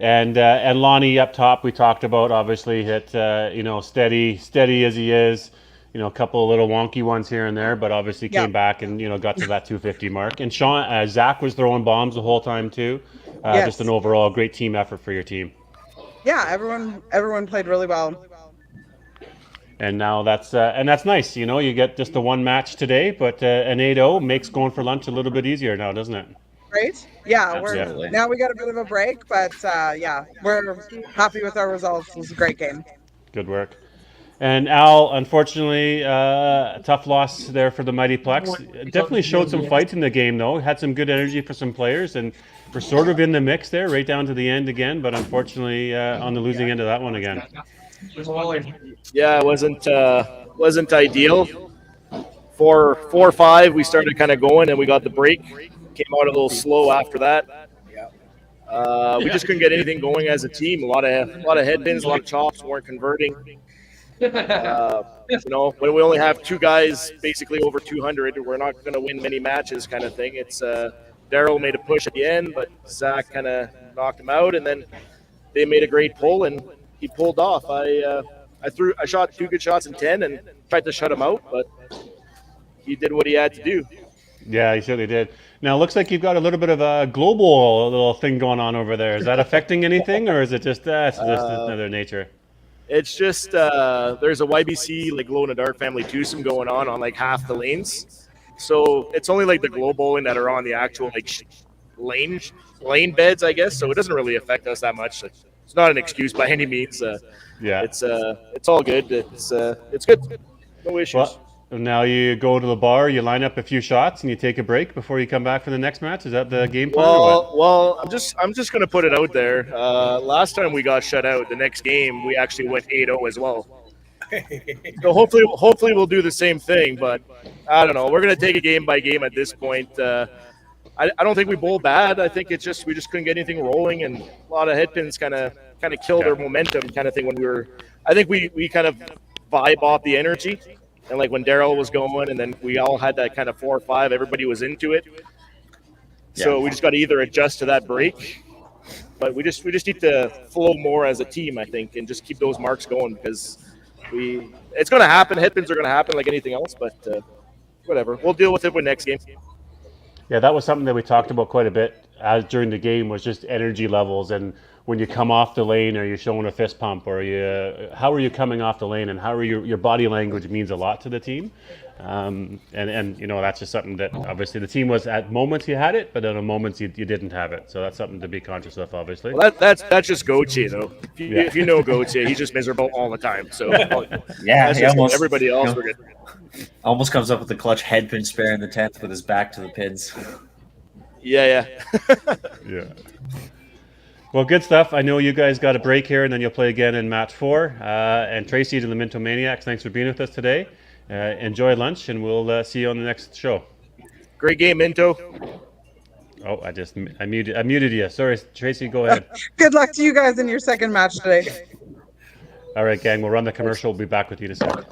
And Lonnie up top, we talked about, obviously hit steady as he is. A couple of little wonky ones here and there, but obviously came back and got to that 250 mark. And Zach was throwing bombs the whole time too. Yes. Just an overall great team effort for your team. Yeah, everyone played really well. And now that's nice. You get just the one match today, but an 8-0 makes going for lunch a little bit easier now, doesn't it? Great. Yeah, Absolutely. now we got a bit of a break, but we're happy with our results. It was a great game. Good work. And Al, unfortunately, a tough loss there for the mighty Plex. Definitely showed some fight in the game, though. Had some good energy for some players, and we're sort of in the mix there, right down to the end again. But unfortunately, on the losing end of that one again. Yeah, it wasn't ideal. 4-5, we started kind of going, and we got the break. Came out a little slow after that. We just couldn't get anything going as a team. A lot of headbins, a lot of chops, weren't converting. When we only have 2 guys basically over 200, we're not going to win many matches, kind of thing. It's Daryl made a push at the end, but Zach kind of knocked him out, and then they made a great pull, and he pulled off. I shot 2 good shots in 10 and tried to shut him out, but he did what he had to do. Yeah, he certainly did. Now, it looks like you've got a little bit of a global little thing going on over there. Is that affecting anything, or is it just another nature? It's just there's a YBC like glow in the dark family twosome going on like half the lanes, so it's only like the glow bowling that are on the actual like lane beds, I guess. So it doesn't really affect us that much. It's not an excuse by any means. It's all good. It's good. No issues. Well, now you go to the bar, you line up a few shots, and you take a break before you come back for the next match. Is that the game plan? Well, I'm just gonna put it out there. Last time we got shut out, the next game we actually went 8-0 as well. So hopefully we'll do the same thing. But I don't know. We're gonna take it game by game at this point. I don't think we bowl bad. I think it's just we just couldn't get anything rolling, and a lot of headpins kind of killed our momentum, kind of thing. When we were, I think we kind of vibe off the energy. And like when Daryl was going, and then we all had that kind of 4 or 5, everybody was into it. So we just got to either adjust to that break, but we just need to flow more as a team, I think, and just keep those marks going because it's going to happen. Headpins are going to happen like anything else, but whatever. We'll deal with it with next game. Yeah, that was something that we talked about quite a bit during the game, was just energy levels, and when you come off the lane, are you showing a fist pump, or how are you coming off the lane, and how are your body language means a lot to the team. And that's just something that obviously the team was at moments you had it, but at moments you didn't have it. So that's something to be conscious of, obviously. Well, that's just Gauthier though. If you know Gauthier, he's just miserable all the time. So everybody else we're good. Almost comes up with the clutch headpin spare in the 10th with his back to the pins. Yeah. Yeah. Well, good stuff. I know you guys got a break here, and then you'll play again in match 4. And Tracy to the Minto Maniacs, thanks for being with us today. Enjoy lunch, and we'll see you on the next show. Great game, Minto. Oh, I muted you. Sorry, Tracy, go ahead. Good luck to you guys in your second match today. All right, gang, we'll run the commercial. We'll be back with you in a sec.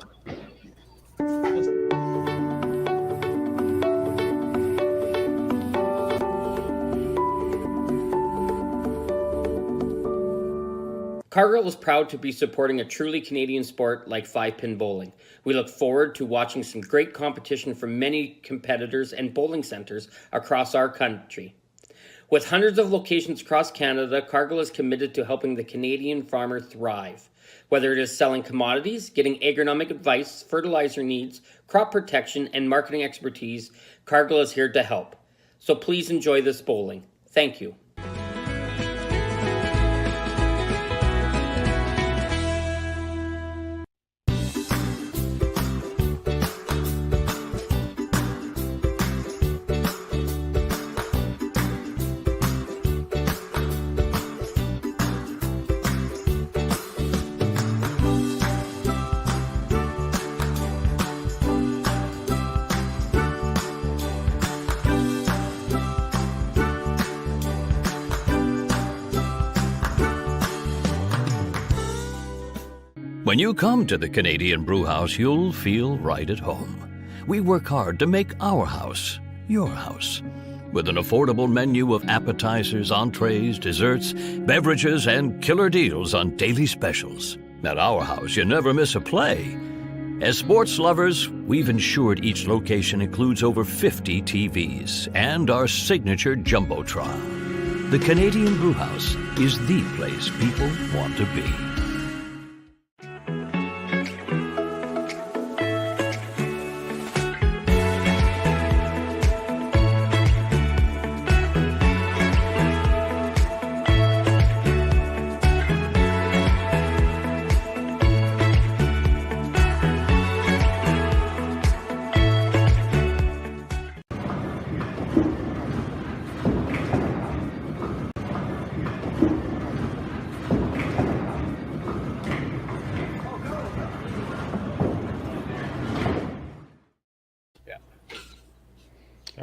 Cargill is proud to be supporting a truly Canadian sport like 5-pin bowling. We look forward to watching some great competition from many competitors and bowling centers across our country. With hundreds of locations across Canada, Cargill is committed to helping the Canadian farmer thrive. Whether it is selling commodities, getting agronomic advice, fertilizer needs, crop protection, and marketing expertise, Cargill is here to help. So please enjoy this bowling. Thank you. When you come to the Canadian Brewhouse, you'll feel right at home. We work hard to make our house your house. With an affordable menu of appetizers, entrees, desserts, beverages, and killer deals on daily specials. At our house, you never miss a play. As sports lovers, we've ensured each location includes over 50 TVs and our signature Jumbotron. The Canadian Brewhouse is the place people want to be.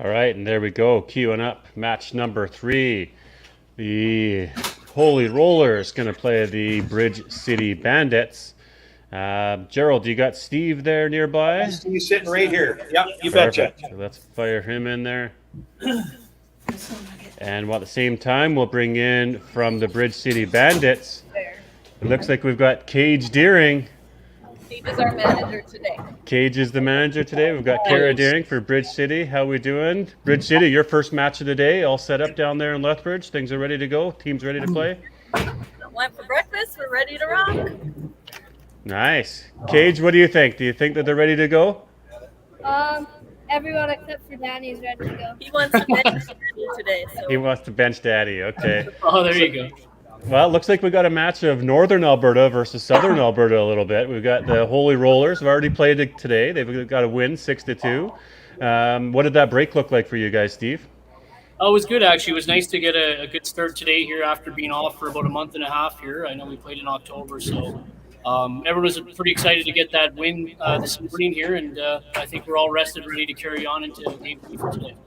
All right, and there we go, queuing up match number 3. The Holy Rollers going to play the Bridge City Bandits. Gerald, you got Steve there nearby? Steve's sitting right here. Yep, you Perfect. betcha. So let's fire him in there. And at the same time, we'll bring in from the Bridge City Bandits. It looks like we've got Cage Deering. Steve is our manager today. Cage is the manager today. We've got Kara Deering for Bridge City. How we doing? Bridge City, your first match of the day. All set up down there in Lethbridge. Things are ready to go. Team's ready to play. Went for breakfast. We're ready to rock. Nice. Cage, what do you think? Do you think that they're ready to go? Everyone except for Danny is ready to go. He wants to bench today. So. He wants to bench Daddy. Okay. Oh, there you go. Well, it looks like we got a match of Northern Alberta versus Southern Alberta a little bit. We've got the Holy Rollers. We've already played it today. They've got a win, 6-2. What did that break look like for you guys, Steve? Oh, it was good, actually. It was nice to get a good start today here after being off for about a month and a half here. I know we played in October, so everyone was pretty excited to get that win this morning here, and I think we're all rested, ready to carry on into game 3 for today.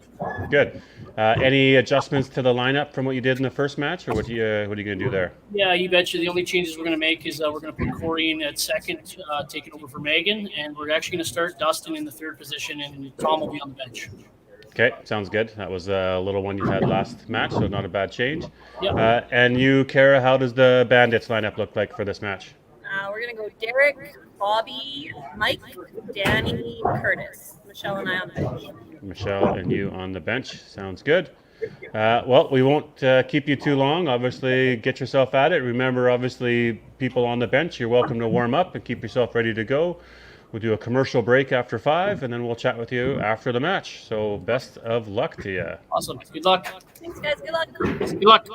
Good. Any adjustments to the lineup from what you did in the first match, or what are you going to do there? Yeah, you betcha. The only changes we're going to make is we're going to put Corey in at second, taking over for Megan, and we're actually going to start Dustin in the third position, and Tom will be on the bench. Okay, sounds good. That was a little one you had last match, so not a bad change. Yep. And you, Kara, how does the Bandits lineup look like for this match? We're going to go Derek, Bobby, Mike, Danny, Curtis. Michelle and I on the bench. Michelle and you on the bench. Sounds good. Well, we won't keep you too long. Obviously, get yourself at it. Remember, obviously, people on the bench, you're welcome to warm up and keep yourself ready to go. We'll do a commercial break after 5, and then we'll chat with you after the match. So best of luck to you. Awesome. Good luck. Thanks, guys. Good luck. Good luck.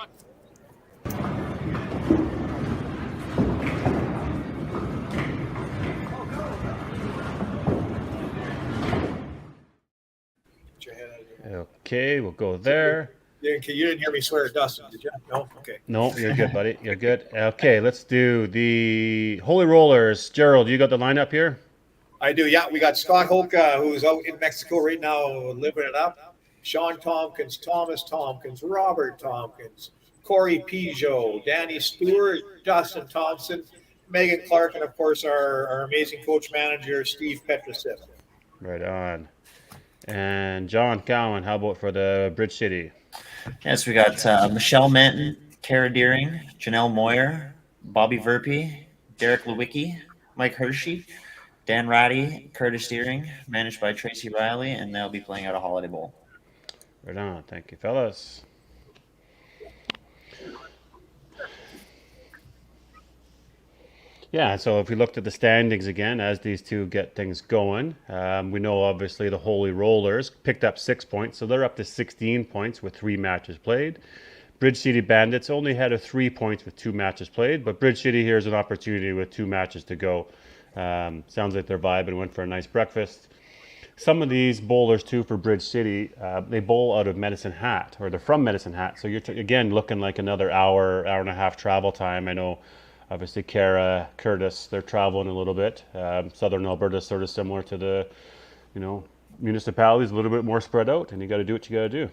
Okay, we'll go there. You didn't hear me swear at Dustin, did you? No? Okay. No, you're good, buddy. You're good. Okay, let's do the Holy Rollers. Gerald, you got the lineup here? I do, yeah. We got Scott Hoka, who's out in Mexico right now living it up. Sean Tompkins, Thomas Tompkins, Robert Tompkins, Corey Peugeot, Danny Stewart, Dustin Thompson, Megan Clark, and of course our amazing coach manager, Steve Petrosiv. Right on. And John Cowan, how about for the Bridge City? Yes, we got Michelle Manton, Kara Deering, Janelle Moyer, Bobby Verpy, Derek Lewicki, Mike Hershey, Dan Ratty, Curtis Deering, managed by Tracy Riley, and they'll be playing at a Holiday Bowl. Right on. Thank you, fellas. Yeah, so if we looked at the standings again, as these two get things going, we know obviously the Holy Rollers picked up 6 points, so they're up to 16 points with 3 matches played. Bridge City Bandits only had 3 points with 2 matches played, but Bridge City here is an opportunity with 2 matches to go. Sounds like they're vibing, went for a nice breakfast. Some of these bowlers too for Bridge City, they bowl out of Medicine Hat, or they're from Medicine Hat, so you're again looking like another hour and a half travel time. I know obviously Kara, Curtis, they're traveling a little bit. Southern Alberta is sort of similar to the, municipalities, a little bit more spread out, and you got to do what you got to do.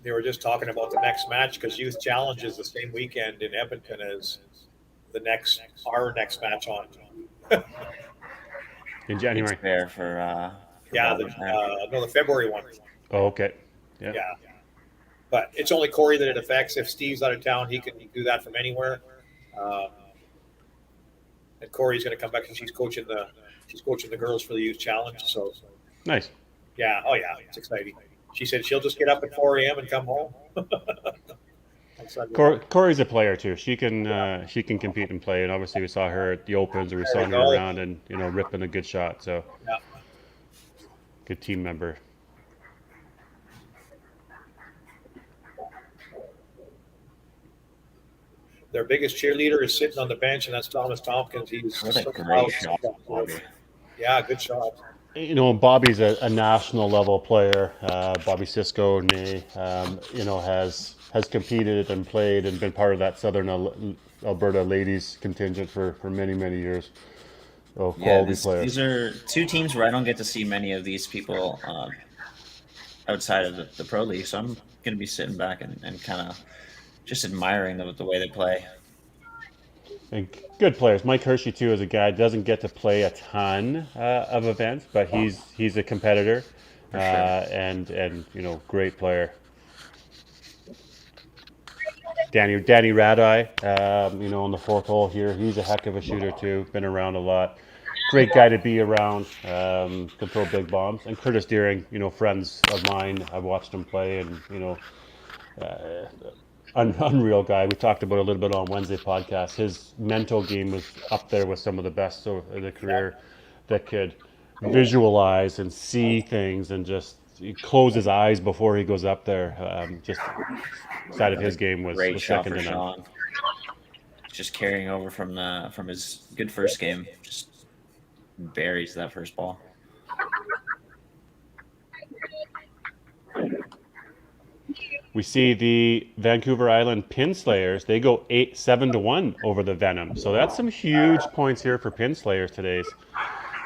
They were just talking about the next match because Youth Challenge is the same weekend in Edmonton as our next match on. In January. It's there for the February one. Oh, okay. Yeah. But it's only Corey that it affects. If Steve's out of town, he can do that from anywhere. And Corey's going to come back and she's coaching the girls for the Youth Challenge. So nice. Yeah. Oh yeah, it's exciting. She said she'll just get up at 4 a.m. and come home. Corey's a player too. She can compete and play, and obviously we saw her at the Opens, or we saw her around and ripping a good shot. So good team member. Their biggest cheerleader is sitting on the bench, and that's Thomas Tompkins. He's what a great shot, Bobby. Yeah, good shot. Bobby's a national level player. Bobby Sisko, has competed and played and been part of that Southern Alberta ladies contingent for many, many years. Quality players. These are 2 teams where I don't get to see many of these people outside of the Pro League, so I'm going to be sitting back and kind of just admiring the way they play. And good players. Mike Hershey too is a guy doesn't get to play a ton of events, but he's a competitor, sure. and great player. Danny Radeye, on the 4th hole here, he's a heck of a shooter too. Been around a lot. Great guy to be around. Can throw big bombs. And Curtis Deering, friends of mine. I've watched him play, and unreal guy. We talked about a little bit on Wednesday podcast. His mental game was up there with some of the best of the career, that could visualize and see things and just close his eyes before he goes up there. Just side of his game was second to none. Just carrying over from his good first game, just buries that first ball. We see the Vancouver Island Pinslayers. They go 7-1 over the Venom. So that's some huge points here for Pinslayers today.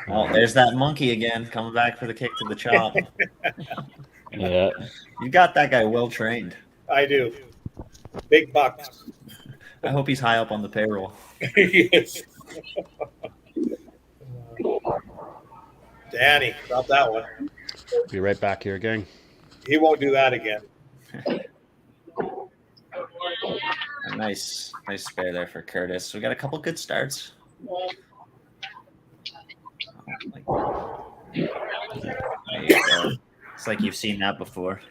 Oh, there's that monkey again, coming back for the kick to the chop. Yeah. You got that guy well trained. I do. Big bucks. I hope he's high up on the payroll. Yes. Danny, drop that one. Be right back here, gang. He won't do that again. A nice spare there for Curtis. We got a couple good starts. There you go. It's like you've seen that before.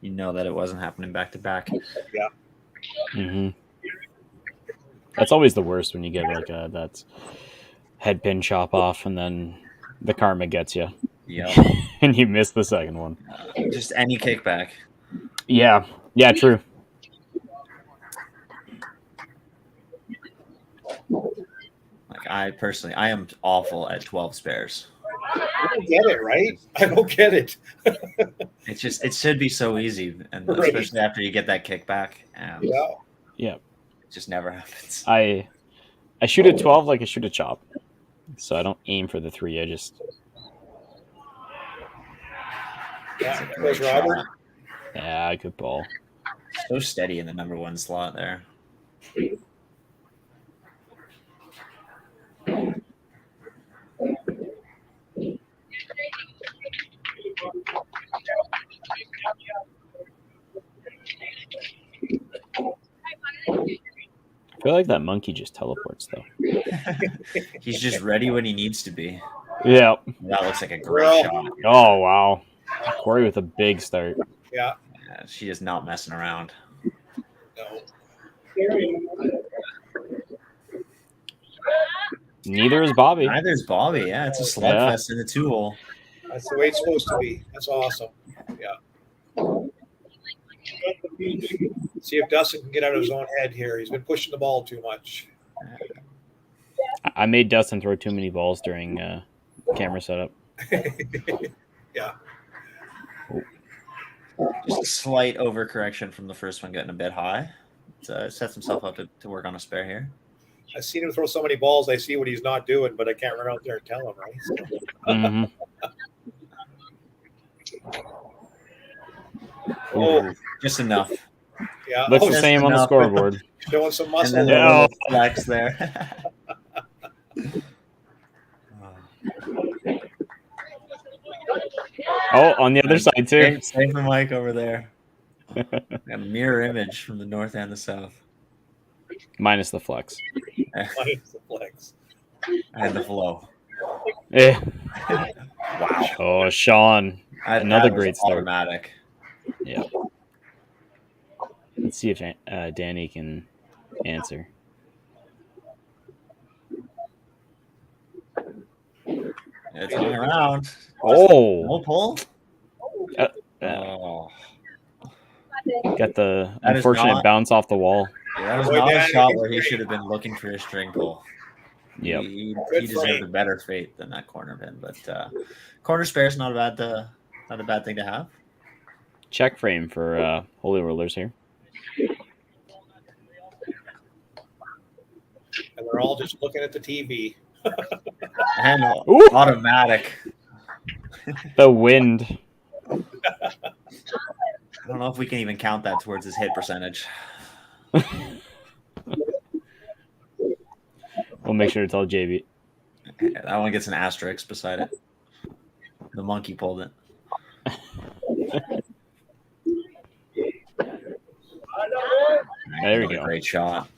You know that it wasn't happening back to back. Yeah. Mm-hmm. That's always the worst when you get like that head pin chop off and then the karma gets you. Yeah. And you miss the second one. Just any kickback. Yeah. Yeah, true. Like I am awful at 12 spares. I don't get it, right? I don't get it. It should be so easy, and Right. especially after you get that kickback. Yeah. Yeah. It just never happens. I shoot a 12 like I shoot a chop. So I don't aim for the 3. I just Yeah. There's Robert. yeah, good ball. So steady in the number 1 slot there. I feel like that monkey just teleports though. He's just ready when he needs to be. Yeah. That looks like a great Well- shot. Oh wow. Corey with a big start. Yeah. Yeah, she is not messing around. No. Neither is Bobby. Neither is Bobby. Yeah, it's a slugfest in the 2-hole. That's the way it's supposed to be. That's awesome. Yeah. See if Dustin can get out of his own head here. He's been pushing the ball too much. I made Dustin throw too many balls during camera setup. Yeah. Just a slight overcorrection from the first one getting a bit high. Sets himself up to work on a spare here. I've seen him throw so many balls. I see what he's not doing, but I can't run out there and tell him, right? So, Mhm. oh, Just enough. yeah. Looks Oh, the same on the enough. scoreboard. showing some And muscle. then there. a Yeah. little flex there. Oh, on the other side too. Same for Mike over there. A mirror image from the north and the south. Minus the flex. Minus the flex. And the flow. Yeah. Wow. Oh, Sean. Another That was great start. automatic. Yeah. Let's see if Danny can answer. It's on around. Oh. No pull? Uh, Oh. got the That is unfortunate not- bounce off the wall. Yeah, that was Boy, not a Danny, shot he's where he great. should have been looking for a string pull. Yep. He Good deserved frame. a better fate than that corner pin, but corner spare is not a bad thing to have. Check frame for Holy Rollers here. And they're all just looking at the TV. And Ooh. automatic. The wind. I don't know if we can even count that towards his hit percentage. We'll make sure to tell JB. Yeah, that one gets an asterisk beside it. The monkey pulled it. There we Another go. Great shot.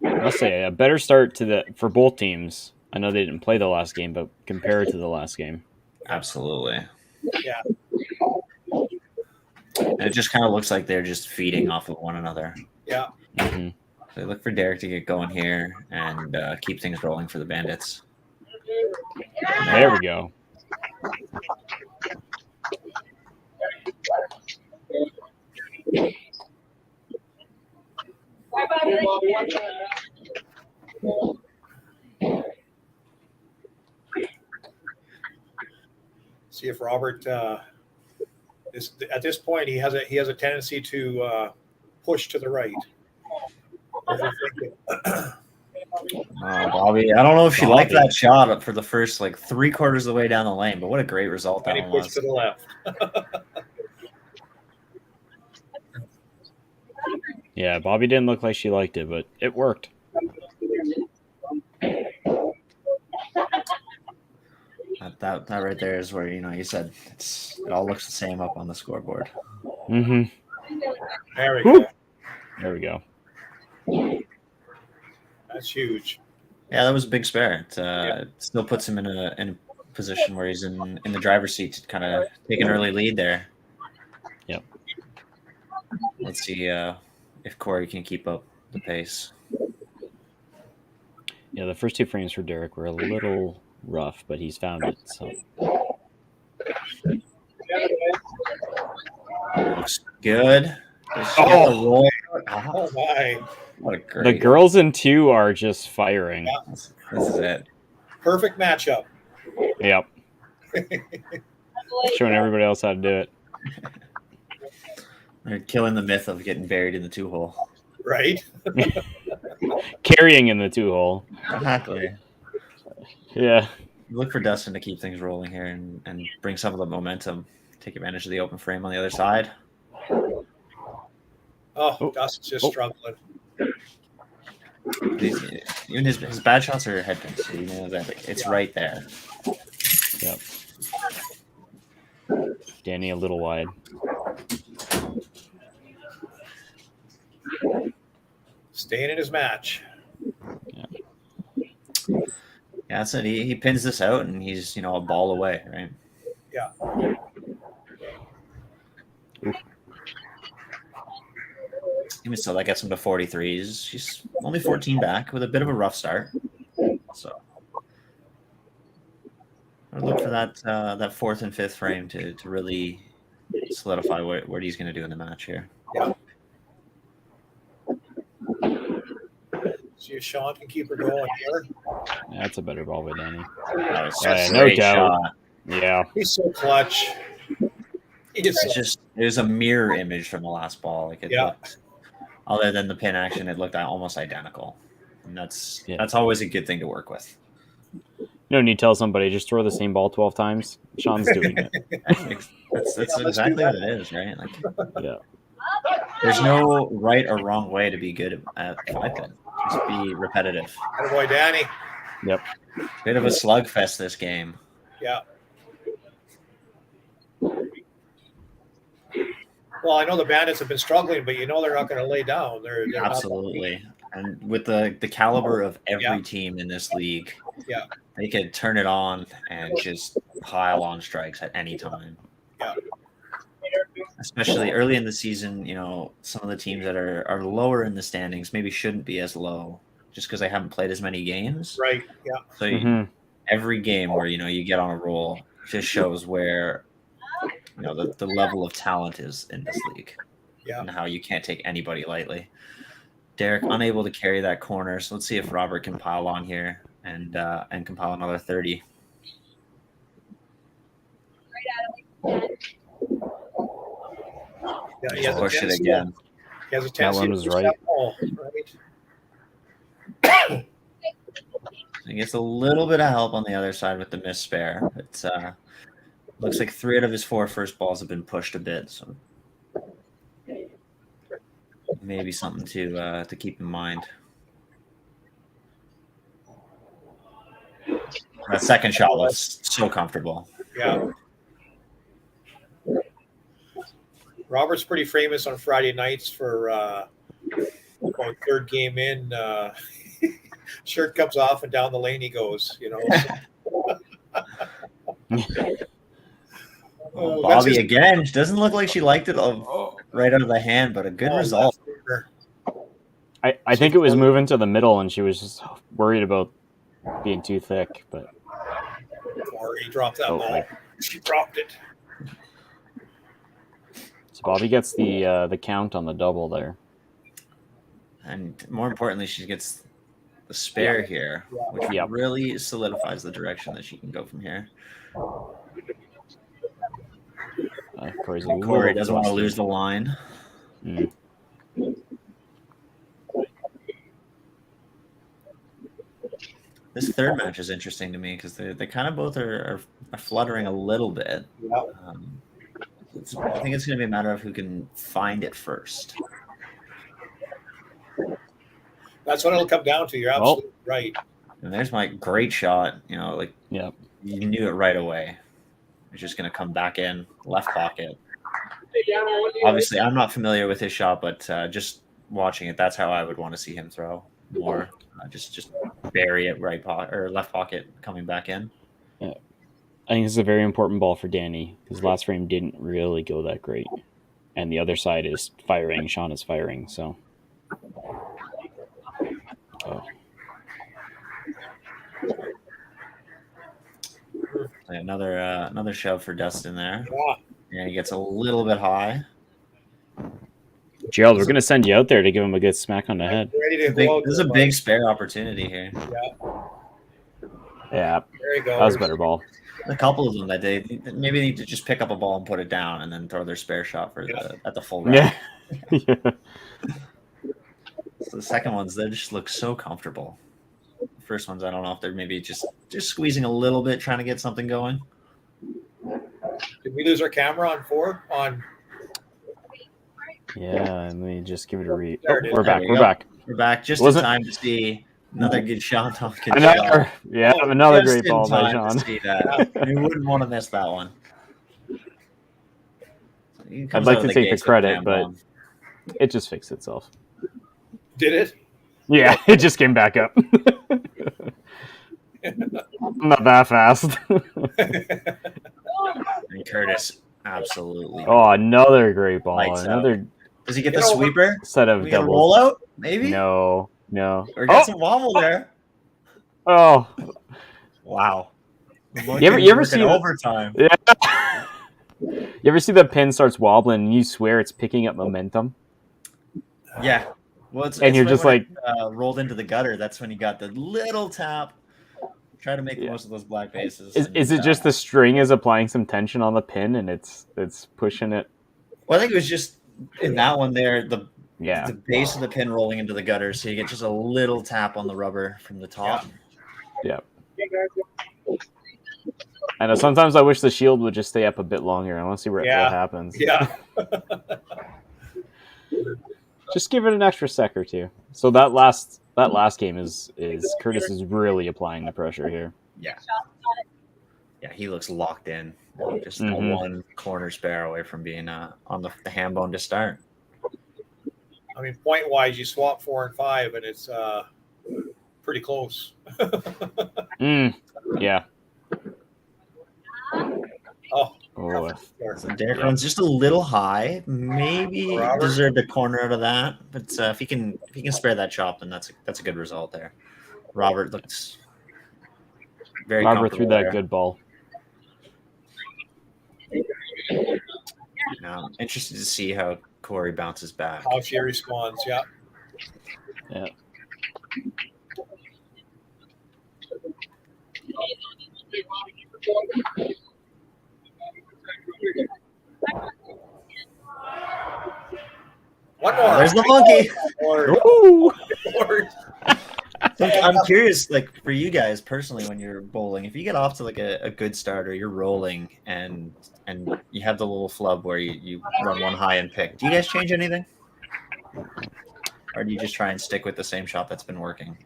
I'll say a better start for both teams. I know they didn't play the last game, but compared to the last game. Absolutely. Yeah. And it just kind of looks like they're just feeding off of one another. Yeah. Mhm. They look for Derek to get going here and keep things rolling for the Bandits. There we go. See if Robert is at this point he has a tendency to push to the right. Bobby, I don't know if she liked Bobby. that shot up for the first like 3/4 of the way down the lane, but what a great result that And he one pushed was. to the left. Yeah, Bobby didn't look like she liked it, but it worked. That right there is where you said it all looks the same up on the scoreboard. Mm-hmm. There we Woo. go. There we go. That's huge. Yeah, that was a big spare. It still puts him in a position where he's in the driver's seat to kind of take an early lead there. Yep. Let's see if Corey can keep up the pace. Yeah, the first 2 frames for Derek were a little rough, but he's found it. So Looks good. Oh. Oh my! What a The great. girls in 2 are just firing. Yeah. This is it. Perfect matchup. Yep. Showing everybody else how to do it. They're killing the myth of getting buried in the 2-hole. Right. Carrying in the 2-hole. Exactly. Yeah. Look for Dustin to keep things rolling here and bring some of the momentum. Take advantage of the open frame on the other side. Oh, Dustin's just struggling. Even his bad shots are head pins. So you know that it's right there. Yep. Danny a little wide. Staying in his match. Yeah, that's it. He pins this out, and he's a ball away, right? Yeah. Even so, that gets him to 43. She's only 14 back with a bit of a rough start. So I'll look for that 4th and 5th frame to really solidify what he's going to do in the match here. Yeah. See if Sean can keep her going here. That's a better ball by Danny. That's No doubt. shot. Yeah. He's so clutch. It was a mirror image from the last ball. Like it looked, other than the pin action, it looked almost identical. And that's always a good thing to work with. No need to tell somebody, just throw the same ball 12 times. Sean's doing it. That's exactly what it is, right? Like, yeah. There's no right or wrong way to be good at 5-pin. Just be repetitive. Good boy, Danny. Yep. Bit of a slugfest this game. Yeah. Well, I know the Bandits have been struggling, but they're not going to lay down. They're absolutely. And with the caliber of every team in this league, they could turn it on and just pile on strikes at any time. Yeah. Especially early in the season, some of the teams that are lower in the standings maybe shouldn't be as low just because they haven't played as many games. Right. Yeah. So every game where you get on a roll just shows where the level of talent is in this league. Yeah. And how you can't take anybody lightly. Derek unable to carry that corner, so let's see if Robert can pile on here and compile another 30. Yeah, he has push it again. He has a tendency one was to push right. that ball, right? He gets a little bit of help on the other side with the missed spare. It looks like 3 out of his 4 first balls have been pushed a bit, so maybe something to keep in mind. That second shot was so comfortable. Yeah. Robert's pretty famous on Friday nights for about third game in. Shirt comes off and down the lane he goes. Bobby again. Doesn't look like she liked it right out of the hand, but a good result. I think it was moving to the middle, and she was just worried about being too thick. But Or he dropped that ball. She dropped it. So Bobby gets the count on the double there. And more importantly, she gets the spare here, which really solidifies the direction that she can go from here. Corey doesn't want to lose the line. This third match is interesting to me because they kind of both are fluttering a little bit. I think it's going to be a matter of who can find it first. That's what it'll come down to. You're absolutely right. And there's my great shot. You knew it right away. It's just going to come back in left pocket. Obviously, I'm not familiar with his shot, but just watching it, that's how I would want to see him throw more. Just bury it right pocket or left pocket coming back in. Yeah. I think this is a very important ball for Danny because last frame didn't really go that great, and the other side is firing. Sean is firing, so. Another shove for Dustin there. Yeah, he gets a little bit high. Gerald, we're gonna send you out there to give him a good smack on the head. Ready to Big, go out this is a there, big bud. spare opportunity here. Yeah, There you go. that was a better ball. A couple of them that they maybe need to just pick up a ball and put it down and then throw their spare shot for at the full rack. Yeah. So the second ones, they just look so comfortable. The first ones, I don't know if they're maybe just squeezing a little bit, trying to get something going. Did we lose our camera on 4? On Yeah, and we just give it a read. There Oh, it is. we're There back. we We're go. back. We're back just Wasn't- in time to see another good Sean Tompkins Another, shot. yeah, another Just great in ball by time to Sean. see that. You wouldn't want to miss that one. He I'd comes like out to of take the gates with a credit, jam but bomb. it just fixed itself. did it? Yeah, it just came back up. Not that fast. And Curtis, absolutely. Oh, another great ball. Lights out. Another Does he get the sweeper? set of We got a doubles. rollout? Maybe? No. Or get some wobble there. Oh. Wow. You ever see overtime? Yeah. You ever see the pin starts wobbling and you swear it's picking up momentum? Yeah. Well, it's And you're right just when like- it, rolled into the gutter. That's when he got the little tap. Try to make the most of those black bases. Is it just the string is applying some tension on the pin and it's pushing it? Well, I think it was just in that one there, the Yeah. base of the pin rolling into the gutter, so you get just a little tap on the rubber from the top. Yeah. I know sometimes I wish the shield would just stay up a bit longer. I want to see what happens. Yeah. Just give it an extra sec or two. So that last game is Curtis is really applying the pressure here. Yeah. Yeah, he looks locked in. Just a Mhm. one corner spare away from being on the ham bone to start. I mean, point wise, you swap 4 and 5, and it's pretty close. Yeah. Oh. So Derek runs just a little high. Maybe Robert? deserved a corner out of that, but if he can spare that chop, then that's a good result there. Robert looks very Robert threw comfortable that there. good ball. Now, I'm interested to see how Corey bounces back. How she responds, yeah. Yeah. One more. There's the monkey. Ooh. I'm curious, like for you guys personally, when you're bowling, if you get off to like a good start or you're rolling and you have the little flub where you run one high and pick, do you guys change anything? Or do you just try and stick with the same shot that's been working?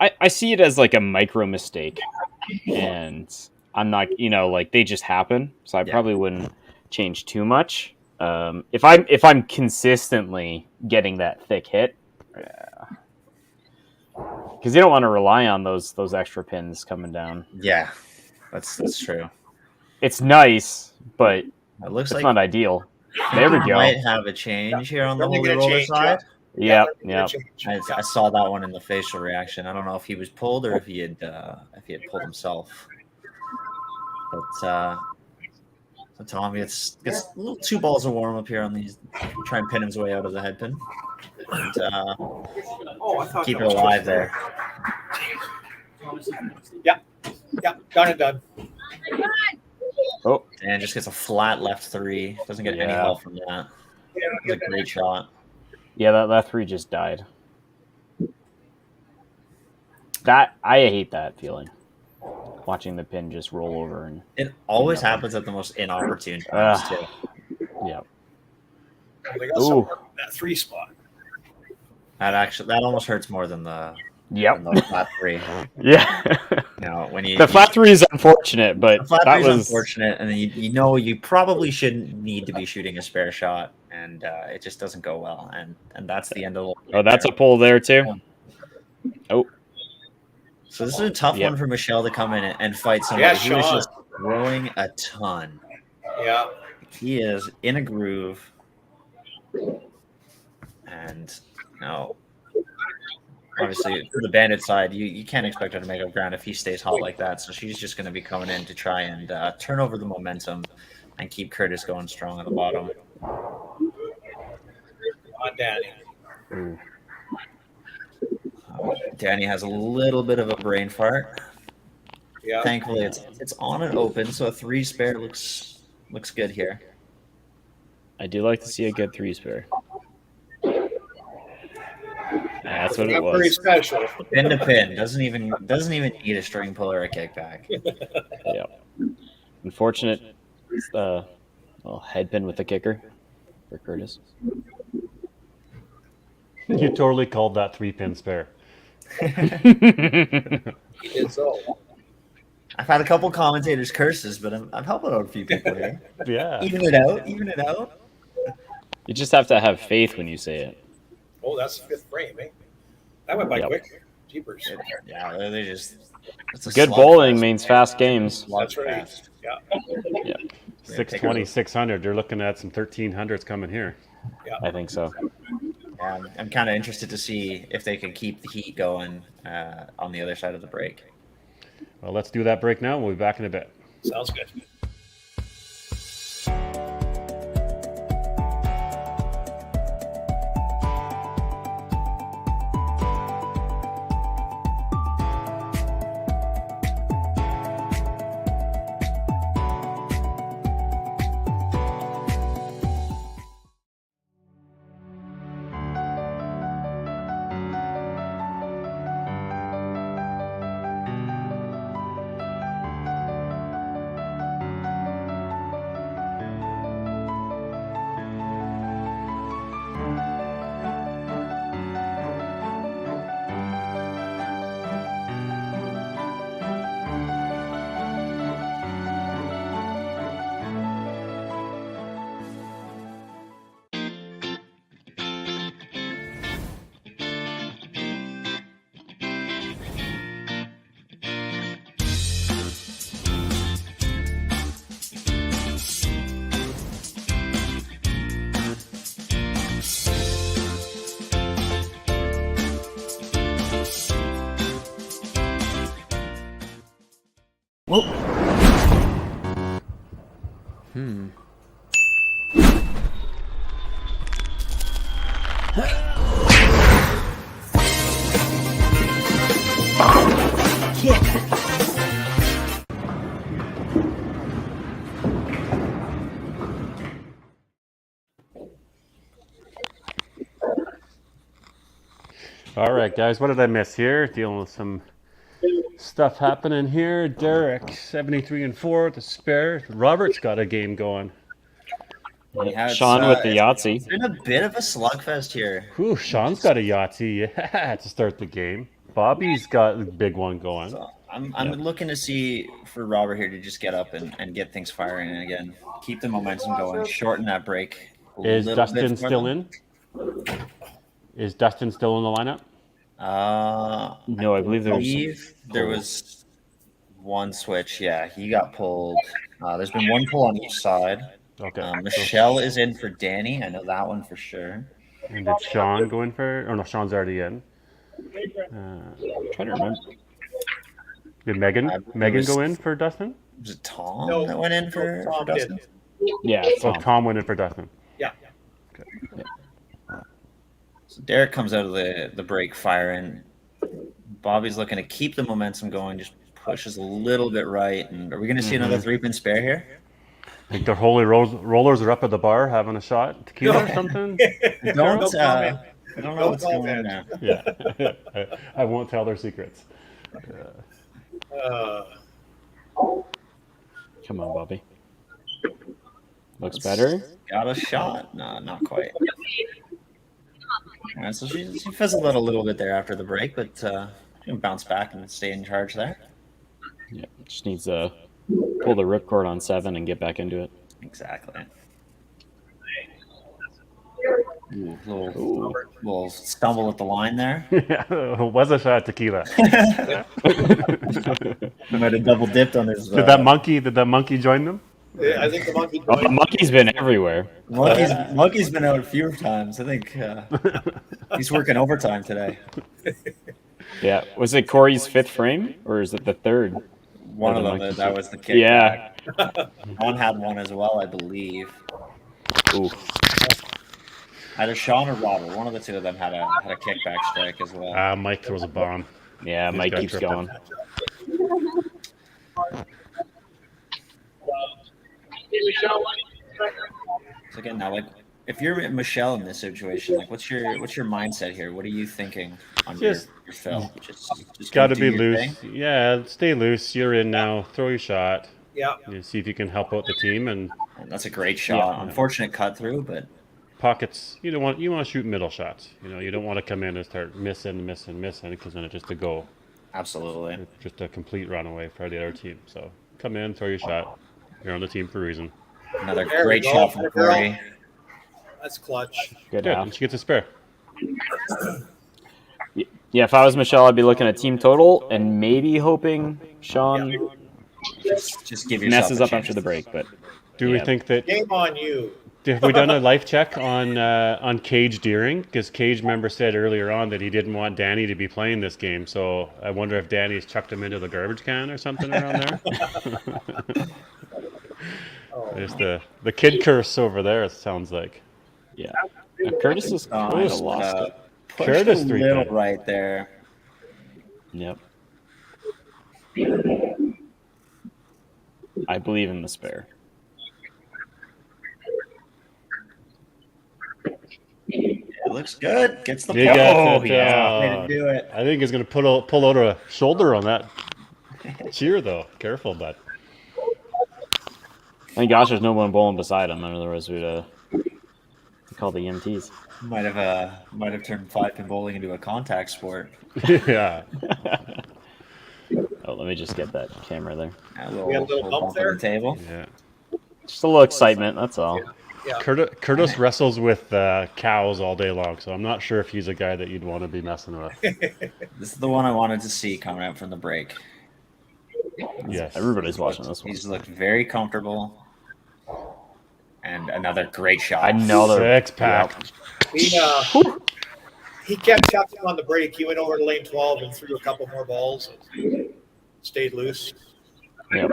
I see it as like a micro mistake, and I'm not, like they just happen, so I probably wouldn't change too much. If I'm consistently getting that thick hit, because you don't want to rely on those extra pins coming down. Yeah, that's true. It's nice, but it looks it's like not ideal. There we go. Might have a change here on the Probably holy gonna roller change, side. Yeah. I saw that one in the facial reaction. I don't know if he was pulled or if he had pulled himself. But so Tom gets a little 2 balls of warm up here on these. Try and pin his way out of the head pin. And keep it alive there. Yeah, done and done. Oh, and just gets a flat left 3. Doesn't get any help from that. It's a great shot. Yeah, that 3 just died. That I hate that feeling. Watching the pin just roll over and it always happens at the most inopportune times too. Yeah. They got somewhere in that 3 spot. That almost hurts more than the flat 3. Yeah. When you the flat 3 is unfortunate, but the flat that 3 is was unfortunate, and then you probably shouldn't need to be shooting a spare shot, and it just doesn't go well, and that's the end of the. Oh, that's a pull there too. Oh. So this is a tough one for Michelle to come in and fight somebody who is just throwing a ton. Yeah. He is in a groove. And obviously for the Bandit side, you can't expect her to make up ground if he stays hot like that. So she's just going to be coming in to try and turn over the momentum and keep Curtis going strong at the bottom. Danny. Ooh. Danny has a little bit of a brain fart. Yeah. Thankfully, it's on and open, so a 3 spare looks good here. I do like to see a good 3 spare. That's what it Not very was. special. Pin to pin doesn't even need a string pull or a kickback. Yeah. Unfortunate. It's the head pin with the kicker for Curtis. You totally called that 3-pin spare. He did so. I've had a couple commentators curses, but I'm helping out a few people here. Yeah. Even it out. You just have to have faith when you say it. Oh, that's the 5th frame, eh? That went by quick. Jeepers. Yeah, they just. Good bowling means fast games. That's right. Yeah. Yeah. 620, 600. They're looking at some 1300s coming here. Yeah. I think so. Yeah, I'm kind of interested to see if they can keep the heat going on the other side of the break. Well, let's do that break now. We'll be back in a bit. Sounds good. Whoa. All right, guys, what did I miss here? Dealing with some stuff happening here. Derek, 73 and 4, the spare. Robert's got a game going. Yeah, Sean with the Yahtzee. It's been a bit of a slugfest here. Whew, Sean's got a Yahtzee, yeah, to start the game. Bobby's got a big one going. So I'm looking to see for Robert here to just get up and get things firing again. Keep the momentum going. Shorten that break. Is Dustin still in? Is Dustin still in the lineup? No, I believe there was one switch. Yeah, he got pulled. There's been one pull on each side. Okay. Michelle is in for Danny. I know that one for sure. And did Sean go in for? Oh no, Sean's already in. I'm trying to remember. Did Megan go in for Dustin? Was it Tom that went in for Dustin? Yeah. So Tom went in for Dustin. Yeah. Okay. So Derek comes out of the break firing. Bobby's looking to keep the momentum going, just pushes a little bit right. And are we going to see another 3-pin spare here? I think the holy rollers are up at the bar having a shot, tequila or something. I don't know what's going on now. Yeah, I won't tell their secrets. Come on, Bobby. Looks better. Got a shot. No, not quite. All right, so she fizzled out a little bit there after the break, but she can bounce back and stay in charge there. Yeah, just needs to pull the ripcord on 7 and get back into it. Exactly. Little stumble at the line there. Yeah, it was a shot of tequila. Might have double dipped on his. Did that monkey join them? Yeah, I think the monkey. The monkey's been everywhere. Monkey's been out a few times. I think he's working overtime today. Yeah, was it Corey's 5th frame or is it the 3rd? One of them. That was the kick. Yeah. One had one as well, I believe. Ooh. Either Sean or Robert, one of the two of them had a kickback strike as well. Mike throws a bomb. Yeah, He's Mike got keeps tripped going. So again, now, like, if you're Michelle in this situation, like, what's your mindset here? What are you thinking on your fill? Just Got to do be your loose. thing? Yeah, stay loose. You're in now. Throw your shot. Yeah. You see if you can help out the team and That's a great shot. Yeah. Unfortunate cut through, but pockets. You want to shoot middle shots. You don't want to come in and start missing because then it's just a go. Absolutely. It's just a complete runaway for the other team. So come in, throw your shot. You're on the team for a reason. Another There great we go. shot from Corey. That's clutch. Good. And she gets a spare. Yeah, if I was Michelle, I'd be looking at team total and maybe hoping Sean Just give yourself messes a up chance. after the break. But Do we think that? Game on you. Have we done a life check on Cage Deering? Because Cage member said earlier on that he didn't want Danny to be playing this game. So I wonder if Danny's chucked him into the garbage can or something around there. There's the kid curse over there. It sounds like. Yeah, Curtis is close. Lost it. Curtis a 3 little pin. right there. Yep. I believe in the spare. It looks good. Gets the He pull. got Oh, it, yeah. Way to do it. I think he's going to pull out a shoulder on that cheer, though. Careful, bud. Thank gosh there's no one bowling beside him. Otherwise, we'd call the EMTs. Might have turned 5-pin bowling into a contact sport. Yeah. Oh, let me just get that camera there. We got a little bump there. on the table. Yeah. Just a little excitement, that's all. Yeah. Curtis wrestles with cows all day long, so I'm not sure if he's a guy that you'd want to be messing with. This is the one I wanted to see coming out from the break. Yes. Everybody's watching this one. He's looked very comfortable. And another great shot. Another 6-pack. He kept chucking on the break. He went over to lane 12 and threw a couple more balls. And stayed loose. Yep.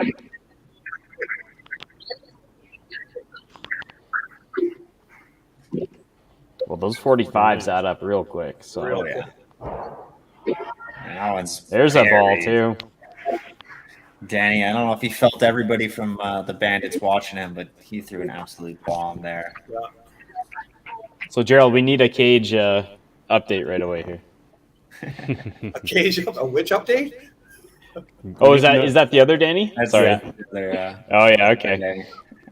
Well, those 45s add up real quick. So Oh, yeah. And that one's there's a ball buried. too. Danny, I don't know if he felt everybody from the Bandits watching him, but he threw an absolute bomb there. Yeah. So Gerald, we need a cage update right away here. A which update? Oh, is that the other Danny? That's Sorry. Oh yeah, okay. Danny.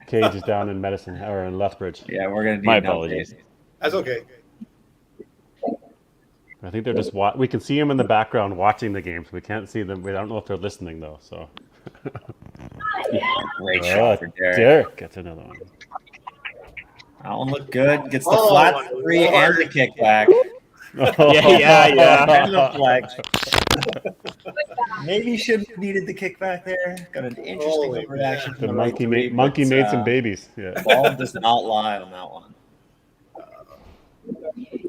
Cage is down in Medicine or in Lethbridge. Yeah, we're gonna need My an apologies. update. That's okay. I think they're just we can see them in the background watching the games. We can't see them. We don't know if they're listening though. So. Great shot for Derek. Derek gets another one. That one looked good. Gets the Oh, flat my three and Lord. the kickback. Yeah. And the flex. Maybe should have needed the kickback there. Got an interesting Holy overreaction. The from right monkey three, made but, some babies. Yeah. Ball does not lie on that one.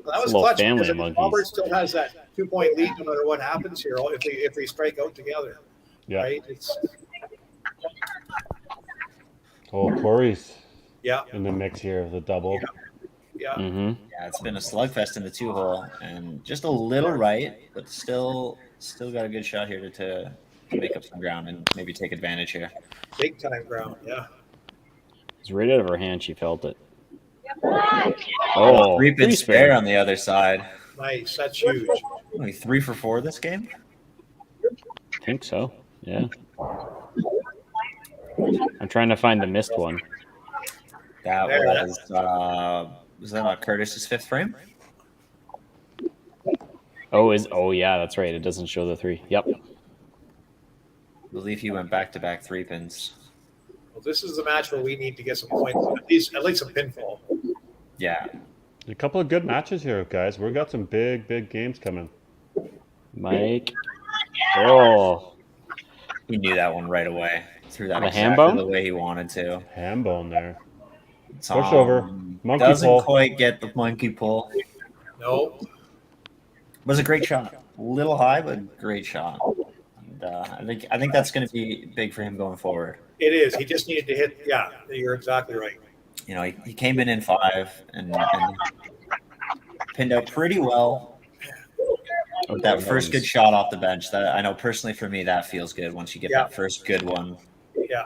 That was little clutch family because of monkeys. Robert still has that 2-point lead no matter what happens here. If they strike out together, Yeah. right? It's Corey's yeah, in the mix here of the double. yeah. Mm-hmm. Yeah, it's been a slugfest in the 2-hole, and just a little right, but still got a good shot here to make up some ground and maybe take advantage here. Big time ground. Yeah. It's right out of her hand. She felt it. Oh, 3-pin three spare on the other side. Nice. That's huge. Only 3 for 4 this game. I think so. Yeah. I'm trying to find the missed one. That There. was that not Curtis's 5th frame? Oh yeah, that's right. It doesn't show the 3. Yep. I believe he went back-to-back 3-pins. Well, this is the match where we need to get some points. At least some pinfall. Yeah. A couple of good matches here, guys. We've got some big games coming. Mike. Oh, He knew that one right away. Threw that The exactly ham bone? the way he wanted to. Ham bone there. Tom Push over. Monkey doesn't pull. quite get the monkey pull. No. Was a great shot. A little high, but great shot. And, I think that's going to be big for him going forward. It is. He just needed to hit. Yeah, you're exactly right. You know, he came in 5 and pinned out pretty well. With that first good shot off the bench, that I know personally for me that feels good once you get that first good one. Yeah.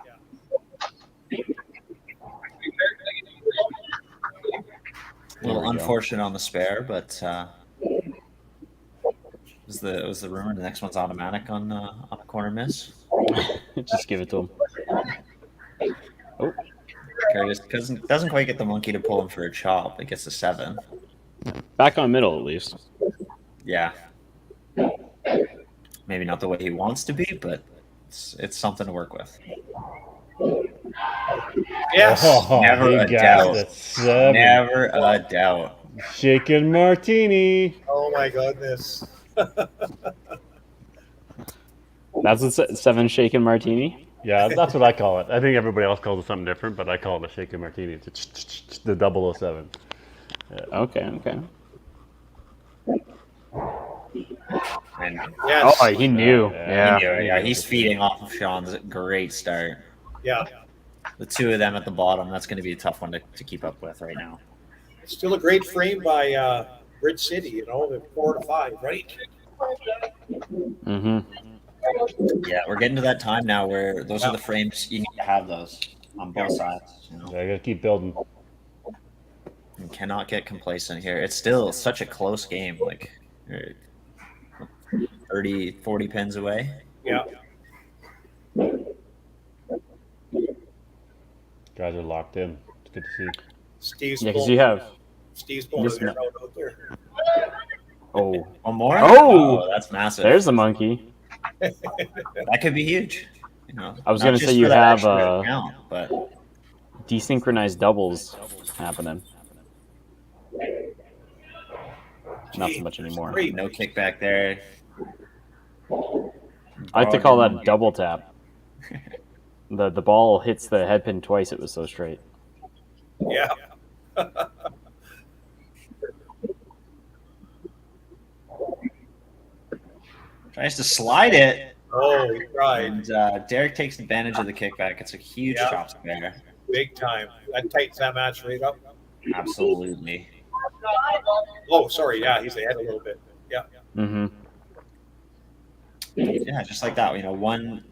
A little unfortunate on the spare, but was the rumor the next one's automatic on a corner miss? Just give it to him. Oh, Curtis doesn't quite get the monkey to pull him for a chop. It gets a 7. Back on middle at least. Yeah. Maybe not the way he wants to be, but it's something to work with. Yes. Never a doubt. Never a doubt. Shaken martini. Oh my goodness. That's a 7 shaken martini? Yeah, that's what I call it. I think everybody else calls it something different, but I call it a shaken martini. It's the 007. Yeah. Okay. And Yes. Oh, he knew. yeah, he's feeding off of Sean's great start. Yeah. The two of them at the bottom, that's going to be a tough one to keep up with right now. Still a great frame by Bridge City, the 4 to 5, right? Mm-hmm. Yeah, we're getting to that time now where those are the frames you need to have those on both sides. I gotta keep building. You cannot get complacent here. It's still such a close game, like 30, 40 pins away. Yeah. Guys are locked in. It's good to see. Steve's because you have pulling their note out there. Oh, one more? Oh, that's massive. There's the monkey. That could be huge. I was going to say you have but desynchronized doubles happening. Not so much anymore. No kickback there. I like to call that a double tap. The ball hits the head pin twice. It was so straight. Yeah. Tries to slide it. Oh, he tried. And Derek takes advantage of the kickback. It's a huge chop there. Big time. That tightens that match right up. Absolutely. Oh, sorry. Yeah, he's ahead a little bit. Yeah. Mm-hmm. Yeah, just like that. One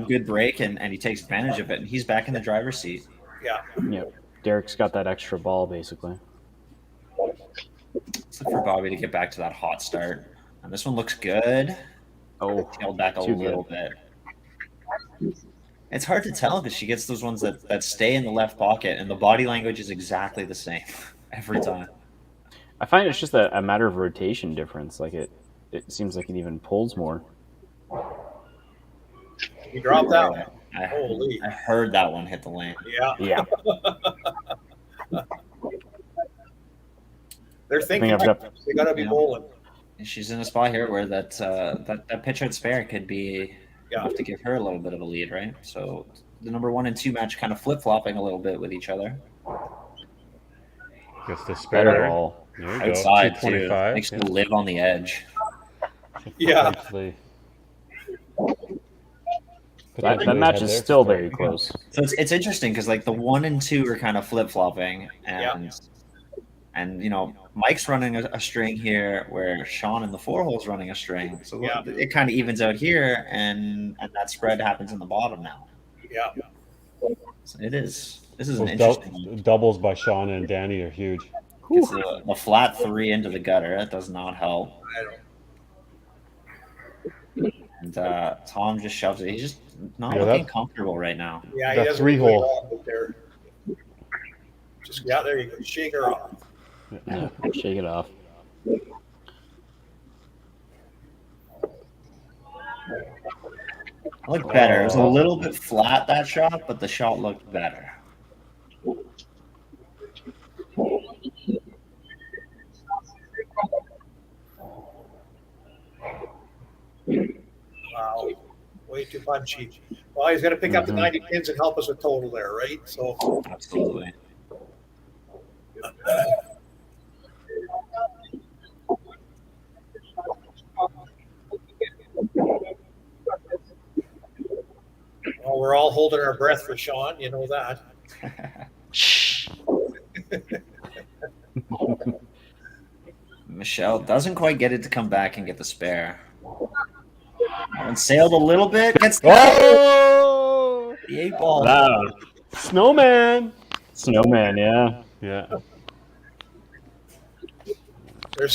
good break, and he takes advantage of it, and he's back in the driver's seat. Yeah. Yeah. Derek's got that extra ball, basically. Let's look for Bobby to get back to that hot start. And this one looks good. Oh, tailed back a little bit. It's hard to tell because she gets those ones that stay in the left pocket, and the body language is exactly the same every time. I find it's just a matter of rotation difference. Like it seems like it even pulls more. You dropped that one. Holy. I heard that one hit the lane. Yeah. They're thinking they got to be bowling. She's in a spot here where that pitch out spare could be enough to give her a little bit of a lead, right? So the number 1 and 2 match kind of flip-flopping a little bit with each other. Gets the spare ball. Outside, too. Makes you live on the edge. Yeah. That match is still very close. So it's interesting because the 1 and 2 are kind of flip-flopping, and Mike's running a string here where Sean in the 4 hole's running a string. So it kind of evens out here, and that spread happens in the bottom now. Yeah. So this is an interesting doubles by Sean and Danny are huge. Gets the flat 3 into the gutter. That does not help. And Tom just shoves it. He's just not looking comfortable right now. Yeah, he doesn't 3-hole. There. Just there you go. Shake her off. Yeah, shake it off. Looked better. It was a little bit flat, that shot, but the shot looked better. Wow. Way too punchy. Well, he's going to pick up the 90 pins and help us with total there, right? So absolutely. Well, we're all holding our breath for Sean. You know that. Michelle doesn't quite get it to come back and get the spare. And sailed a little bit. Gets the Oh! 8 ball. Wow. Snowman. Snowman, yeah. Yeah.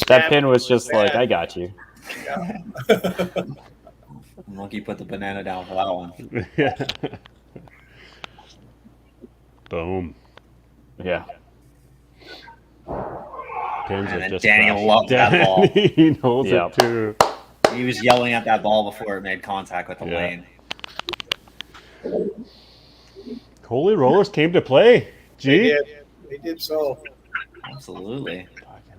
That pin was just like, I got you. Yeah. Monkey put the banana down for that one. Yeah. Boom. Yeah. Pins And are just Daniel crushed. loved that ball. He knows Yep. it too. He was yelling at that ball before it made contact with the Yeah. lane. Holy rollers came to play. Gee. They did so. Absolutely.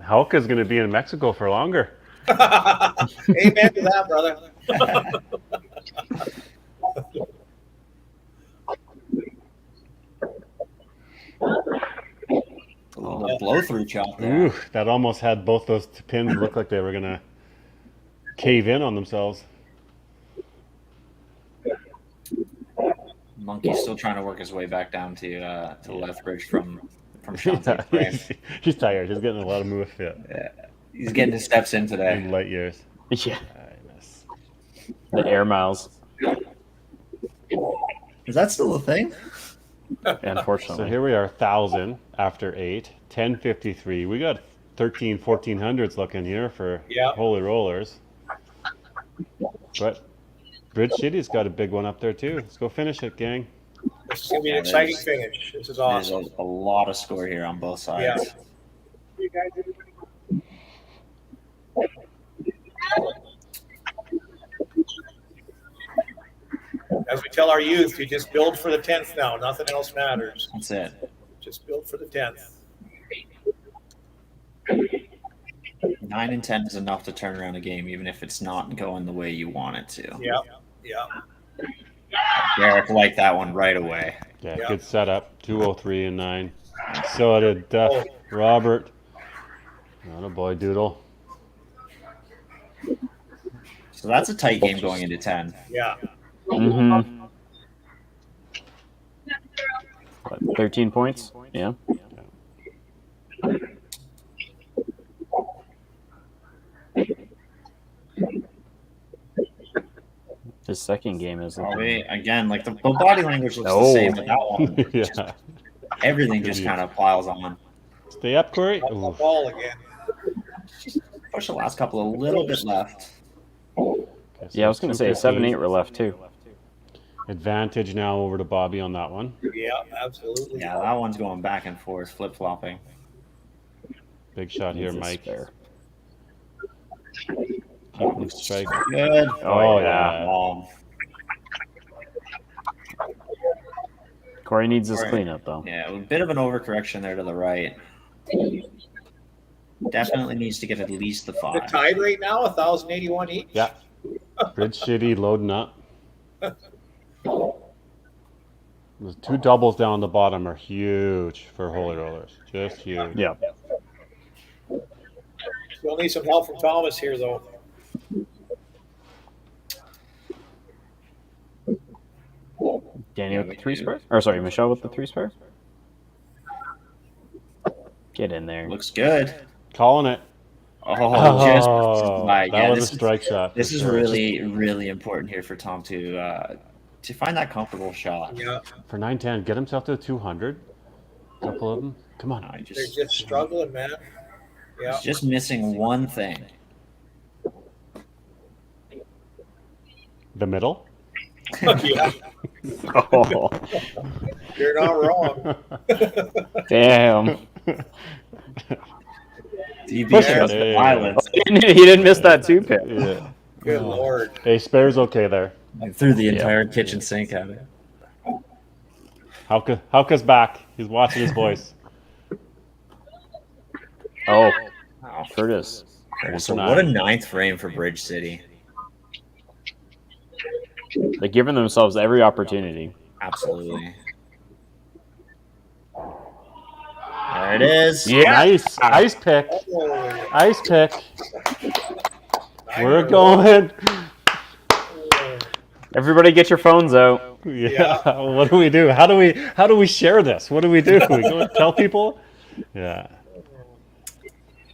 Hauke's going to be in Mexico for longer. Amen to that, brother. A little blow through chop there. Ooh, that almost had both those pins look like they were going to cave in on themselves. Monkey's still trying to work his way back down to Lethbridge from Shantae frame. He's tired. He's getting a lot of move fit. Yeah. He's getting his steps in today. In light years. Yeah. The air miles. Is that still a thing? Unfortunately. So here we are, 1,000 after 8, 1053. We got 1400s looking here for Holy Rollers. But Bridge City's got a big one up there too. Let's go finish it, gang. This is going to be an exciting finish. This is awesome. There's a lot of score here on both sides. As we tell our youth, you just build for the 10th now. Nothing else matters. That's it. Just build for the 10th. 9 and 10 is enough to turn around a game, even if it's not going the way you want it to. Yeah. Derek liked that one right away. Yeah, good setup. 203 and 9. So did Robert. Not a boy, Doodle. So that's a tight game going into 10. Yeah. Mm-hmm. 13 points? Yeah. His second game is again, like the body language looks the same with that one. Yeah. Everything just kind of piles on. Stay up, Corey. Up the ball again. Push the last couple a little bit left. Yeah, I was going to say 7-8 were left too. Advantage now over to Bobby on that one. Yeah, absolutely. Yeah, that one's going back and forth, flip flopping. Big shot here, Mike. There. Keeping strike. Good. Oh, yeah. Corey needs his cleanup though. Yeah, a bit of an overcorrection there to the right. Definitely needs to get at least the 5. The tide right now, 1,081 each. Yeah. Bridge City loading up. Those 2 doubles down the bottom are huge for Holy Rollers. Just huge. Yeah. Still need some help from Thomas here, though. Daniel with the 3 spare? Or sorry, Michelle with the 3 spare? Get in there. Looks good. Calling it. Oh, that was a strike shot. This is really, really important here for Tom to find that comfortable shot. Yeah. For 910, get himself to 200. A couple of them. Come on. They're just struggling, man. Yeah. He's just missing one thing. The middle? Yeah. Oh. You're not wrong. Damn. DB violence. He didn't miss that 2 pit. Yeah. Good Lord. Hey, spare's okay there. I threw the entire kitchen sink at it. Hauke's back. He's watching his voice. Oh. Curtis. So what a 9th frame for Bridge City. They're giving themselves every opportunity. Absolutely. There it is. Yeah. Nice. Ice pick. Ice pick. We're going. Everybody get your phones out. Yeah. What do we do? How do we share this? What do? We go tell people? Yeah.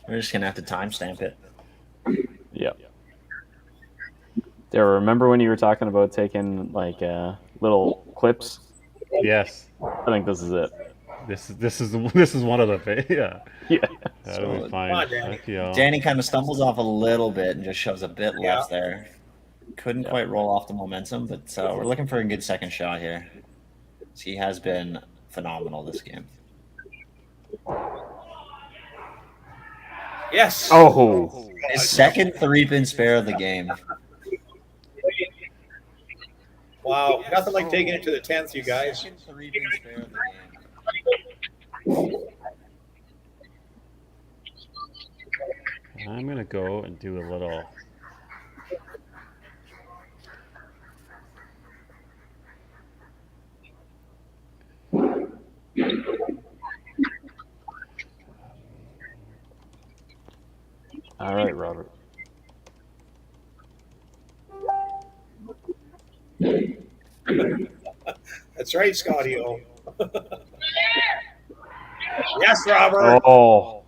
We're just gonna have to timestamp it. Yeah. There. Remember when you were talking about taking like little clips? Yes. I think this is it. This is one of the yeah. Yeah. How do we find IPL? Danny kind of stumbles off a little bit and just shoves a bit Yeah. left there. Couldn't quite roll off the momentum, but we're looking for a good second shot here. He has been phenomenal this game. Yes. Oh. His second 3-pin spare of the game. Wow. Nothing like taking it to the 10th, you guys. Second 3-pin spare of the game. I'm gonna go and do a little. All right, Robert. That's right, Scotty O. Yes, Robert. Oh.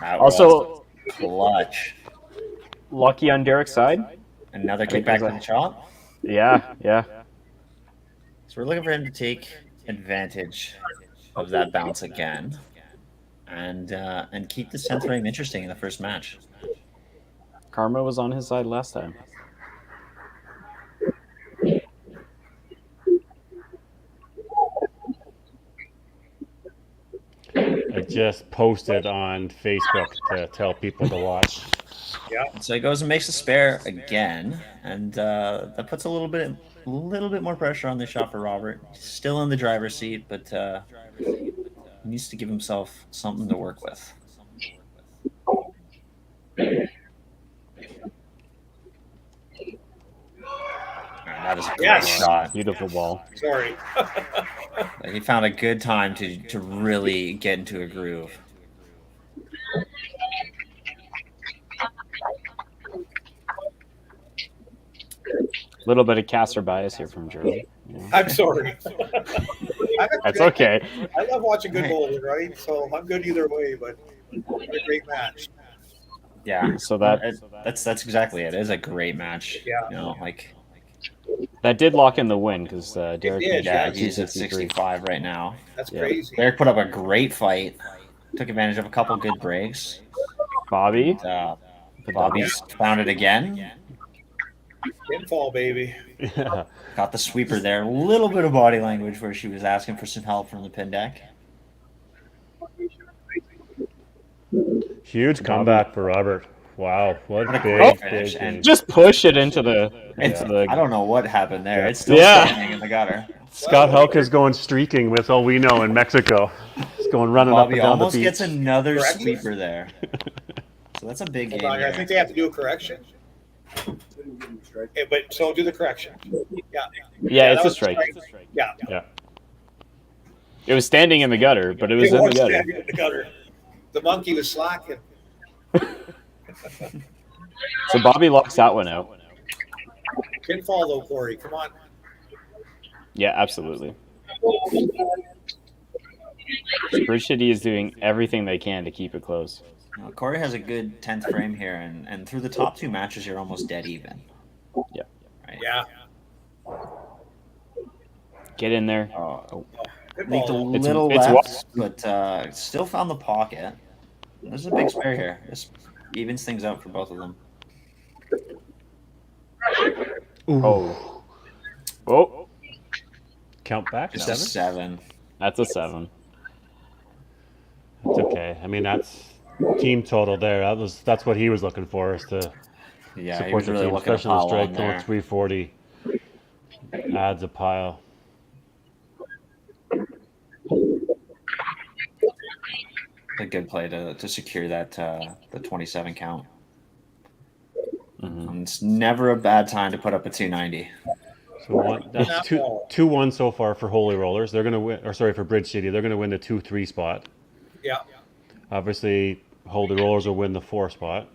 That Also, was clutch. lucky on Derek's side. Another kick back to the chop. Yeah, yeah. So we're looking for him to take advantage of that bounce again, and keep the 10th frame interesting in the first match. Karma was on his side last time. I just posted on Facebook to tell people to watch. Yeah. So he goes and makes a spare again, and that puts a little bit more pressure on this shot for Robert. He's still in the driver's seat, but he needs to give himself something to work with. That is a great shot. Beautiful ball. Sorry. He found a good time to really get into a groove. Little bit of caster bias here from Jeremy. Yeah. I'm sorry. That's okay. I love watching good bowling, right? So I'm good either way, but it's a great match. Yeah. So that's exactly it. It is a great match. Yeah. You know, like that did lock in the win because Derek did, made yeah, it he's at 263. 65 right now. That's Yeah. crazy. Derek put up a great fight. Took advantage of a couple good breaks. Bobby. Bobby's found it again. Pinfall, baby. Yeah. Got the sweeper there. A little bit of body language where she was asking for some help from the pin deck. Huge comeback for Robert. Wow, what What a big, great finish. big, And Just push it into the I don't know what happened there. Yeah. It's still Yeah. standing in the gutter. Scott Helka's going streaking with all we know in Mexico. He's going running up Bobby and down the almost beach. gets another Correct. sweeper there. So that's a big Hold game. on, I here. think they have to do a correction. Okay, but so do the correction. Yeah. Yeah, it's that a was strike. Yeah. Yeah. It was standing in the gutter, but it was It in the was gutter. standing in the gutter. The monkey was slacking. So Bobby locks that one out. Pinfall though, Corey. Come on. Yeah, absolutely. Bridge City is doing everything they can to keep it close. Well, Corey has a good 10th frame here, and through the top two matches, you're almost dead even. Yeah. Right? Yeah. Get in there. Oh. Good Leaked a ball. little it's left, but still found the pocket. There's a big spare here. This evens things out for both of them. Oh. Oh, Count back, Just 7? a 7. that's a 7. It's okay. I mean, that's team total there. That's what he was looking for, is to Yeah, he support was the really team, looking to especially the pile strike on going there. 340. Adds a pile. A good play to secure that the 27 count. Mm-hmm. And it's never a bad time to put up a 290. So that's 2-1 so far for Holy Rollers. They're gonna win, or sorry, for Bridge City. They're gonna win the 2-3 spot. Yeah. Obviously, Holy Rollers will win the 4 spot.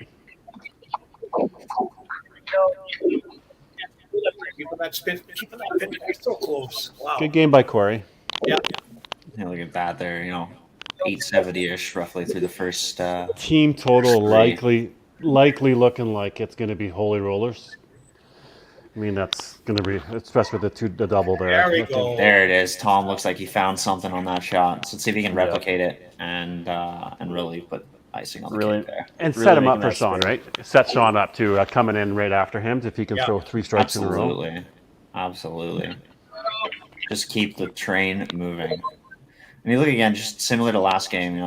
Keeping that spin so close. Wow. Good game by Corey. Yeah. You know, look at that there, you know. 870-ish roughly through the first. Team total first three. likely looking like it's going to be Holy Rollers. I mean, that's going to be, especially with the double there. There we go. There it is. Tom looks like he found something on that shot. So let's see if he can replicate it and really put icing on the cake there. And Really set him up making for that Sean, square. right? Set Sean up to coming in right after him if he can throw 3 strikes in a row. Absolutely. Just keep the train moving. And you look again, just similar to last game,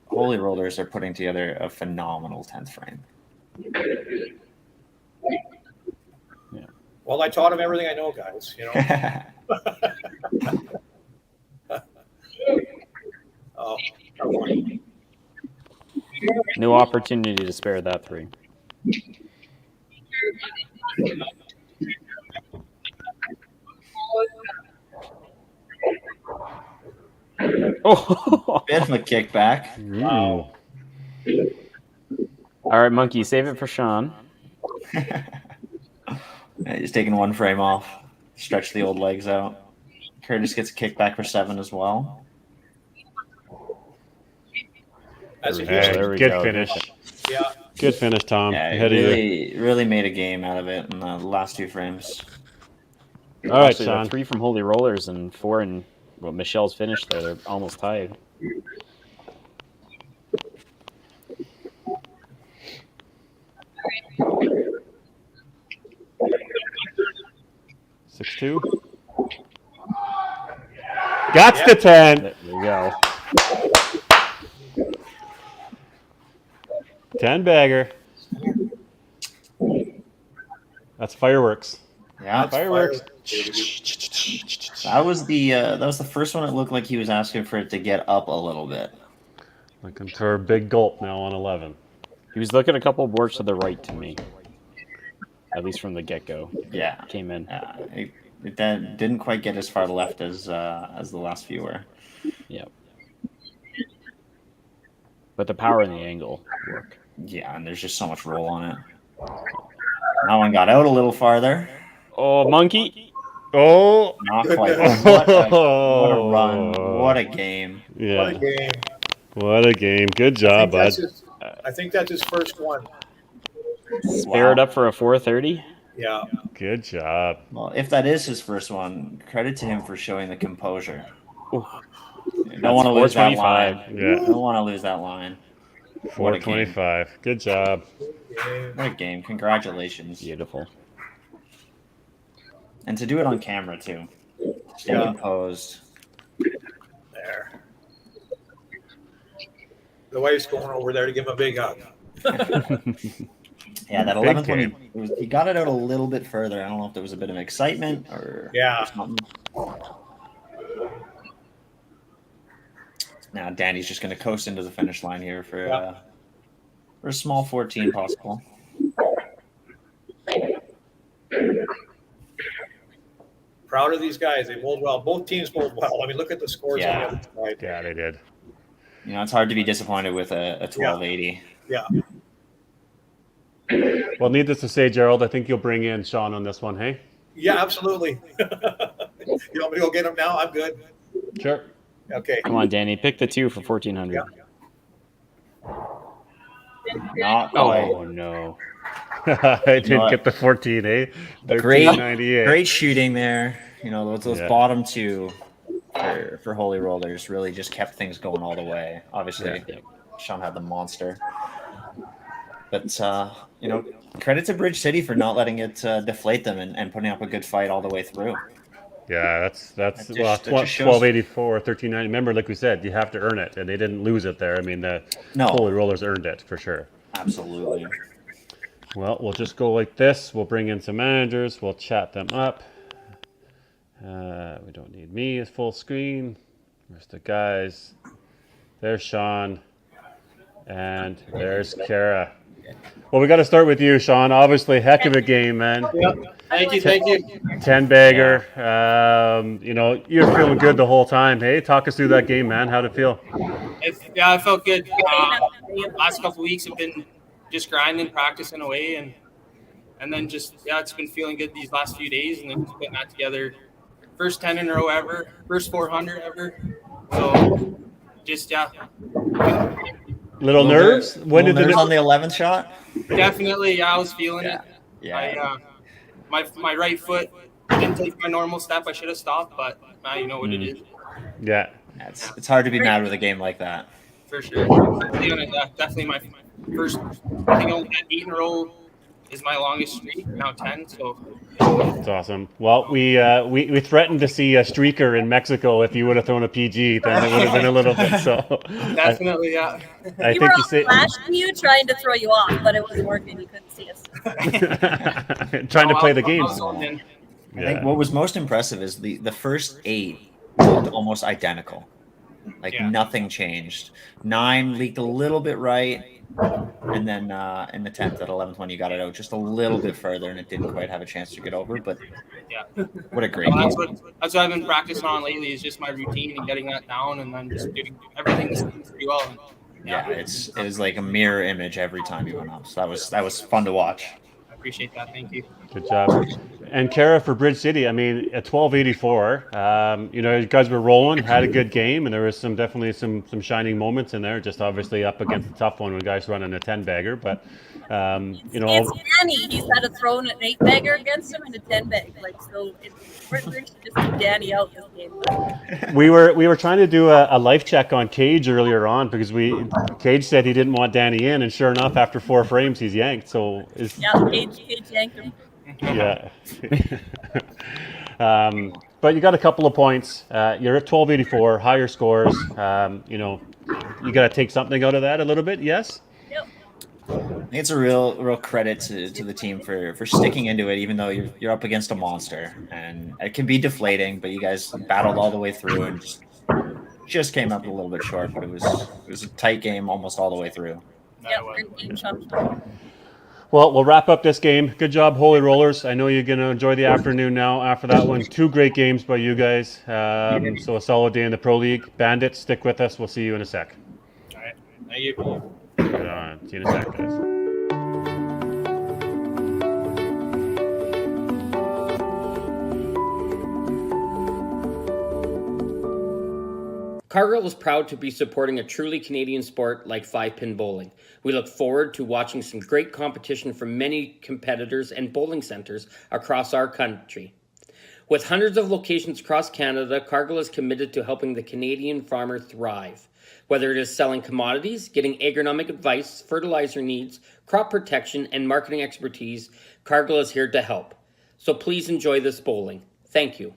Holy Rollers are putting together a phenomenal 10th frame. Well, I taught him everything I know, guys. Oh, No opportunity to spare that 3. Oh, bit of a kickback. Wow. All right, Monkey, save it for Sean. He's taking 1 frame off. Stretch the old legs out. Curtis gets a kickback for 7 as well. That's a Hey, good finish. Yeah. Good finish, Tom. Yeah, Ahead of really made a game out of it in the last 2 frames. All right, Actually, Sean. 3 from Holy Rollers and 4 in Michelle's finished there. They're almost tied. Six two. Got the 10. There you go. 10 bagger. That's fireworks. Yeah, Fireworks. That was the first one. It looked like he was asking for it to get up a little bit. Looking for a big gulp now on 11. He was looking a couple boards to the right to me. At least from the get-go. Yeah. Came in. It didn't quite get as far left as the last few were. Yep. But the power and the angle work. Yeah, and there's just so much roll on it. That one got out a little farther. Oh, Monkey. Oh. Not quite. What a run. What a game. Yeah. What a game. What a game. Good job, bud. I think that's his first one. Spare it up for a 430. Yeah. Good job. Well, if that is his first one, credit to him for showing the composure. Ooh. You don't want to lose that line. Yeah. Don't want to lose that line. 425. Good job. What a game. Congratulations. Beautiful. And to do it on camera, too. Stay composed. There. The wife's going over there to give him a big hug. Yeah, that 11th one, he got it out a little bit further. I don't know if there was a bit of excitement or something. Now Danny's just going to coast into the finish line here for a small 14 possible. Proud of these guys. They bowled well. Both teams bowled well. I mean, look at the scores on the other side. Yeah, they did. It's hard to be disappointed with a 1280. Yeah. Well, needless to say, Gerald, I think you'll bring in Sean on this one, hey? Yeah, absolutely. You want me to go get him now? I'm good. Sure. Okay. Come on, Danny. Pick the 2 for 1400. Not quite. Oh, no. I didn't get the 14, eh? Great shooting there. Those bottom 2 for Holy Rollers really just kept things going all the way. Obviously, Sean had the monster. But, credit to Bridge City for not letting it deflate them and putting up a good fight all the way through. Yeah, that's 1284, 1390. Remember, like we said, you have to earn it, and they didn't lose it there. I mean, the Holy Rollers earned it for sure. Absolutely. Well, we'll just go like this. We'll bring in some managers. We'll chat them up. We don't need me as full screen. There's the guys. There's Sean. And there's Kara. Well, we got to start with you, Sean. Obviously, heck of a game, man. Yep. Thank you. 10 bagger. You're feeling good the whole time. Hey, talk us through that game, man. How'd it feel? I felt good. Last couple weeks have been just grinding, practicing away, and then it's been feeling good these last few days, and then just putting that together. First 10 in a row ever, first 400 ever. So just Little nerves. When did nerves on the 11th shot? definitely, yeah, I was feeling it. Yeah. My right foot didn't take my normal step. I should have stopped, but now you know what it is. Yeah. It's hard to be mad with a game like that. For sure. Definitely my first. I think I only had 8 in a row. Is my longest streak, now 10. So That's awesome. Well, we threatened to see a streaker in Mexico if you would have thrown a PG, then it would have been a little bit. So definitely, yeah. I We think were you all say flashing you, trying to throw you off, but it wasn't working. You couldn't see us. trying to play the I games. was zoned in. I think what was most impressive is the first 8 looked almost identical. Like nothing changed. 9 leaked a little bit right, and then in the 10th at 11th one you got it out just a little bit further, and it didn't quite have a chance to get over. But what a great game! That's what I've been practicing on lately. Is just my routine and getting that down, and then just doing everything pretty well. And, it was like a mirror image every time you went up. So that was fun to watch. I appreciate that. Thank you. Good job. And Kara for Bridge City, I mean, at 1284, you guys were rolling, had a good game, and there was definitely some shining moments in there. Just obviously up against a tough one when guys running a 10-bagger, but It's Danny. He's had a thrown an 8-bagger against him and a 10-bag. We're just Danny out this game. we were trying to do a life check on Cage earlier on because Cage said he didn't want Danny in, and sure enough, after 4 frames, he's yanked. So Cage yanked him. Yeah. But you got a couple of points. You're at 1284, higher scores. You got to take something out of that a little bit. Yes. I think it's a real credit to the team for sticking into it, even though you're up against a monster, and it can be deflating. But you guys battled all the way through and just came up a little bit short. But it was a tight game almost all the way through. Yeah, great game, Sean. Well, we'll wrap up this game. Good job, Holy Rollers. I know you're going to enjoy the afternoon now after that one. 2 great games by you guys. So a solid day in the Pro League. Bandits, stick with us. We'll see you in a sec. All right. Thank you. Right on. See you in a sec, guys. Cargill is proud to be supporting a truly Canadian sport like 5-pin bowling. We look forward to watching some great competition from many competitors and bowling centers across our country. With hundreds of locations across Canada, Cargill is committed to helping the Canadian farmer thrive. Whether it is selling commodities, getting agronomic advice, fertilizer needs, crop protection, and marketing expertise, Cargill is here to help. So please enjoy this bowling. Thank you.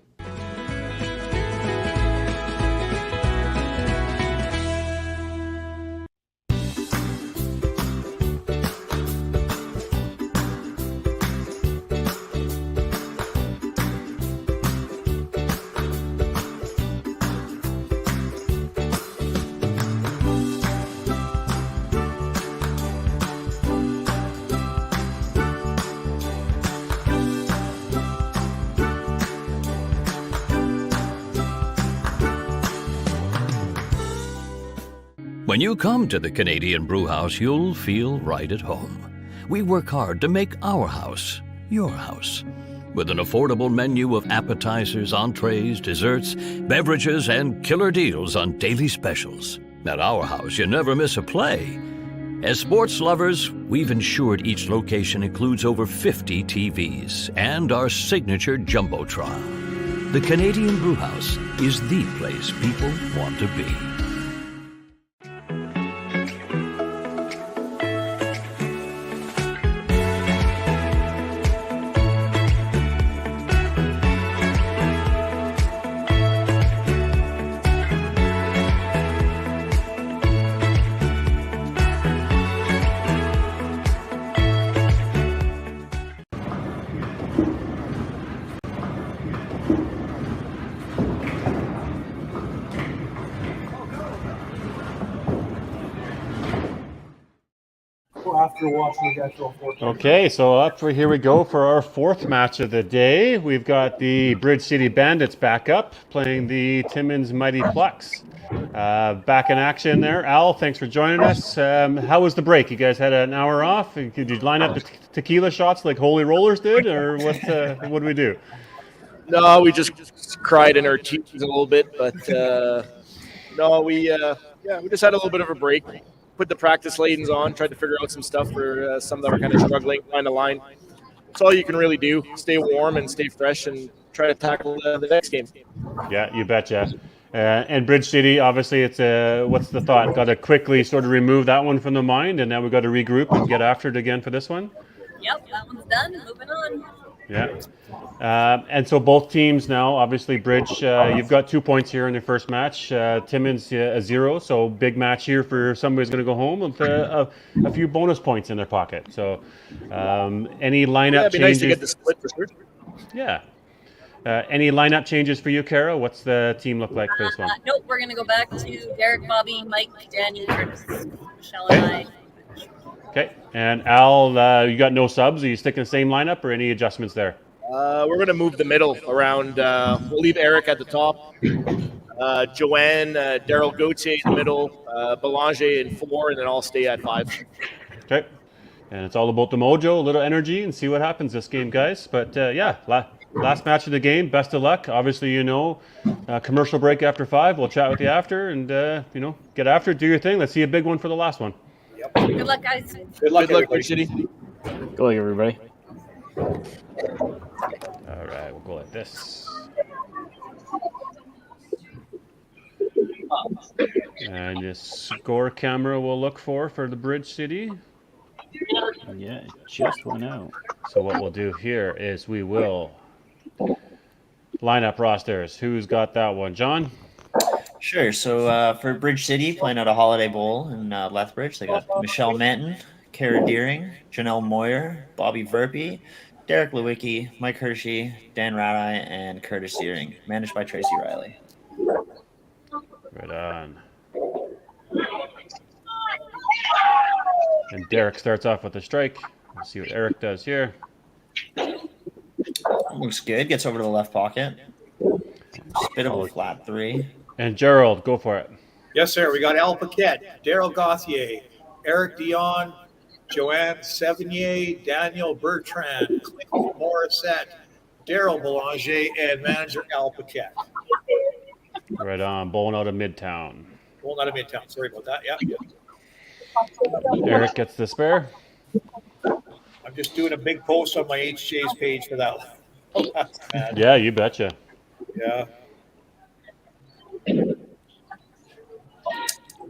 When you come to the Canadian Brewhouse, you'll feel right at home. We work hard to make our house your house. With an affordable menu of appetizers, entrees, desserts, beverages, and killer deals on daily specials. At our house, you never miss a play. As sports lovers, we've ensured each location includes over 50 TVs and our signature Jumbotron. The Canadian Brewhouse is the place people want to be. After watching the actual 14. Okay, so here we go for our 4th match of the day. We've got the Bridge City Bandits back up, playing the Timmins Mighty Plucks. Back in action there. Al, thanks for joining us. How was the break? You guys had an hour off? Could you line up the tequila shots like Holy Rollers did, or what did we do? No, we just cried in our teeth a little bit, but no, we Yeah, we just had a little bit of a break. Put the practice ladens on, tried to figure out some stuff for some that were kind of struggling line to line. That's all you can really do. Stay warm and stay fresh and try to tackle the next game. Yeah, you betcha. And Bridge City, obviously, it's what's the thought? Got to quickly sort of remove that one from the mind, and now we've got to regroup and get after it again for this one? Yep, that one's done. Moving on. Yeah. And so both teams now, obviously, Bridge, you've got 2 points here in the first match. Timmins a 0, so big match here for somebody who's going to go home with a few bonus points in their pocket. So any lineup It'd be changes? nice to get the split for sure. Yeah. Any lineup changes for you, Kara? What's the team look like for this one? Nope, we're going to go back to Derek, Bobby, Mike, Danny, Curtis, Michelle, and I. Okay. And Al, you got no subs? Are you sticking the same lineup or any adjustments there? We're going to move the middle around. We'll leave Eric at the top. Joanne, Daryl Gauthier in the middle, Belanger in 4, and then I'll stay at 5. Okay. And it's all about the mojo, a little energy, and see what happens this game, guys. But yeah, last match of the game. Best of luck. Obviously, commercial break after 5. We'll chat with you after, and get after it, do your thing. Let's see a big one for the last one. Good luck, guys. Good luck, Bridge City. Good luck, everybody. All right, we'll go like this. And the score camera we'll look for the Bridge City. Yeah, it just went out. So what we'll do here is we will line up rosters. Who's got that one? John? Sure. So for Bridge City, playing at a Holiday Bowl in Lethbridge, they got Michelle Manton, Kara Deering, Janelle Moyer, Bobby Verpy, Derek Lewicki, Mike Hershey, Dan Radai, and Curtis Deering, managed by Tracy Riley. Right on. And Derek starts off with a strike. Let's see what Eric does here. Looks good. Gets over to the left pocket. Bit of a flat 3. And Gerald, go for it. Yes, sir. We got Al Paquette, Daryl Gauthier, Eric Dion, Joanne Sevigny, Daniel Bertrand, Clinton Morissette, Daryl Belanger, and manager Al Paquette. Right on. Bowling out of Midtown. Well, not a Midtown. Sorry about that. Yeah. Eric gets the spare. I'm just doing a big post on my HJ's page for that one. Yeah, you betcha. Yeah.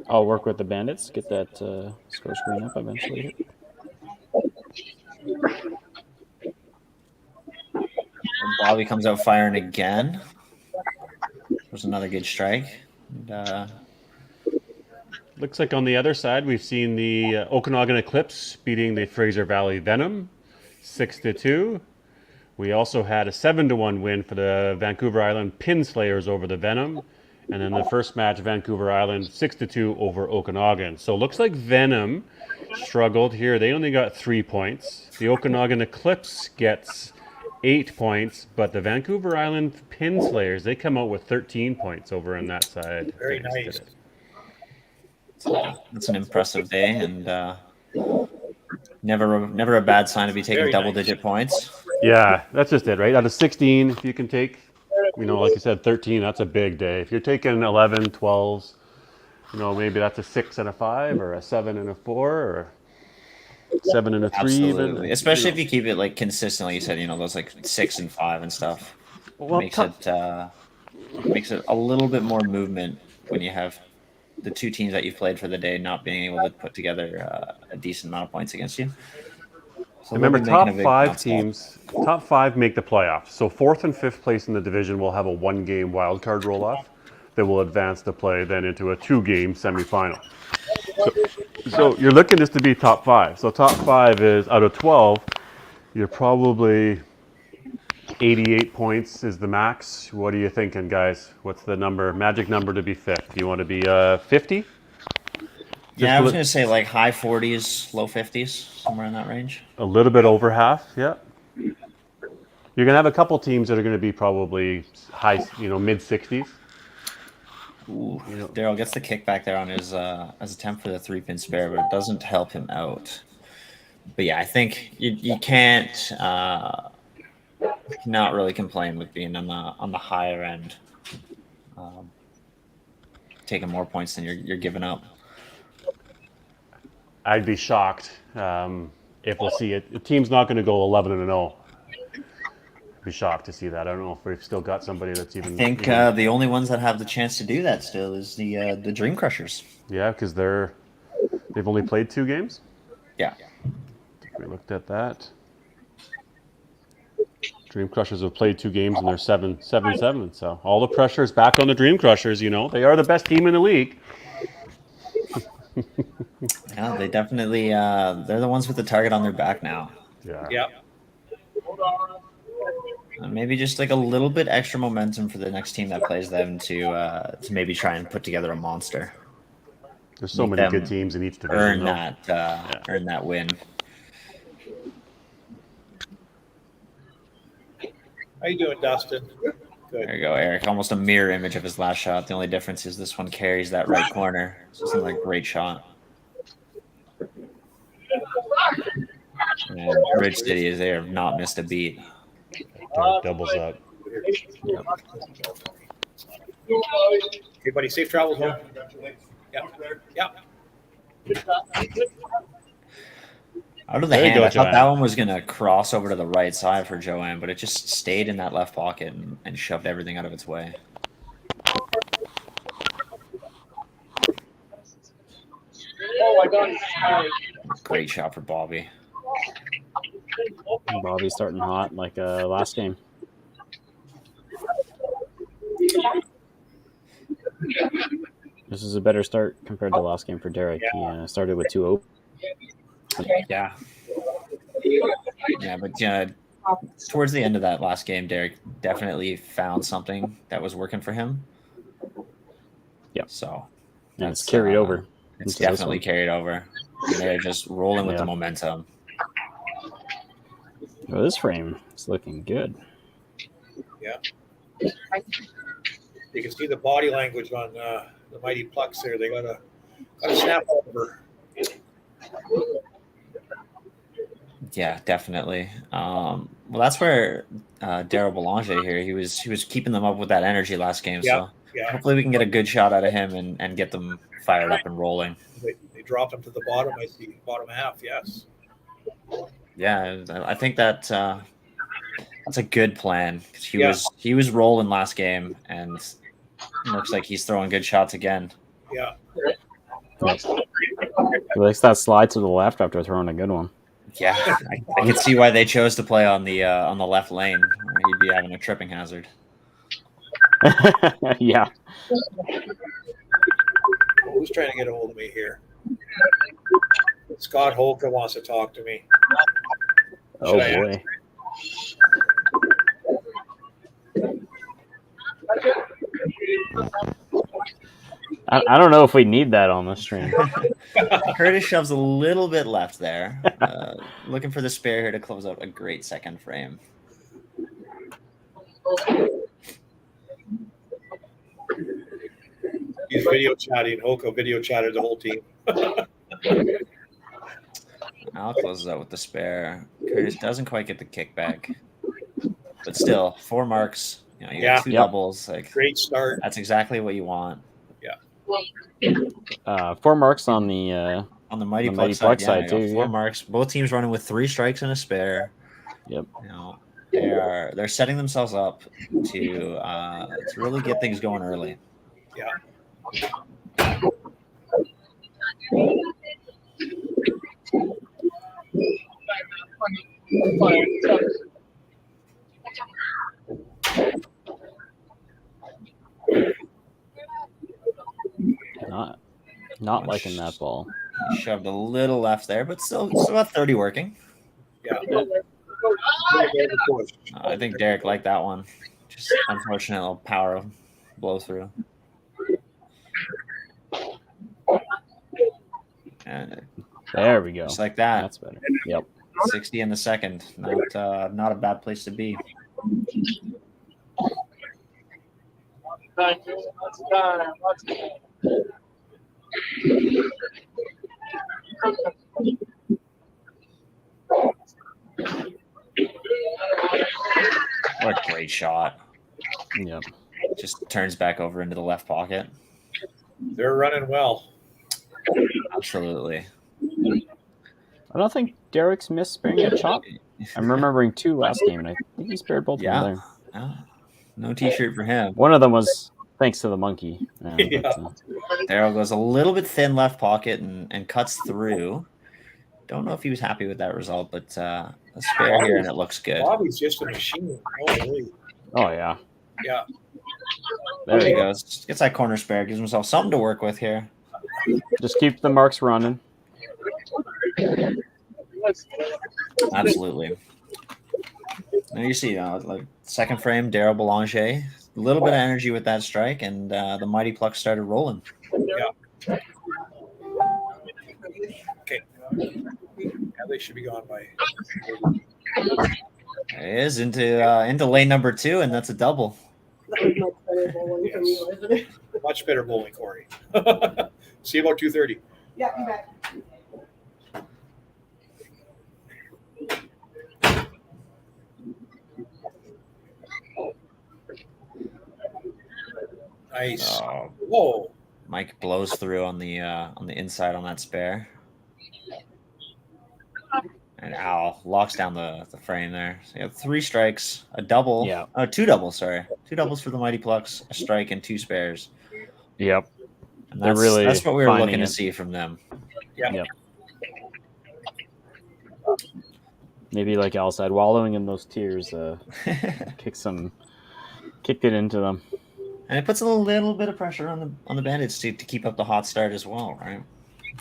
I'll work with the Bandits, get that score screen up eventually. Bobby comes out firing again. There's another good strike. And, looks like on the other side, we've seen the Okanagan Eclipse beating the Fraser Valley Venom 6-2. We also had a 7-1 win for the Vancouver Island Pinslayers over the Venom. And then the first match, Vancouver Island 6-2 over Okanagan. So it looks like Venom struggled here. They only got 3 points. The Okanagan Eclipse gets 8 points, but the Vancouver Island Pinslayers, they come out with 13 points over on that side. Very nice. That's an impressive day, and never a bad sign to be taking Very double-digit points. Yeah, that's just it, right? Out of 16, if you can take, like you said, 13, that's a big day. If you're taking 11, 12s, maybe that's a 6 and a 5, or a 7 and a 4, or 7 and a 3 Absolutely. even. Especially if you keep it like consistent, like you said, those like 6 and 5 and stuff. Well, makes it a little bit more movement when you have the two teams that you've played for the day not being able to put together a decent amount of points against you. So remember, we'll be making top a big 5 bounce teams, top 5 make the playoffs. So 4th and 5th place in the division will have a 1-game wild card roll-off that will advance to play then into a 2-game semifinal. So you're looking just to be top 5. So top 5 is out of 12, you're probably 88 points is the max. What are you thinking, guys? What's the magic number to be 5th? You want to be 50? Yeah, I was going to say like high 40s, low 50s, somewhere in that range. A little bit over half, yeah. You're going to have a couple teams that are going to be probably high, mid 60s. Ooh, Daryl gets the kickback there on his attempt for the 3-pin spare, but it doesn't help him out. But yeah, I think you can't not really complain with being on the higher end. taking more points than you're giving up. I'd be shocked if we'll see it. The team's not going to go 11-0. I'd be shocked to see that. I don't know if we've still got somebody that's even. I think the only ones that have the chance to do that still is the Dream Crushers. Yeah, because they've only played 2 games. Yeah. I think we looked at that. Dream Crushers have played 2 games and they're 7-7. So all the pressure is back on the Dream Crushers. They are the best team in the league. Yeah, they definitely they're the ones with the target on their back now. Yeah. Maybe just like a little bit extra momentum for the next team that plays them to maybe try and put together a monster. There's so many good teams in each division. Earn that win. How you doing, Dustin? Good. There you go, Eric. Almost a mirror image of his last shot. The only difference is this one carries that right corner. So it's another great shot. And Bridge City they have not missed a beat. Doubles up. Yep. Hey, buddy, safe travels home. Yeah. Out of the hand, I thought that one was going to cross over to the right side for Joanne, but it just stayed in that left pocket and shoved everything out of its way. Oh my God! Great shot for Bobby. Bobby's starting hot like last game. This is a better start compared to last game for Derek. He started with 2-0. Yeah. Yeah, but towards the end of that last game, Derek definitely found something that was working for him. Yep. So and it's carried over. It's definitely carried over. They're just rolling with the momentum. Well, this frame is looking good. Yeah. You can see the body language on the mighty Plucks there. They got a snap over. Yeah, definitely. Well, that's where Daryl Belanger here. He was keeping them up with that energy last game. So hopefully we can get a good shot out of him and get them fired up and rolling. They dropped him to the bottom. I see bottom half. Yes. Yeah, I think that that's a good plan. He was rolling last game, and it looks like he's throwing good shots again. Yeah. He likes that slide to the left after throwing a good one. Yeah, I can see why they chose to play on the left lane. He'd be having a tripping hazard. Yeah. Who's trying to get a hold of me here? Scott Holka wants to talk to me. Oh boy. I don't know if we need that on the stream. Curtis shoves a little bit left there. Looking for the spare here to close out a great second frame. He's video chatting. Holka video chatted the whole team. Al closes out with the spare. Curtis doesn't quite get the kickback. But still, 4 marks. You got 2 doubles. Like great start. That's exactly what you want. Yeah. 4 marks on the Mighty Plucks side too. 4 marks. Both teams running with 3 strikes and a spare. Yep. They're setting themselves up to really get things going early. Yeah. Not liking that ball. Shoved a little left there, but still got 30 working. Yeah. I think Derek liked that one. Just unfortunate little power blow through. And there we go. Just like that. That's better. Yep. 60 in the second. Not a bad place to be. What a great shot. Yep. Just turns back over into the left pocket. They're running well. Absolutely. I don't think Derek's missed sparing a chop. I'm remembering 2 last game, and I think he spared both of them there. Yeah. No T-shirt for him. One of them was thanks to the monkey. Darryl goes a little bit thin left pocket and cuts through. Don't know if he was happy with that result, but a spare here, and it looks good. Bobby's just a machine. Holy. Oh, yeah. Yeah. There he goes. Gets that corner spare. Gives himself something to work with here. Just keep the marks running. Absolutely. Now you see, like second frame, Darryl Belanger. A little bit of energy with that strike, and the Mighty Plucks started rolling. Yeah. Okay. Yeah, they should be gone by. There he is into lane number 2, and that's a double. Yes. Much better bowling, Corey. See you about 2:30. Yeah, you bet. Nice. Oh. Whoa. Mike blows through on the inside on that spare. And Al locks down the frame there. So you have 3 strikes, a double. Yeah. Oh, 2 doubles, sorry. 2 doubles for the Mighty Plucks, a strike, and 2 spares. Yep. And They're really that's what we were finding looking it. to see from them. Yeah. Yep. Maybe like Al said, wallowing in those tears kicked it into them. And it puts a little bit of pressure on the Bandits to keep up the hot start as well, right?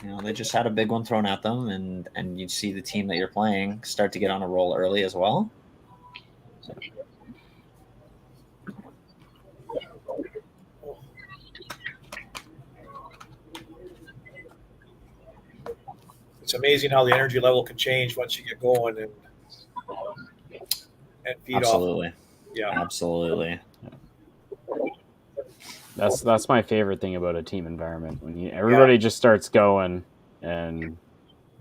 You know, they just had a big one thrown at them, and you see the team that you're playing start to get on a roll early as well. It's amazing how the energy level can change once you get going and feed Absolutely. off. Yeah. Absolutely. That's my favorite thing about a team environment, when everybody just starts going and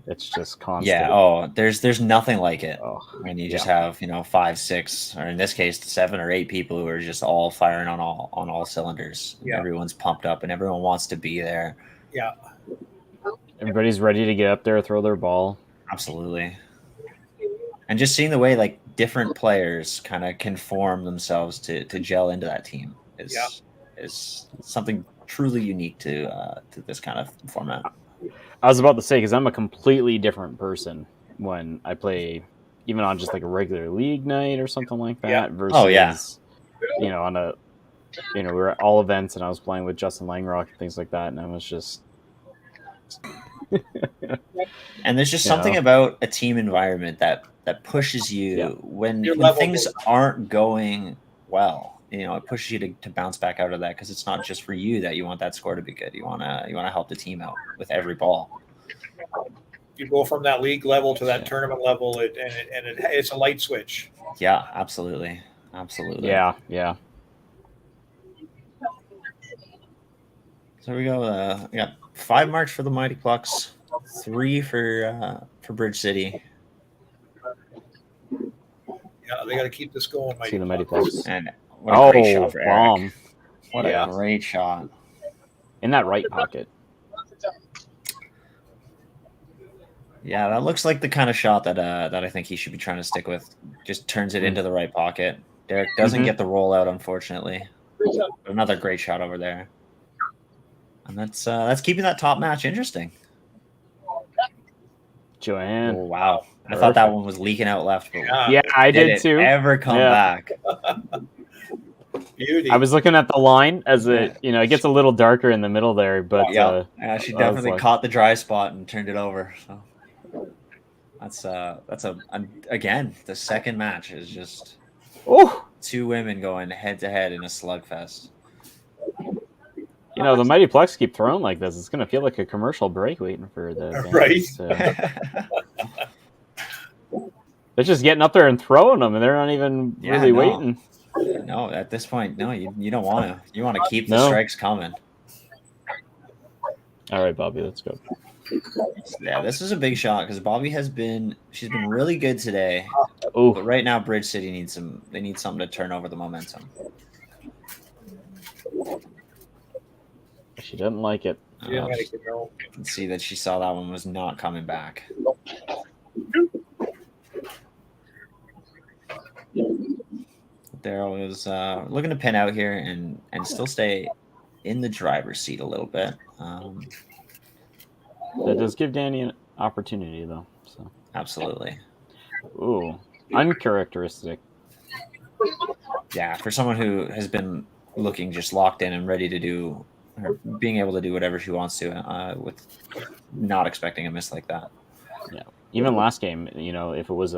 it's just constant. Yeah. Oh, there's nothing like it when you just yeah. have 5, 6, or in this case 7 or 8 people who are just all firing on all cylinders. Yeah. Everyone's pumped up and everyone wants to be there. Yeah. Everybody's ready to get up there, throw their ball. Absolutely. And just seeing the way like different players kind of conform themselves to gel into that team is something truly unique to this kind of format. I was about to say, because I'm a completely different person when I play, even on just like a regular league night or something like that. Versus, on a, we were at all events and I was playing with Justin Langrock and things like that, and I was just. And there's just something about a team environment that pushes you when things aren't going well. It pushes you to bounce back out of that, because it's not just for you that you want that score to be good. You want to help the team out with every ball. You go from that league level to that tournament level, it's a light switch. Yeah, absolutely. Yeah. So we go. We got 5 marks for the Mighty Plucks, 3 for Bridge City. Yeah, they got to keep this going. See the Mighty Plucks. And what a great shot for Eric. Bomb. What a great shot. In that right pocket. Yeah, that looks like the kind of shot that I think he should be trying to stick with. Just turns it into the right pocket. Derek doesn't get the rollout, unfortunately. But another great shot over there. And that's keeping that top match interesting. Joanne. Oh, wow. I thought that one was leaking out left. But yeah, I did too. Ever come back? Beauty. I was looking at the line as it gets a little darker in the middle there, but she definitely caught the dry spot and turned it over. So that's again, the second match is just 2 women going head to head in a slugfest. The Mighty Plex keep throwing like this. It's going to feel like a commercial break waiting for the Bandits. They're just getting up there and throwing them, and they're not even really waiting. No, at this point, no, you don't want to. You want to keep the strikes coming. All right, Bobby, let's go. Yeah, this is a big shot because Bobby she's been really good today. But right now, Bridge City needs something to turn over the momentum. She didn't like it. She didn't like it, no. You can see that she saw that one was not coming back. Daryl is looking to pin out here and still stay in the driver's seat a little bit. That does give Danny an opportunity, though. So absolutely. Ooh, uncharacteristic. Yeah, for someone who has been looking just locked in and ready to do, or being able to do whatever she wants to, with not expecting a miss like that. Yeah, even last game, you know, if it was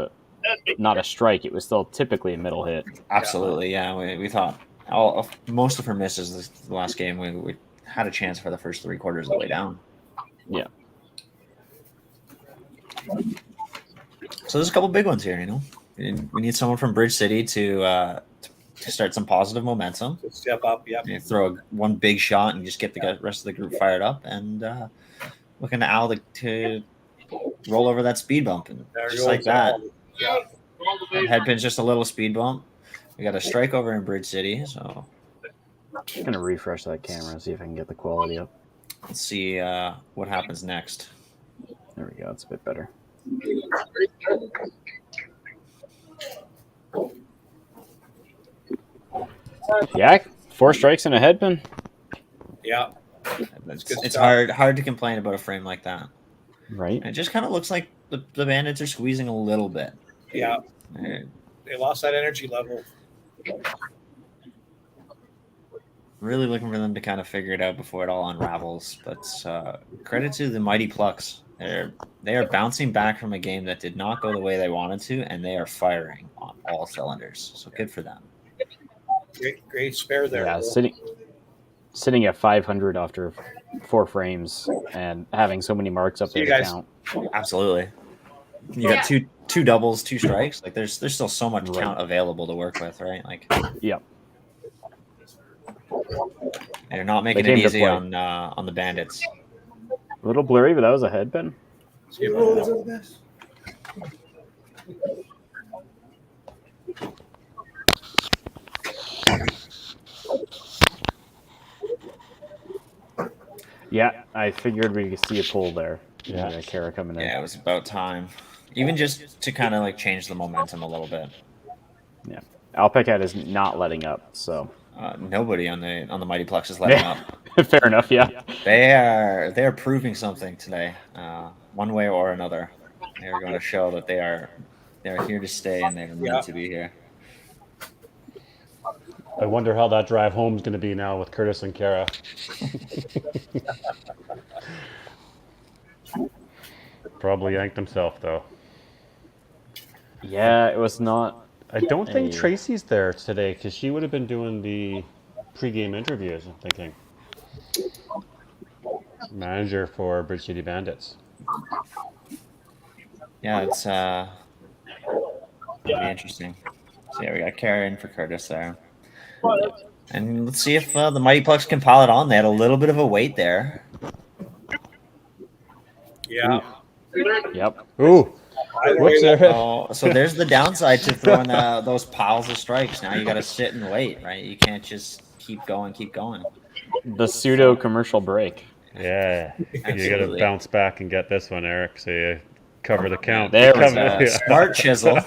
not a strike, it was still typically a middle hit. Absolutely, yeah. We thought most of her misses the last game, we had a chance for the first 3 quarters of the way down. Yeah. So there's a couple big ones here, you know. We need someone from Bridge City to start some positive momentum. Step up, yeah. Throw one big shot and just get the rest of the group fired up, and looking to Al to roll over that speed bump, and just like that. Yeah. Headpin's just a little speed bump. We got a strike over in Bridge City, so I'm gonna refresh that camera and see if I can get the quality up. Let's see what happens next. There we go. It's a bit better. Yeah, 4 strikes and a headpin. Yeah. It's hard to complain about a frame like that. Right. And it just kind of looks like the Bandits are squeezing a little bit. Yeah. They lost that energy level. Really looking for them to kind of figure it out before it all unravels. But credit to the mighty Plucks. They are bouncing back from a game that did not go the way they wanted to, and they are firing on all cylinders. So good for them. Great spare there. Yeah, sitting at 500 after 4 frames and having so many marks up there to count. Absolutely. You got two doubles, 2 strikes. Like there's still so much count available to work with, right? Like yeah. They're not making it easy on the Bandits. A little blurry, but that was a headpin. Yeah, I figured we could see a pull there. Yeah, Kara coming in. Yeah, it was about time. Even just to kind of like change the momentum a little bit. Yeah, Alpecat is not letting up, so nobody on the Mighty Plex is letting up. Fair enough. Yeah, they are proving something today, one way or another. They are going to show that they are here to stay and they're meant to be here. I wonder how that drive home is going to be now with Curtis and Kara. Probably yanked himself, though. Yeah, it was not. I don't think Tracy's there today because she would have been doing the pregame interviews, I'm thinking. Manager for Bridge City Bandits. Yeah, it's it'll be interesting. So yeah, we got Kara in for Curtis there. And let's see if the Mighty Plucks can pile it on. They had a little bit of a wait there. Yeah. Yep. Ooh. So there's the downside to throwing those piles of strikes. Now you got to sit and wait, right? You can't just keep going. The pseudo commercial break. Yeah. You got to bounce back and get this one, Eric, so you cover the count. There was a smart chisel.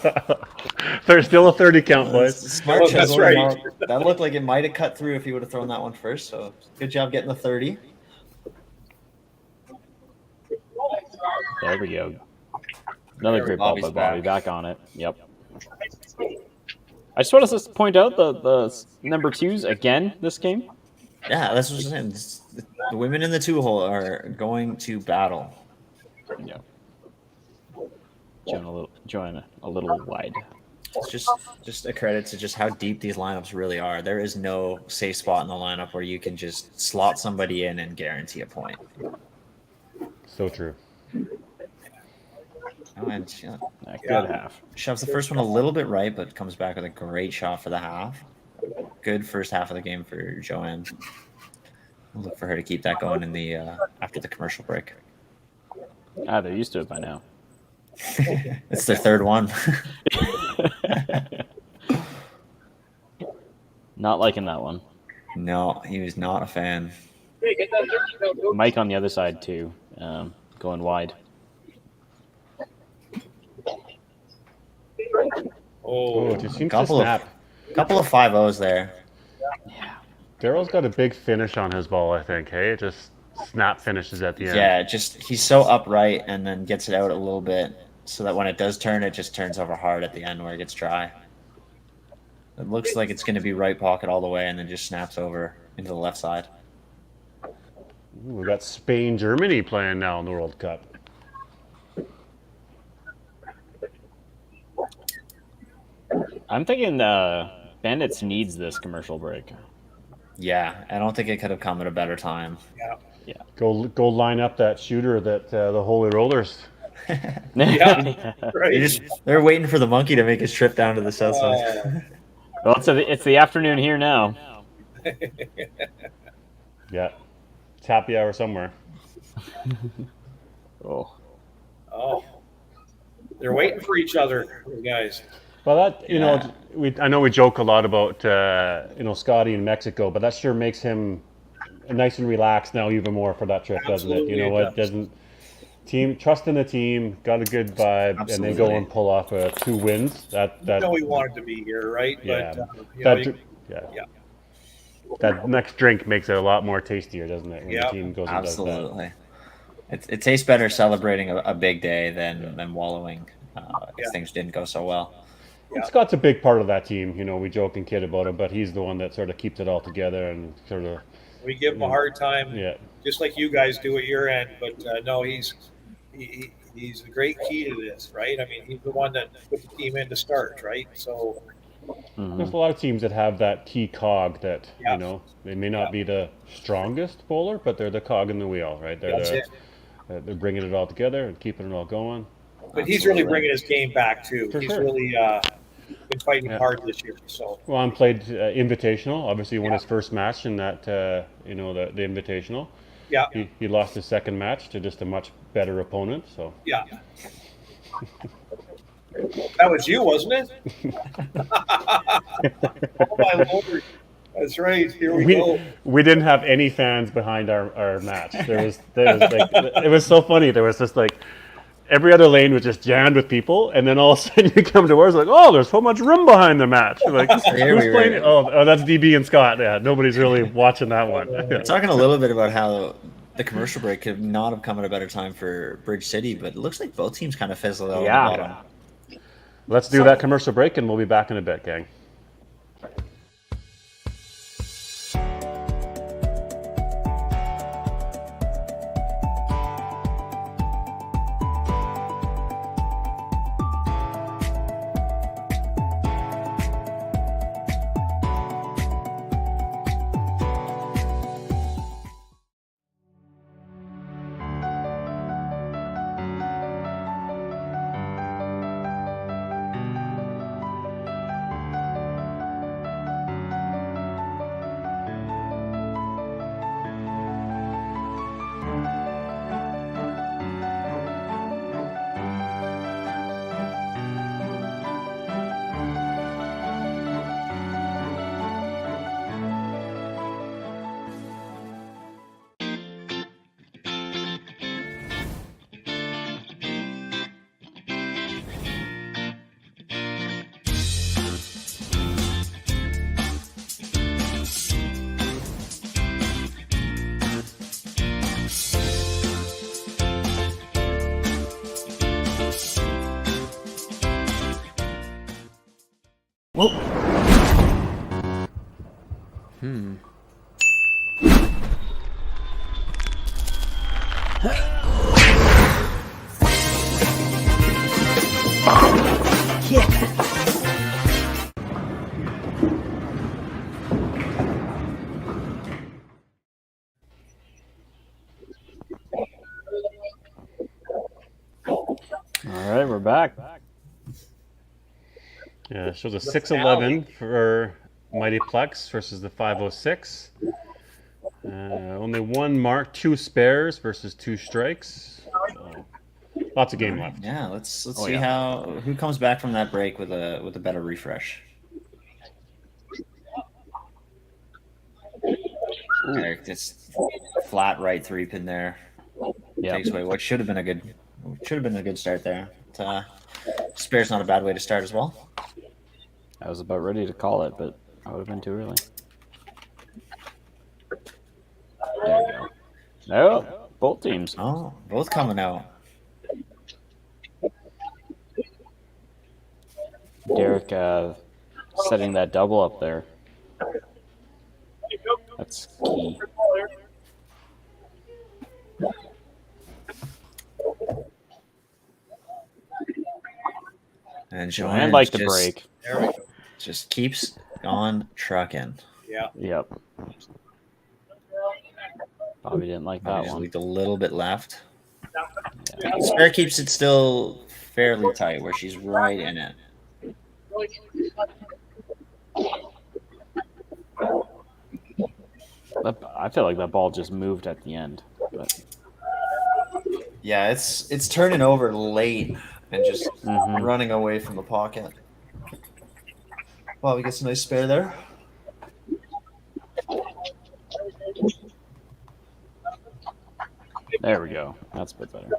There's still a 30 count, boys. Smart chisel. That's right. That looked like it might have cut through if he would have thrown that one first. So good job getting the 30. There we go. Another great ball by Bobby. Back on it. Yep. I just want to point out the number 2s again this game. Yeah, that's what I'm saying. The women in the 2-hole are going to battle. Yeah. Join a little wide. It's just a credit to just how deep these lineups really are. There is no safe spot in the lineup where you can just slot somebody in and guarantee a point. So true. Oh, and good half. Shoves the first one a little bit right, but comes back with a great shot for the half. Good first half of the game for Joanne. We'll look for her to keep that going in the after the commercial break. They're used to it by now. It's their 3rd one. Not liking that one. No, he was not a fan. Mike on the other side too, going wide. Oh, it just seems to couple snap. Couple of 5-0s there. Daryl's got a big finish on his ball, I think. Hey, it just snap finishes at the end. Yeah, just he's so upright and then gets it out a little bit so that when it does turn, it just turns over hard at the end where it gets dry. It looks like it's going to be right pocket all the way and then just snaps over into the left side. Ooh, we got Spain, Germany playing now in the World Cup. I'm thinking Bandits needs this commercial break. Yeah, I don't think it could have come at a better time. Yeah. Go line up that shooter that the Holy Rollers. They're waiting for the monkey to make his trip down to the south side. Well, it's the afternoon here now. Yeah, it's happy hour somewhere. Oh, they're waiting for each other, you guys. Well, that know, I know we joke a lot about Scotty in Mexico, but that sure makes him nice and relaxed now even more for that trip, doesn't it? You know what? Doesn't trust in the team, got a good vibe, and then go and pull off 2 wins. That we wanted to be here, right? Yeah, But, that next drink makes it a lot more tastier, doesn't it? When the team goes and does that. Absolutely. It tastes better celebrating a big day than wallowing if things didn't go so well. Scott's a big part of that team. You know, we joke and kid about him, but he's the one that sort of keeps it all together and sort of. We give him a hard time, just like you guys do at your end. But no, he's a great key to this, right? I mean, he's the one that put the team in to start, right? So there's a lot of teams that have that key cog that you know they may not be the strongest bowler, but they're the cog in the wheel, right? They're bringing it all together and keeping it all going. But he's really bringing his game back too. He's really been fighting hard this year. So Ron played Invitational. Obviously, won his first match in that the Invitational. Yeah. He lost his second match to just a much better opponent. So yeah. That was you, wasn't it? Oh my Lord. That's right. Here we go. We didn't have any fans behind our match. There was like, it was so funny. There was just like every other lane was just jammed with people, and then all of a sudden you come to ours like, oh, there's so much room behind the match. Like, who's playing? Oh, that's DB and Scott. Yeah, nobody's really watching that one. We're talking a little bit about how the commercial break could not have come at a better time for Bridge City, but it looks like both teams kind of fizzled out on the bottom. Let's do that commercial break, and we'll be back in a bit, gang. Whoa. All right, we're back. Yeah, it shows a 6-11 for Mighty Plex versus the 506. Only one mark, 2 spares versus 2 strikes. So, lots of game left. Yeah, let's see who comes back from that break with a better refresh. Eric, flat right 3-pin there. Takes away what should have been a good start there. But, spare's not a bad way to start as well. I was about ready to call it, but I would have been too early. There you go. No, both teams. Oh, both coming out. Derek setting that double up there. That's key. And Joanne liked the break. Just keeps on trucking. Yeah. Yep. Probably didn't like that one. Leaked a little bit left. Yeah. Spare keeps it still fairly tight, where she's right in it. I feel like that ball just moved at the end. But. Yeah, it's turning over late and just running away from the pocket. Well, we get some nice spare there. There we go. That's a bit better.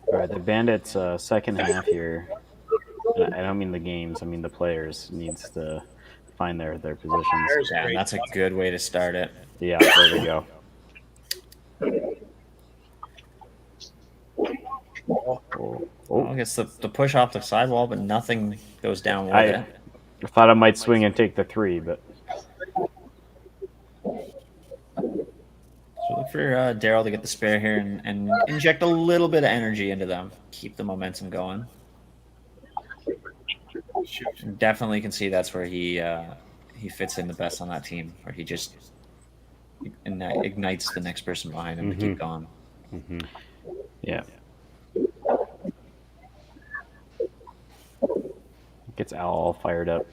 All right, the Bandits' second half here. I don't mean the games. I mean the players needs to find their positions. Yeah, that's a good way to start it. Yeah, there we go. I guess the push off the sidewall, but nothing goes down with it. I thought I might swing and take the 3, but. So look for Daryl to get the spare here and inject a little bit of energy into them. Keep the momentum going. Definitely can see that's where he fits in the best on that team, where he just ignites the next person behind him to keep going. Yeah. Gets Al all fired up.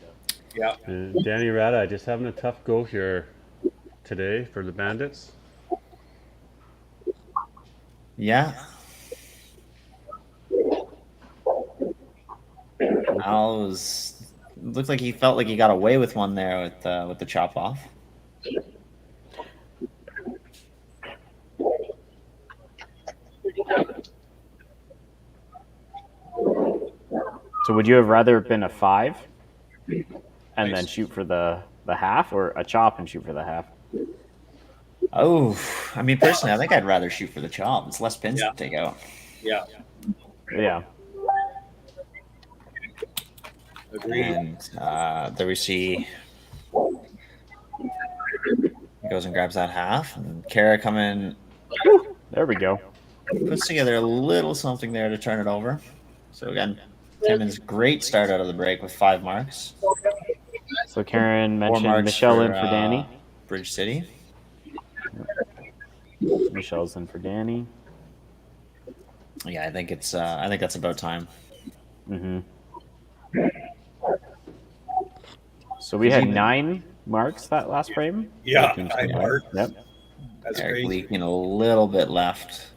Yeah. Danny Rada just having a tough go here today for the Bandits. Yeah. Al looked like he felt like he got away with one there with the chop off. So would you have rather been a 5 and then shoot for the half, or a chop and shoot for the half? Oh, I mean, personally, I think I'd rather shoot for the chop. It's less pins to take out. Yeah. Yeah. Agreed. And there we see he goes and grabs that half, and Kara coming. There we go. Puts together a little something there to turn it over. So again, Timmins, great start out of the break with 5 marks. So Karen mentioned Michelle in for Danny. Bridge City. Michelle's in for Danny. Yeah, I think that's about time. So we had 9 marks that last frame. Yeah, 9 marks. Yep. That's Eric crazy. leaking a little bit left.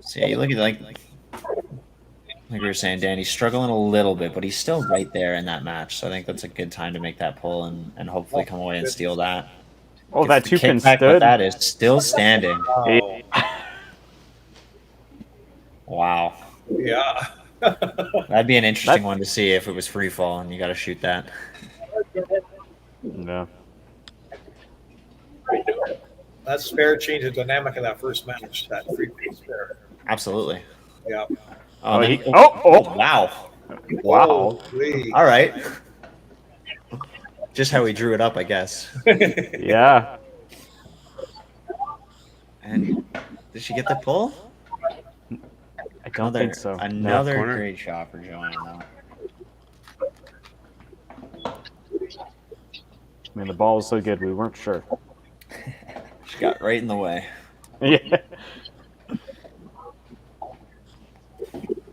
So yeah, you look at like we were saying, Danny's struggling a little bit, but he's still right there in that match. So I think that's a good time to make that pull and hopefully come away and steal that. Oh, that 2-pin Kickback, but stood. that is still standing. Oh. Wow. Yeah. That'd be an interesting one to see if it was free fall and you got to shoot that. No. That spare changed the dynamic of that first match. That free-piece spare. Absolutely. Yeah. Wow. Wow. Holy. All right. Just how he drew it up, I guess. Yeah. And did she get the pull? I don't think so. Another great shot for Joanne, though. I mean, the ball was so good, we weren't sure. She got right in the way. Yeah.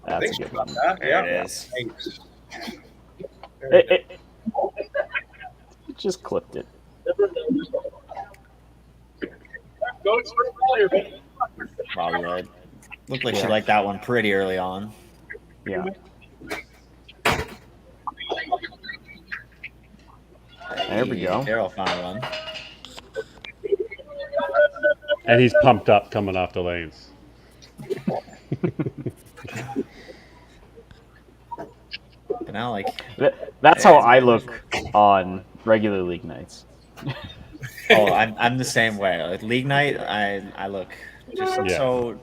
That's a good one. There it is. Thanks. It just clipped it. Probably right. Looked like she liked that one pretty early on. Yeah. There we go. Daryl found one. And he's pumped up coming off the lanes. But now, like, that's how I look on regular league nights. oh, I'm the same way. Like league night, I look just so.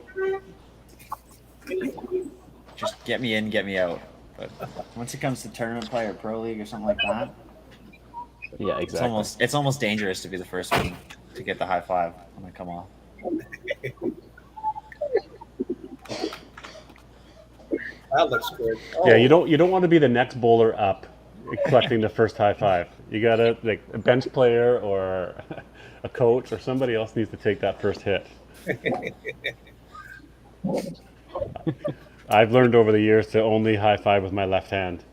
Just get me in, get me out. But once it comes to tournament play or pro league or something like that, yeah, exactly. It's almost dangerous to be the first one to get the high five when I come off. That looks good. Yeah, you don't want to be the next bowler up collecting the first high five. You gotta, like, a bench player or a coach or somebody else needs to take that first hit. I've learned over the years to only high five with my left hand.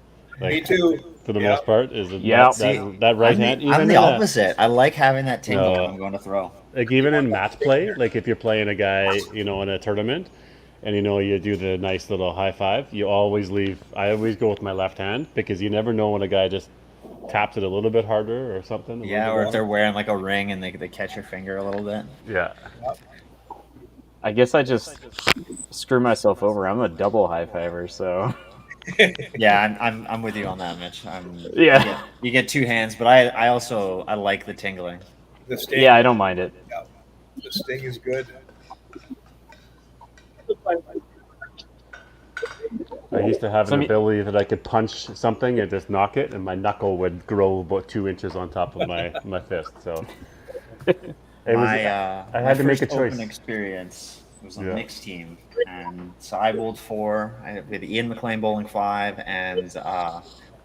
Like, me too. For the most part, is that right hand. I'm the opposite. I like having that tingle when I'm going to throw. Like even in match play, like if you're playing a guy, in a tournament, and you do the nice little high five, I always go with my left hand because you never know when a guy just taps it a little bit harder or something. Yeah, or if they're wearing like a ring and they catch your finger a little bit. Yeah. I guess I just screw myself over. I'm a double high fiver, so. Yeah, I'm with you on that, Mitch. Yeah. You get two hands, but I also like the tingling. The sting. Yeah, I don't mind it. Yeah. The sting is good. I used to have an ability that I could punch something and just knock it, and my knuckle would grow about 2 inches on top of my fist. So I had to make a choice. Open experience was a mixed team, and so I bowled 4. I had Ian McLean bowling 5, and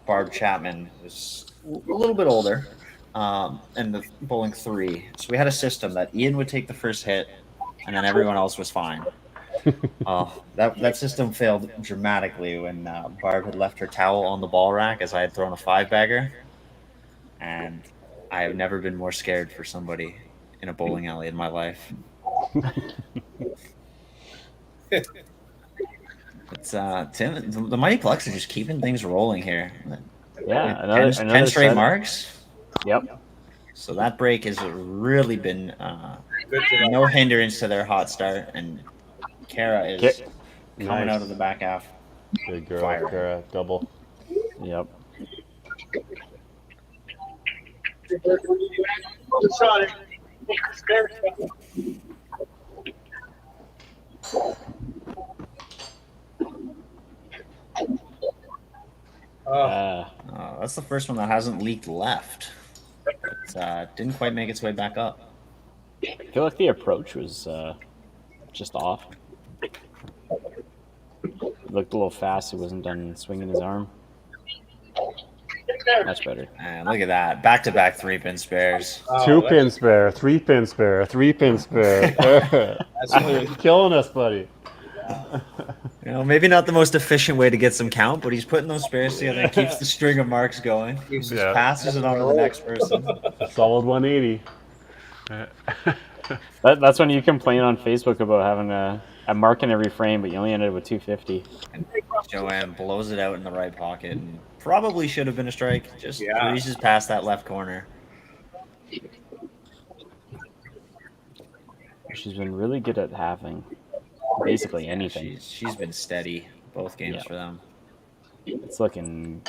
Barb Chapman was a little bit older, and the bowling 3. So we had a system that Ian would take the first hit, and then everyone else was fine. That system failed dramatically when Barb had left her towel on the ball rack as I had thrown a 5-bagger, and I have never been more scared for somebody in a bowling alley in my life. But Tim, the Mighty Plucks are just keeping things rolling here. Yeah, 10 straight set. marks. Yep. So that break has really been no hindrance to their hot start, and Kara is coming out of the back half. Good girl, Fire. Kara, double. Yep. That's the first one that hasn't leaked left. It didn't quite make its way back up. I feel like the approach was just off. It looked a little fast. He wasn't done swinging his arm. Much better. And look at that. Back-to-back 3-pin spares. 2-pin spare, 3-pin spare, 3-pin spare. He's killing us, buddy. Maybe not the most efficient way to get some count, but he's putting those spares together and keeps the string of marks going. Just passes it on to the next person. A solid 180. That's when you complain on Facebook about having a mark in every frame, but you only ended with 250. And Joanne blows it out in the right pocket, and probably should have been a strike. Just breezes past that left corner. She's been really good at having basically anything. She's been steady both games for them. It's looking.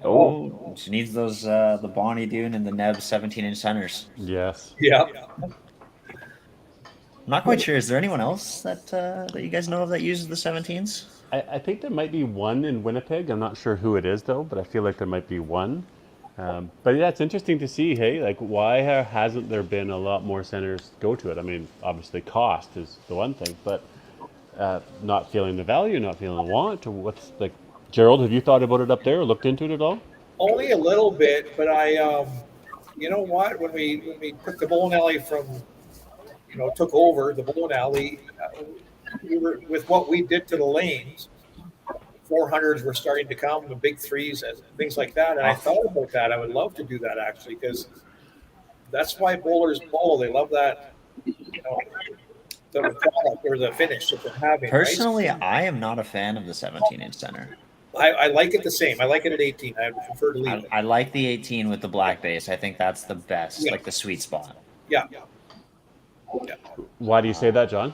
Oh, she needs those the Bonnie Dune and the Neb 17-inch centers. Yes. Yeah. I'm not quite sure. Is there anyone else that you guys know of that uses the 17s? I think there might be one in Winnipeg. I'm not sure who it is though, but I feel like there might be one. But yeah, it's interesting to see. Hey, like why hasn't there been a lot more centers go to it? I mean, obviously cost is the one thing, but not feeling the value, not feeling the want, or what's like. Gerald, have you thought about it up there or looked into it at all? Only a little bit, but you know what? When we took the bowling alley from, took over the bowling alley, we were with what we did to the lanes. 400s were starting to come, the big 3s and things like that. And I thought about that. I would love to do that actually, because that's why bowlers bowl. They love that, product or the finish that they're having. Personally, right? I am not a fan of the 17-inch center. I like it the same. I like it at 18. I would prefer to leave it. I like the 18 with the black base. I think that's the best, like the sweet spot. Yeah. Why do you say that, John?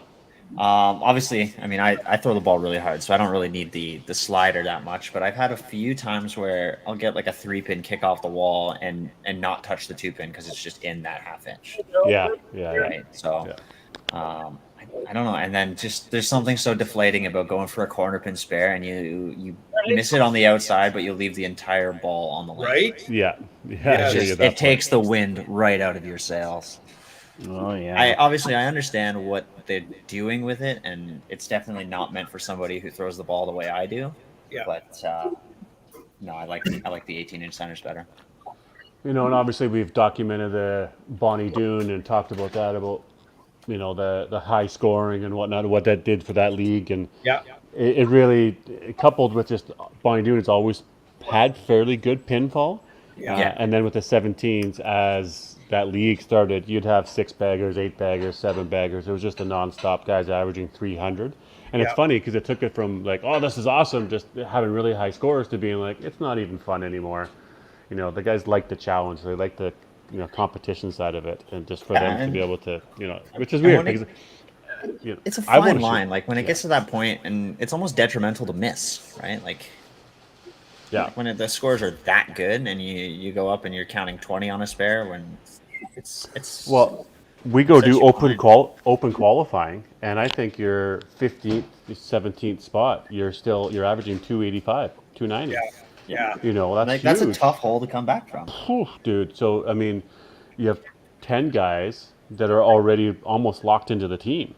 Obviously, I mean, I throw the ball really hard, so I don't really need the slider that much. But I've had a few times where I'll get like a 3-pin kick off the wall and not touch the 2-pin because it's just in that 1/2 inch. Yeah. Right. So, I don't know. And then just there's something so deflating about going for a corner pin spare and you miss it on the outside, but you leave the entire ball on the lane. Right? Yeah. It takes the wind right out of your sails. Oh yeah. I understand what they're doing with it, and it's definitely not meant for somebody who throws the ball the way I do. Yeah. But no, I like the 18-inch centers better. You know, and obviously we've documented the Bonnie Doon and talked about that, about, you know, the high scoring and whatnot, what that did for that league. And it really, coupled with just Bonnie Doon, has always had fairly good pinfall. And then with the 17s, as that league started, you'd have 6-baggers, 8-baggers, 7-baggers. It was just a nonstop, guys averaging 300. And it's funny because it took it from like, oh, this is awesome, just having really high scores, to being like, it's not even fun anymore. You know, the guys like the challenge. They like the, you know, competition side of it, and just for them to be able to, you know, which is weird because, you know, it's a fine line. Like when it gets to that point, and it's almost detrimental to miss, right? Like, when the scores are that good, and you go up and you're counting 20 on a spare, when it's well, we go do open qualifying, and I think your 15th, 17th spot, you're averaging 285, 290. Yeah. You know, that's that's a huge. tough hole to come back from. Dude, so I mean, you have 10 guys that are already almost locked into the team,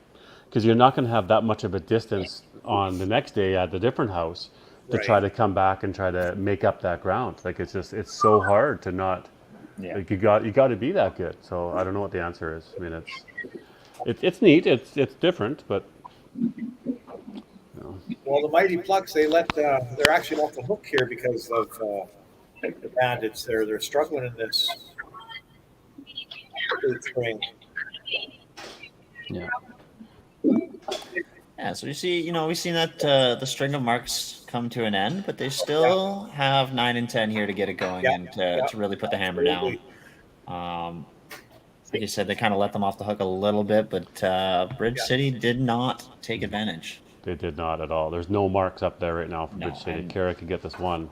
because you're not going to have that much of a distance on the next day at the different house to try to come back and try to make up that ground. Like, it's so hard to not. Like, you got to be that good. So I don't know what the answer is. I mean, it's neat. It's different, but. Well, the mighty Plucks, they're actually off the hook here because of the Bandits. They're struggling in this spring. Yeah. Yeah. So we've seen that the string of marks come to an end, but they still have 9 and 10 here to get it going and to really put the hammer down. Like you said, they kind of let them off the hook a little bit, but Bridge City did not take advantage. They did not at all. There's no marks up there right now for Bridge City. Kara could get this one.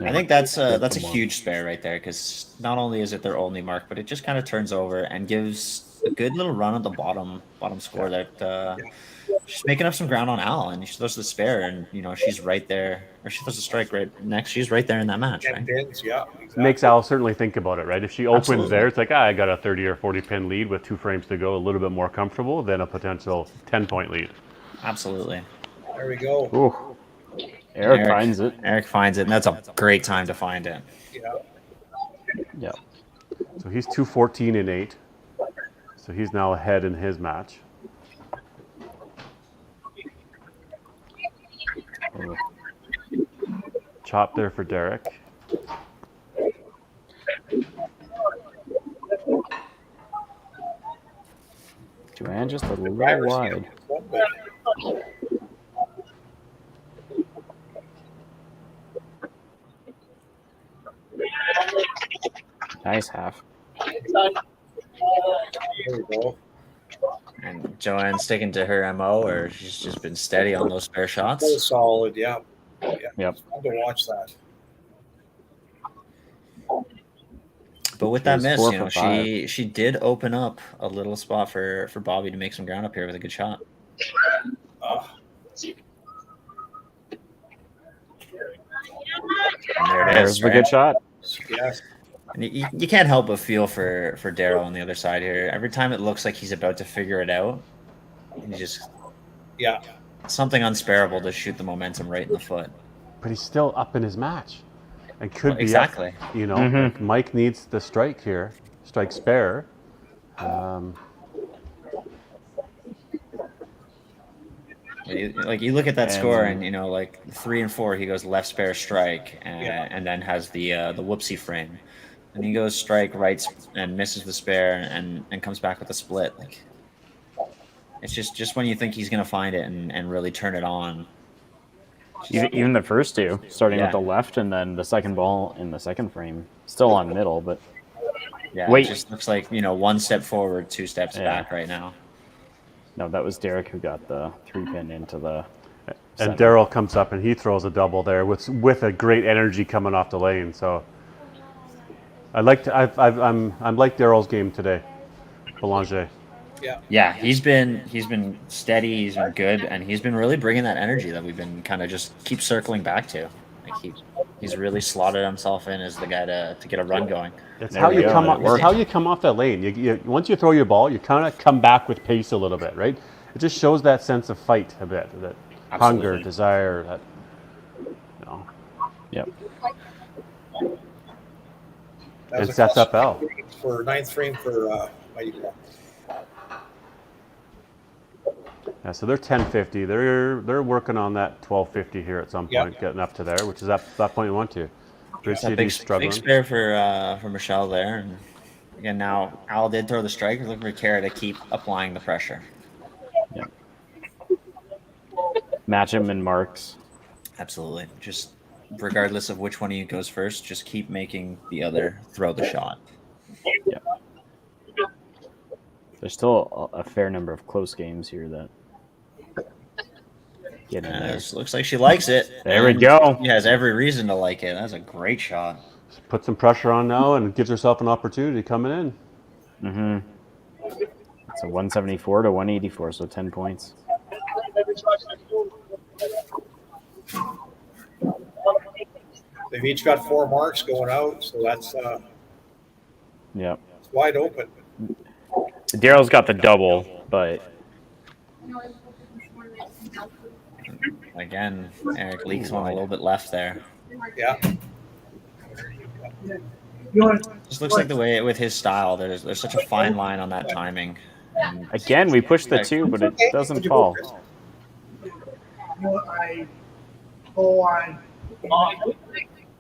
I think that's a huge spare right there, because not only is it their only mark, but it just kind of turns over and gives a good little run at the bottom score that she's making up some ground on Al, and she throws the spare, and she's right there, or she throws a strike right next. She's right there in that match, right? Exactly. Makes Al certainly think about it, right? If she opens there, it's like, I got a 30 or 40 pin lead with 2 frames to go, a little bit more comfortable than a potential 10-point lead. Absolutely. There we go. Ooh. Eric finds it. Eric finds it, and that's a great time to find it. Yeah. So he's 214 and 8. So he's now ahead in his match. Oh. Chop there for Derek. Joanne just a little wide. Nice half. There we go. And Joanne sticking to her MO, or she's just been steady on those spare shots. That was solid, yeah. Yep. It's fun to watch that. But with that miss, she did open up a little spot for Bobby to make some ground up here with a good shot. And there it is. There's a good shot. Yes. And you can't help but feel for Darryl on the other side here. Every time it looks like he's about to figure it out, he just something unsparable to shoot the momentum right in the foot. But he's still up in his match, and could be exactly. Up, like Mike needs the strike here, strike spare. You look at that score, and like 3 and 4, he goes left spare strike, and then has the whoopsie frame, and he goes strike right and misses the spare and comes back with a split. Like It's just when you think he's gonna find it and really turn it on. Even the first two, starting Yeah. with the left and then the second ball in the second frame, still on middle, but Yeah, wait, it just looks like, one step forward, 2 steps back right now. No, that was Derek who got the 3-pin into the. And Daryl comes up and he throws a double there with a great energy coming off the lane. So I'm like Daryl's game today, Belanger. Yeah, he's been steady, he's been good, and he's been really bringing that energy that we've been kind of just keep circling back to. Like he's really slotted himself in as the guy to get a run going. It's how you come off that lane. You once you throw your ball, you kind of come back with pace a little bit, right? It just shows that sense of fight a bit, that hunger, desire, that Yep. And sets up L. For ninth frame for Mighty Plucks. Yeah, so they're 1050. They're working on that 1250 here at some point, getting up to there, which is that point you want to. Grid City's struggling. Big spare for Michelle there, and again now Al did throw the strike. We're looking for Kara to keep applying the pressure. Yeah. Match him in marks. Absolutely. Just regardless of which one of you goes first, just keep making the other throw the shot. Yeah. There's still a fair number of close games here that get in there. Looks like she likes it. There we go. She has every reason to like it. That's a great shot. Put some pressure on now and gives herself an opportunity coming in. Mm-hmm. It's a 174 to 184, so 10 points. They've each got 4 marks going out, so that's Yep. it's wide open. Daryl's got the double, but again, Eric leaks one a little bit left there. Yeah. Just looks like the way with his style, there's such a fine line on that timing. And again, we push the 2, but it doesn't fall.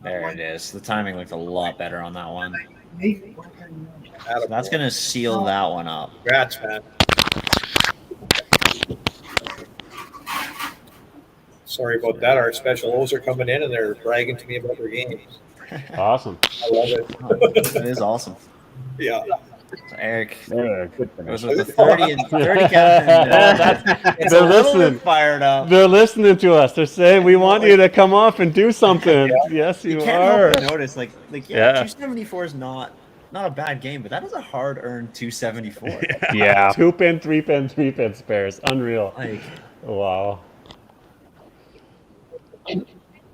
There it is. The timing looked a lot better on that one. So that's going to seal that one up. Congrats, man. Sorry about that. Our special O's are coming in and they're bragging to me about their games. Awesome. I love it. That is awesome. Yeah. So Eric, good it was with the 30 and 30 count. It's a little bit fired up. They're listening to us. They're saying, we want you to come off and do something. Yes, you can't are. help but notice, like 274 is not a bad game, but that is a hard-earned 274. Yeah. 2-pin, 3-pin, 3-pin spares. Unreal. Like, wow. This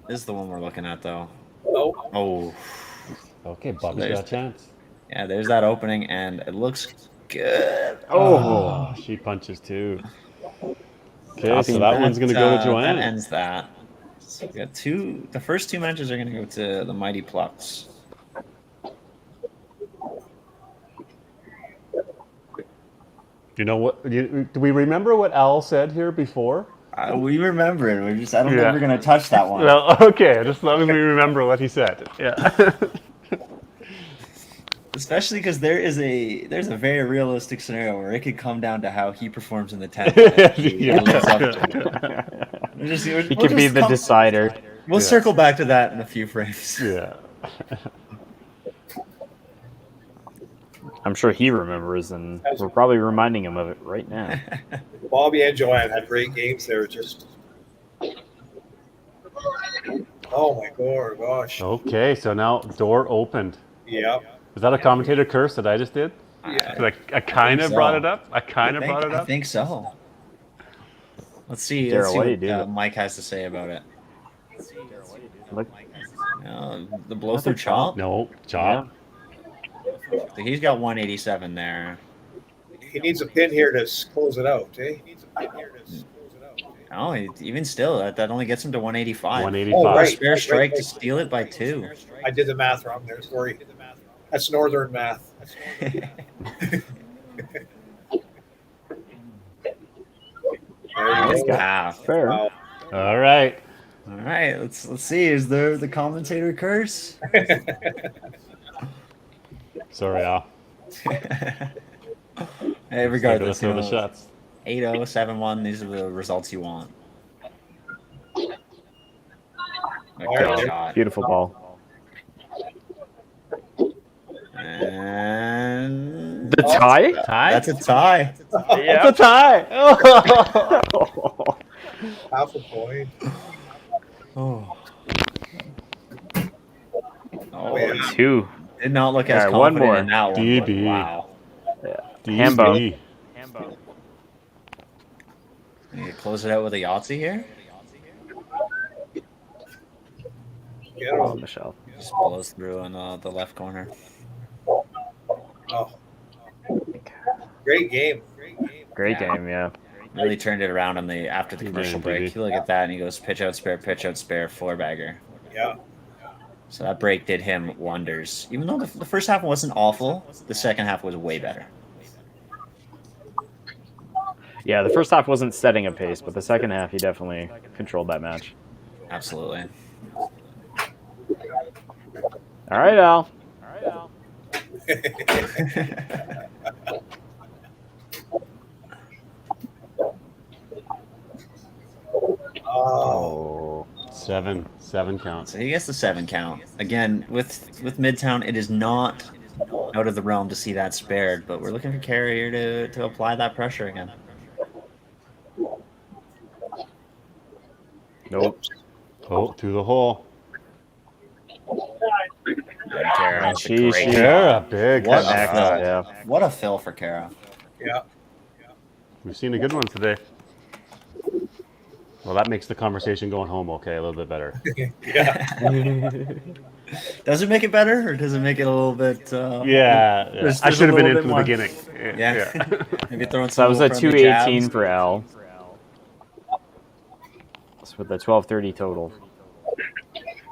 is the one we're looking at, though. Oh. Okay, Bobby's got a chance. Yeah, there's that opening, and it looks good. Oh, she punches too. Okay, so that one's going to go to Joanne. That ends that. So we got the first 2 matches are going to go to the Mighty Plucks. You know what? Do we remember what Al said here before? We remember it. I don't think we're going to touch that one. Well, okay, just as long as we remember what he said. Yeah. Especially because there's a very realistic scenario where it could come down to how he performs in the 10. He could be the decider. We'll circle back to that in a few frames. Yeah. I'm sure he remembers, and we're probably reminding him of it right now. Bobby and Joanne had great games there. Just oh my gosh. Okay, so now door opened. Yeah. Is that a commentator curse that I just did? Yeah. I kind of brought it up. I I think so. Let's see. Daryl, what do you what do? Mike has to say about it. Look. The blow through chop. No, chop. Yeah. So he's got 187 there. He needs a pin here to close it out, eh? Oh, even still, that only gets him to 185. 185. Oh, right. Spare strike to steal it by 2. I did the math wrong there. Sorry. That's northern math. Fair. Wow. All right. All right, let's see. Is there the commentator curse? Sorry, Al. Hey, regardless, Throw the shots. 8-0, 7-1. These are the results you want. A great shot. Beautiful ball. And The tie? That's a tie. Yeah. It's a tie. Half a point. Oh. Yeah. 2. Did not look as All right, one confident more. in that one. but DB. Wow. Hambo. You close it out with a Yahtzee here. Oh, Michelle. Just blows through on the left corner. Oh. Great game. Great game, yeah. Really turned it around after the commercial break. You look at that and he goes pitch out, spare, four bagger. Yeah. So that break did him wonders. Even though the first half wasn't awful, the second half was way better. Yeah, the first half wasn't setting a pace, but the second half he definitely controlled that match. Absolutely. All right, Al. Oh. 7 count. So he gets the 7 count. Again, with Midtown, it is not out of the realm to see that spared, but we're looking for Carrier to apply that pressure again. Nope. Oh, through the hole. Kara, Kara, big. What a connect. fill. Yeah. What a fill for Kara. Yeah. We've seen a good one today. Well, that makes the conversation going home okay, a little bit better. Yeah. Does it make it better, or does it make it a little bit? Yeah. I should have been in from the beginning. Yeah. Maybe throwing So that was a friendly 218 jabs. for Al. That's with the 1230 total.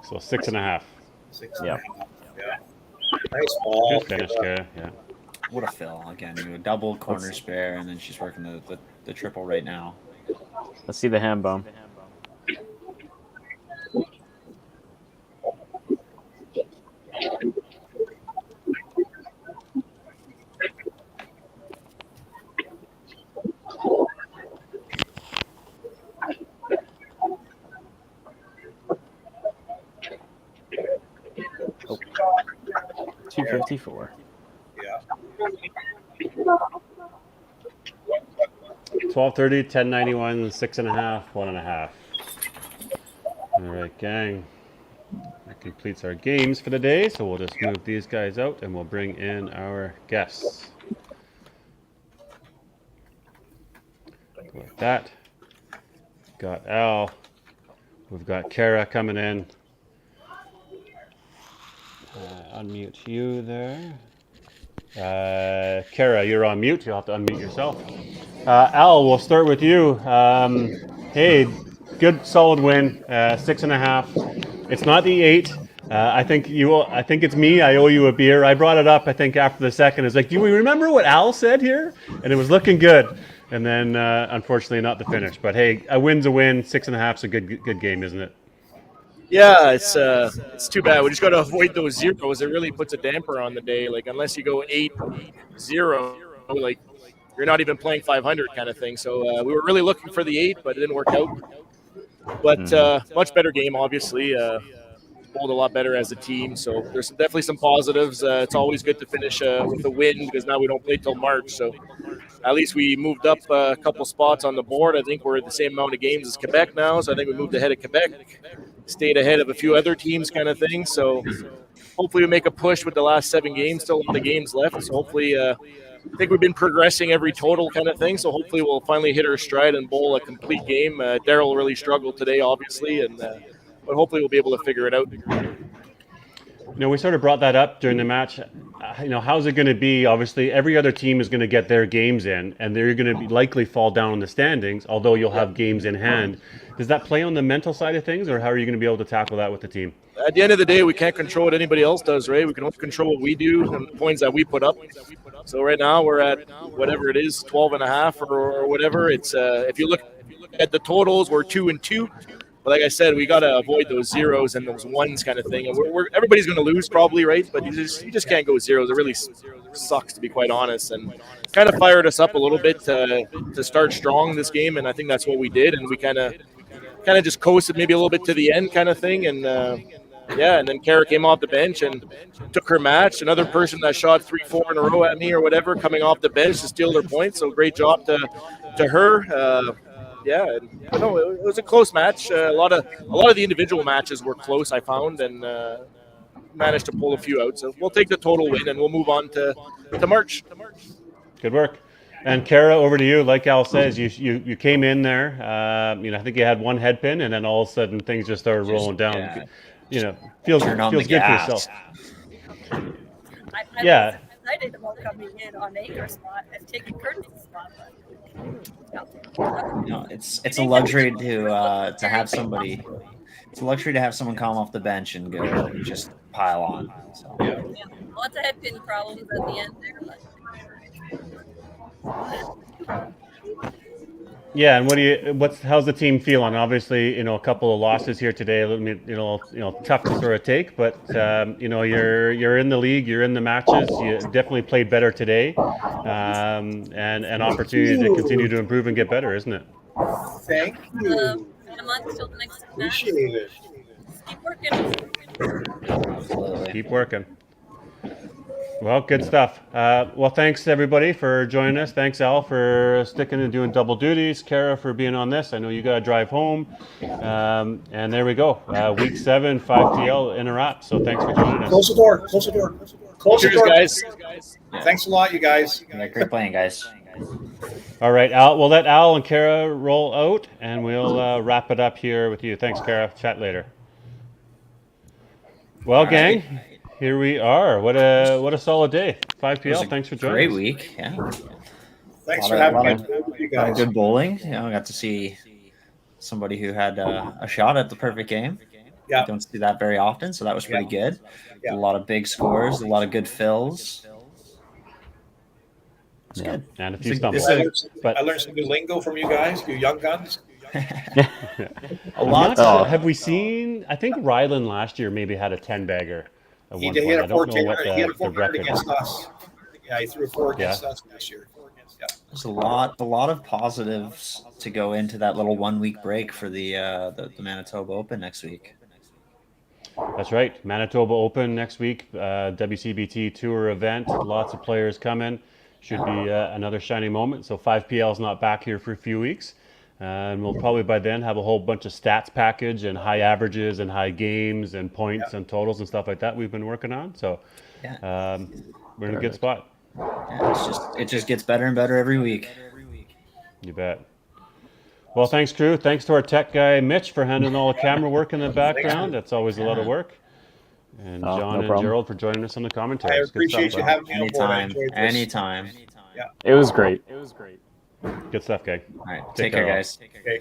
So 6.5. 6.5. Yep. Yeah. Nice ball. Good finish, Kara. Yeah. What a fill. Again, you a double corner spare, and then she's working the triple right now. Let's see the ham bone. Oh. 254. Yeah. 1230, 1091, 6.5, 1.5. All right, gang. That completes our games for the day. So we'll just move these guys out and we'll bring in our guests. Like that. Got Al. We've got Kara coming in. Unmute you there. Kara, you're on mute. You'll have to unmute yourself. Al, we'll start with you. Hey, good solid win. 6.5. It's not the 8. I think it's me. I owe you a beer. I brought it up. I think after the second, it's like, do we remember what Al said here? And it was looking good. And then unfortunately, not the finish. But hey, a win's a win. 6.5's a good game, isn't it? Yeah, it's too bad. We just got to avoid those zeros. It really puts a damper on the day. Like, unless you go 8-0, like, you're not even playing 500 kind of thing. So we were really looking for the 8, but it didn't work out. But much better game, obviously. Bowled a lot better as a team. So there's definitely some positives. It's always good to finish with a win because now we don't play till March. So at least we moved up a couple spots on the board. I think we're at the same amount of games as Quebec now. So I think we moved ahead of Quebec. Stayed ahead of a few other teams kind of thing. So hopefully we make a push with the last 7 games. Still a lot of games left. So hopefully I think we've been progressing every total kind of thing. So hopefully we'll finally hit our stride and bowl a complete game. Daryl really struggled today, obviously. But hopefully we'll be able to figure it out. You know, we sort of brought that up during the match. How's it going to be? Obviously, every other team is going to get their games in, and they're going to likely fall down in the standings, although you'll have games in hand. Does that play on the mental side of things, or how are you going to be able to tackle that with the team? At the end of the day, we can't control what anybody else does, right? We can only control what we do and the points that we put up. So right now we're at whatever it is, 12.5 or whatever. It's if you look at the totals, we're 2-2. But like I said, we got to avoid those zeros and those ones kind of thing. And everybody's going to lose probably, right? But you just can't go zeros. It really sucks, to be quite honest, and kind of fired us up a little bit to start strong this game, and I think that's what we did, and we kind of just coasted maybe a little bit to the end kind of thing, and and then Kara came off the bench and took her match. Another person that shot 3-4 in a row at me or whatever, coming off the bench to steal their points. So great job to her. It was a close match. A lot of the individual matches were close, I found, and managed to pull a few out. So we'll take the total win and we'll move on to March. Good work. And Kara, over to you. Like Al says, you came in there. I think you had one head pin, and then all of a sudden things just started rolling down. Feels good for yourself. I'm excited about coming in on Acre spot. I've taken Curtis's spot. It's a luxury to have somebody. It's a luxury to have someone come off the bench and go and just pile on. So. Yeah, lots of head pin problems at the end there. Yeah, and how's the team feeling? Obviously, a couple of losses here today. Tough to sort of take, but you're in the league, you're in the matches. You definitely played better today, and an opportunity to continue to improve and get better, isn't it? Thank you. In a month till the next match. Appreciate it. Keep working. Keep working. Well, good stuff. Well, thanks everybody for joining us. Thanks Al for sticking and doing double duties. Kara for being on this. I know you got to drive home. And there we go. Week 7, 5PL in a wrap. So thanks for joining us. Close the door. Close the door. Close the door. Guys. Thanks a lot, you guys. Yeah, great playing, guys. All right, Al. We'll let Al and Kara roll out, and we'll wrap it up here with you. Thanks, Kara. Chat later. Well, gang. Here we are. What a solid day. 5PL. Thanks for joining us. Great week. Yeah. Thanks for having me. You Lot of guys. good bowling. I got to see somebody who had a shot at the perfect game. Yeah. Don't see that very often, so that was pretty good. Yeah. A lot of big scores, a lot of good fills. It's good. And a few stumbles. I learned some new lingo from you guys, you young guns. A lot. Have we seen? I think Ryland last year maybe had a 10-bagger. He had a 400 against us. Yeah, he threw a 4 against us last year. Yeah. There's a lot of positives to go into that little 1 week break for the Manitoba Open next week. That's right. Manitoba Open next week. WCBT Tour event. Lots of players coming. Should be another shining moment. So 5PL's not back here for a few weeks. And we'll probably by then have a whole bunch of stats package and high averages and high games and points and totals and stuff like that we've been working on. So we're in a good spot. Yeah, it just gets better and better every week. You bet. Well, thanks, crew. Thanks to our tech guy, Mitch, for handling all the camera work in the background. That's always a lot of work. And John and Gerald for joining us on the commentary. I appreciate you having me on board. Anytime. It was great. Good stuff, gang. All right. Take care, guys. Okay.